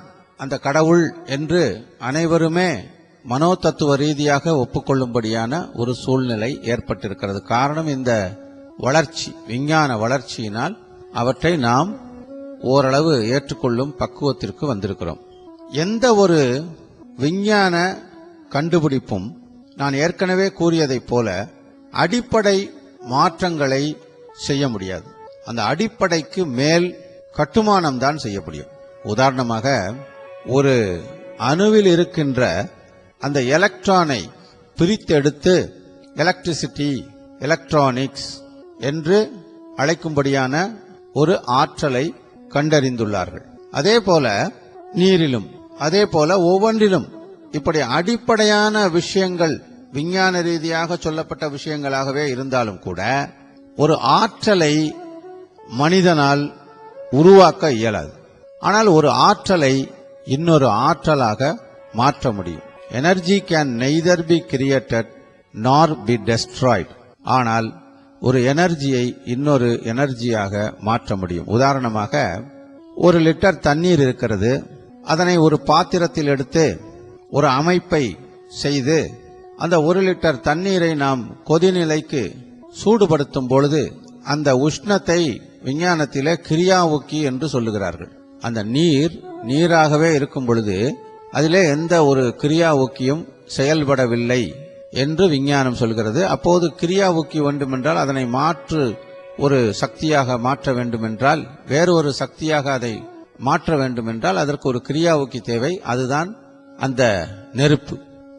அந்த கடவுள் என்று அனைவருமே மனோதத்துவ ரீதியாக ஒப்புக்கொள்ளும்படியான ஒரு சூழ்நிலை ஏற்பட்டிருக்கிறது. காரணம், இந்த வளர்ச்சி, விஞ்ஞான வளர்ச்சியினால் அவற்றை நாம் ஓரளவு ஏற்றுக்கொள்ளும் பக்குவத்திற்கு வந்திருக்கிறோம். எந்த ஒரு விஞ்ஞான கண்டுபிடிப்பும் நான் ஏற்கனவே கூறியதைப் போல அடிப்படை மாற்றங்களை செய்ய முடியாது. அந்த அடிப்படைக்கு மேல் கட்டுமானம் தான் செய்ய முடியும். உதாரணமாக, ஒரு அணுவில் இருக்கின்ற அந்த எலக்ட்ரானை பிரித்தெடுத்து எலக்ட்ரிசிட்டி, எலக்ட்ரானிக்ஸ் என்று அழைக்கும்படியான ஒரு ஆற்றலை கண்டறிந்துள்ளார்கள். அதே போல நீரிலும், அதே போல ஒவ்வொன்றிலும் இப்படி அடிப்படையான விஷயங்கள் விஞ்ஞான ரீதியாக சொல்லப்பட்ட விஷயங்களாகவே இருந்தாலும் கூட ஒரு ஆற்றலை மனிதனால் உருவாக்க இயலாது. ஆனால் ஒரு ஆற்றலை இன்னொரு ஆற்றலாக மாற்ற முடியும். Energy can neither be created நார் பி டெஸ்ட்ராய்ட். ஆனால் ஒரு எனர்ஜியை இன்னொரு எனர்ஜியாக மாற்ற முடியும். உதாரணமாக, 1 லிட்டர் தண்ணீர் இருக்கிறது. அதனை ஒரு பாத்திரத்தில் எடுத்து ஒரு அமைப்பை செய்து அந்த 1 லிட்டர் தண்ணீரை நாம் கொதிநிலைக்கு சூடுபடுத்தும் பொழுது அந்த உஷ்ணத்தை விஞ்ஞானத்திலே கிரியாவுக்கி என்று சொல்லுகிறார்கள். அந்த நீராகவே இருக்கும் பொழுது அதிலே எந்த ஒரு கிரியாவுக்கியும் செயல்படவில்லை என்று விஞ்ஞானம் சொல்கிறது. அப்போது கிரியாவுக்கி வேண்டுமென்றால் அதனை மாற்று ஒரு சக்தியாக மாற்ற வேண்டுமென்றால், வேறு ஒரு சக்தியாக அதை மாற்ற வேண்டுமென்றால் அதற்கு ஒரு கிரியாவுக்கி தேவை. அதுதான் அந்த நெருப்பு.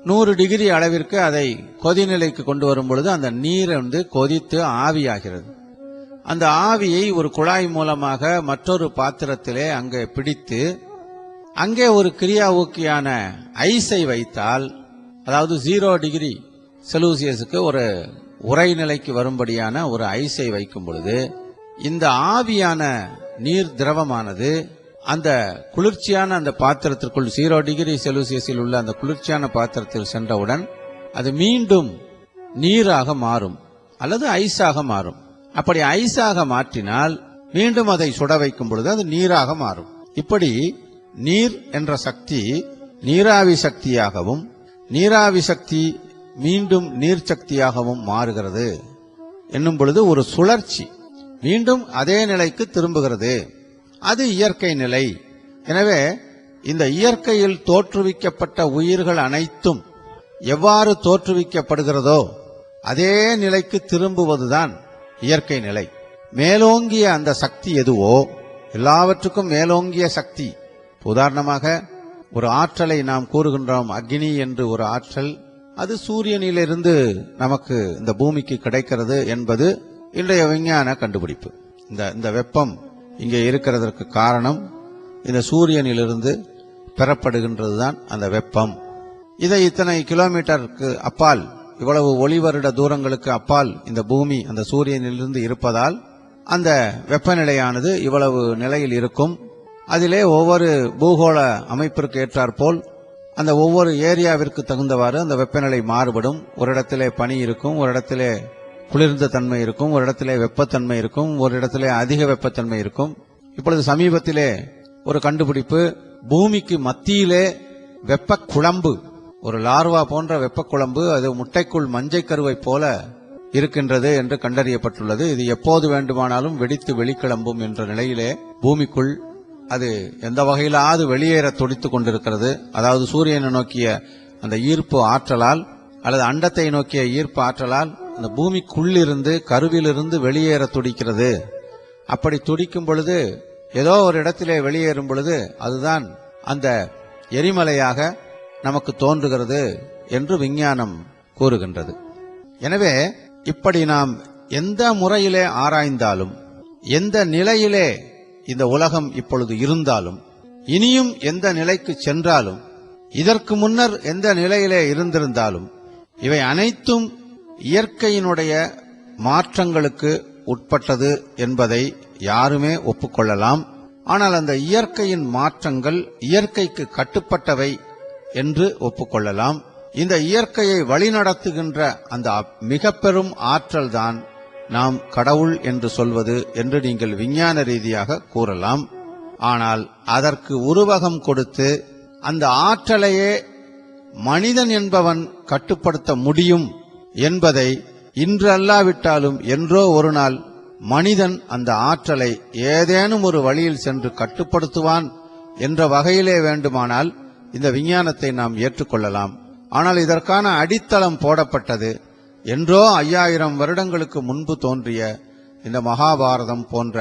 100 டிகிரி அளவிற்கு அதை கொதிநிலைக்கு கொண்டு வரும் பொழுது அந்த நீர் கொதித்து ஆவியாகிறது. அந்த ஆவியை ஒரு குழாய் மூலமாக மற்றொரு பாத்திரத்திலே அங்கே பிடித்து அங்கே ஒரு கிரியாவுக்கியான ஐஸை வைத்தால், அதாவது 0 டிகிரி செல்சியஸுக்கு ஒரு உறைநிலைக்கு வரும்படியான ஒரு ஐஸை வைக்கும் பொழுது இந்த ஆவியான நீர் திரவமானது அந்த குளிர்ச்சியான அந்த பாத்திரத்திற்குள் 0 டிகிரி செல்சியஸில் உள்ள அந்த குளிர்ச்சியான பாத்திரத்தில் சென்றவுடன் அது மீண்டும் நீராக மாறும் அல்லது ஐஸாக மாறும். அப்படி ஐஸாக மாற்றினால் மீண்டும் அதை சுட வைக்கும் பொழுது அது நீராக மாறும். இப்படி நீர் என்ற சக்தி நீராவி சக்தியாகவும், நீராவி சக்தி மீண்டும் நீர் சக்தியாகவும் மாறுகிறது என்னும் பொழுது ஒரு சுழற்சி மீண்டும் அதே நிலைக்கு திரும்புகிறது. அது இயற்கை நிலை. எனவே இந்த இயற்கையில் தோற்றுவிக்கப்பட்ட உயிர்கள் அனைத்தும் எவ்வாறு தோற்றுவிக்கப்படுகிறதோ அதே நிலைக்கு திரும்புவதுதான் இயற்கை நிலை. மேலோங்கிய அந்த சக்தி எதுவோ, எல்லாவற்றுக்கும் மேலோங்கிய சக்தி. உதாரணமாக ஒரு ஆற்றலை நாம் கூறுகின்றோம், அக்னி என்று ஒரு ஆற்றல். அது சூரியனிலிருந்து நமக்கு இந்த பூமிக்கு கிடைக்கிறது என்பது இன்றைய விஞ்ஞான கண்டுபிடிப்பு. இந்த வெப்பம் இங்கே இருக்கிறதற்கு காரணம் இந்த சூரியனிலிருந்து பெறப்படுகின்றதுதான் அந்த வெப்பம். இதை இத்தனை கிலோமீட்டருக்கு அப்பால், இவ்வளவு ஒளி வருட தூரங்களுக்கு அப்பால் இந்த பூமி அந்த சூரியனிலிருந்து இருப்பதால் அந்த வெப்பநிலையானது இவ்வளவு நிலையில் இருக்கும். அதிலே ஒவ்வொரு பூகோள அமைப்பிற்கு ஏற்றாற்போல் அந்த ஒவ்வொரு ஏரியாவிற்கு தகுந்தவாறு அந்த வெப்பநிலை மாறுபடும். ஒரு இடத்திலே பனி இருக்கும், ஒரு இடத்திலே குளிர்ந்த தன்மை இருக்கும், ஒரு இடத்திலே வெப்பத்தன்மை இருக்கும், ஒரு இடத்திலே அதிக வெப்பத்தன்மை இருக்கும். இப்பொழுது சமீபத்திலே ஒரு கண்டுபிடிப்பு, பூமிக்கு மத்தியிலே வெப்ப குழம்பு, ஒரு லார்வா போன்ற வெப்ப குழம்பு, அது முட்டைக்குள் மஞ்சை கருவை போல இருக்கின்றது என்று கண்டறியப்பட்டுள்ளது. இது எப்போது வேண்டுமானாலும் வெடித்து வெளிக்கிளம்பும் என்ற நிலையிலே பூமிக்குள் அது எந்த வகையிலாவது வெளியேற துடித்துக் கொண்டிருக்கிறது. அதாவது சூரியனை நோக்கிய அந்த ஈர்ப்பு ஆற்றலால் அல்லது அண்டத்தை நோக்கிய ஈர்ப்பு ஆற்றலால் அந்த பூமிக்குள்ளிருந்து கருவிலிருந்து வெளியேற துடிக்கிறது. அப்படி துடிக்கும் பொழுது ஏதோ ஒரு இடத்திலே வெளியேறும் பொழுது அதுதான் அந்த எரிமலையாக நமக்கு தோன்றுகிறது என்று விஞ்ஞானம் கூறுகின்றது. எனவே இப்படி நாம் எந்த முறையிலே ஆராய்ந்தாலும், எந்த நிலையிலே இந்த உலகம் இப்பொழுது இருந்தாலும், இனியும் எந்த நிலைக்கு சென்றாலும், இதற்கு முன்னர் எந்த நிலையிலே இருந்திருந்தாலும், இவை அனைத்தும் இயற்கையினுடைய மாற்றங்களுக்கு உட்பட்டது என்பதை யாருமே ஒப்புக்கொள்ளலாம். ஆனால் அந்த இயற்கையின் மாற்றங்கள் இயற்கைக்கு கட்டுப்பட்டவை என்று ஒப்புக்கொள்ளலாம். இந்த இயற்கையை வழிநடத்துகின்ற அந்த மிக பெரும் ஆற்றல் தான் நாம் கடவுள் என்று சொல்வது என்று நீங்கள் விஞ்ஞான ரீதியாக கூறலாம். ஆனால் அதற்கு உருவகம் கொடுத்து அந்த ஆற்றலையே மனிதன் என்பவன் கட்டுப்படுத்த முடியும் என்பதை இன்று அல்லாவிட்டாலும் என்றோ ஒரு நாள் மனிதன் அந்த ஆற்றலை ஏதேனும் ஒரு வழியில் சென்று கட்டுப்படுத்துவான் என்ற வகையிலே வேண்டுமானால் இந்த விஞ்ஞானத்தை நாம் ஏற்றுக்கொள்ளலாம். ஆனால் இதற்கான அடித்தளம் போடப்பட்டது என்றோ 5000 வருடங்களுக்கு முன்பு தோன்றிய இந்த மகாபாரதம் போன்ற,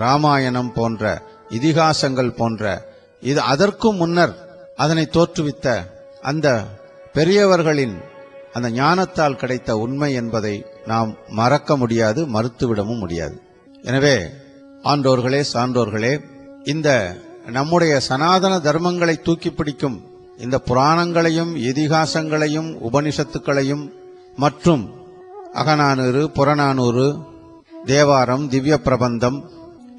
ராமாயணம் போன்ற இதிகாசங்கள் போன்ற, இது அதற்கும் முன்னர் அதனை தோற்றுவித்த அந்த பெரியவர்களின் அந்த ஞானத்தால் கிடைத்த உண்மை என்பதை நாம் மறக்க முடியாது, மறுத்துவிடவும் முடியாது. எனவே ஆண்டோர்களே, சான்றோர்களே, இந்த நம்முடைய சனாதன தர்மங்களை தூக்கி பிடிக்கும் இந்த புராணங்களையும் இதிகாசங்களையும் உபனிஷத்துக்களையும் மற்றும் அகநானூறு, புறநானூறு, தேவாரம், திவ்ய பிரபந்தம்,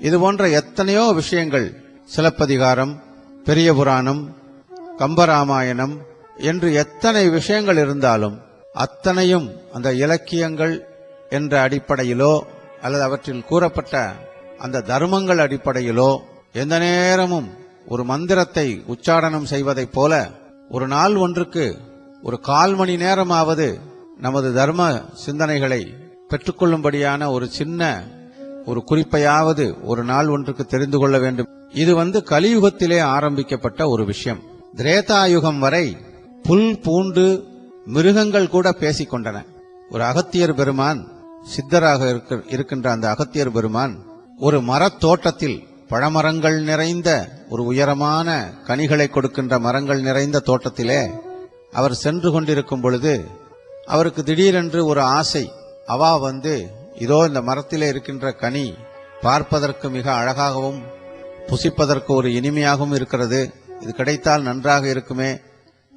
இது போன்ற எத்தனையோ விஷயங்கள், சிலப்பதிகாரம், பெரிய புராணம், கம்பராமாயணம் என்று எத்தனை விஷயங்கள் இருந்தாலும் அத்தனையும் அந்த இலக்கியங்கள் என்ற அடிப்படையிலோ அல்லது அவற்றில் கூறப்பட்ட அந்த தர்மங்கள் அடிப்படையிலோ எந்த நேரமும் ஒரு மந்திரத்தை உச்சாரணம் செய்வதைப் போல ஒரு நாள் ஒன்றுக்கு ஒரு 1/4 மணி நேரமாவது நமது தர்ம சிந்தனைகளை பெற்றுக்கொள்ளும்படியான ஒரு சின்ன ஒரு குறிப்பையாவது ஒரு நாள் ஒன்றுக்கு தெரிந்து கொள்ள வேண்டும். இது கலியுகத்திலே ஆரம்பிக்கப்பட்ட ஒரு விஷயம். திரேதாயுகம் வரை புல் பூண்டு மிருகங்கள் கூட பேசிக் கொண்டன. ஒரு அகத்தியர் பெருமான், சித்தராக இருக்கின்ற அந்த அகத்தியர் பெருமான் ஒரு மரத்தோட்டத்தில், பழமரங்கள் நிறைந்த ஒரு உயரமான கனிகளை கொடுக்கின்ற மரங்கள் நிறைந்த தோட்டத்திலே அவர் சென்று கொண்டிருக்கும் பொழுது அவருக்கு திடீரென்று ஒரு ஆசை. அவா இதோ இந்த மரத்திலே இருக்கின்ற கனி பார்ப்பதற்கு மிக அழகாகவும் புசிப்பதற்கு ஒரு இனிமையாகவும் இருக்கிறது, இது கிடைத்தால் நன்றாக இருக்குமே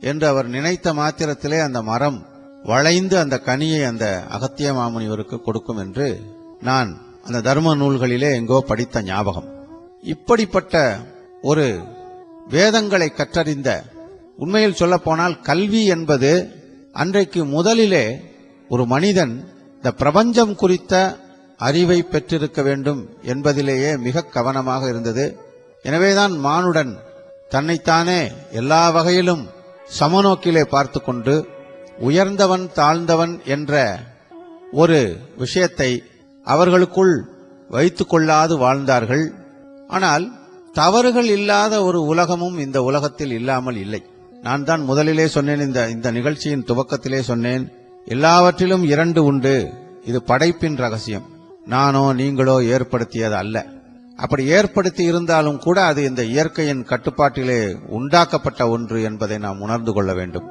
என்று அவர் நினைத்த மாத்திரத்திலே அந்த மரம் வளைந்து அந்த கனியை அந்த அகத்திய மாமுனிவருக்கு கொடுக்கும் என்று நான் அந்த தர்ம நூல்களிலே எங்கோ படித்த ஞாபகம். இப்படிப்பட்ட ஒரு வேதங்களை கற்றறிந்த, உண்மையில் சொல்லப்போனால் கல்வி என்பது அன்றைக்கு முதலிலே ஒரு மனிதன் இந்த பிரபஞ்சம் குறித்த அறிவை பெற்றிருக்க வேண்டும் என்பதிலேயே மிக கவனமாக இருந்தது. எனவேதான் மானுடன் தன்னைத்தானே எல்லா வகையிலும் சமநோக்கிலே பார்த்து கொண்டு உயர்ந்தவன் தாழ்ந்தவன் என்ற ஒரு விஷயத்தை அவர்களுக்குள் வைத்துக் கொள்ளாது வாழ்ந்தார்கள். ஆனால் தவறுகள் இல்லாத ஒரு உலகமும் இந்த உலகத்தில் இல்லாமல் இல்லை. நான் தான் முதலிலே சொன்னேன், இந்த நிகழ்ச்சியின் துவக்கத்திலே சொன்னேன், எல்லாவற்றிலும் 2 உண்டு. இது படைப்பின் ரகசியம், நானோ நீங்களோ ஏற்படுத்தியது அல்ல. அப்படி ஏற்படுத்தி இருந்தாலும் கூட அது இந்த இயற்கையின் கட்டுப்பாட்டிலே உண்டாக்கப்பட்ட ஒன்று என்பதை நாம் உணர்ந்து கொள்ள வேண்டும்.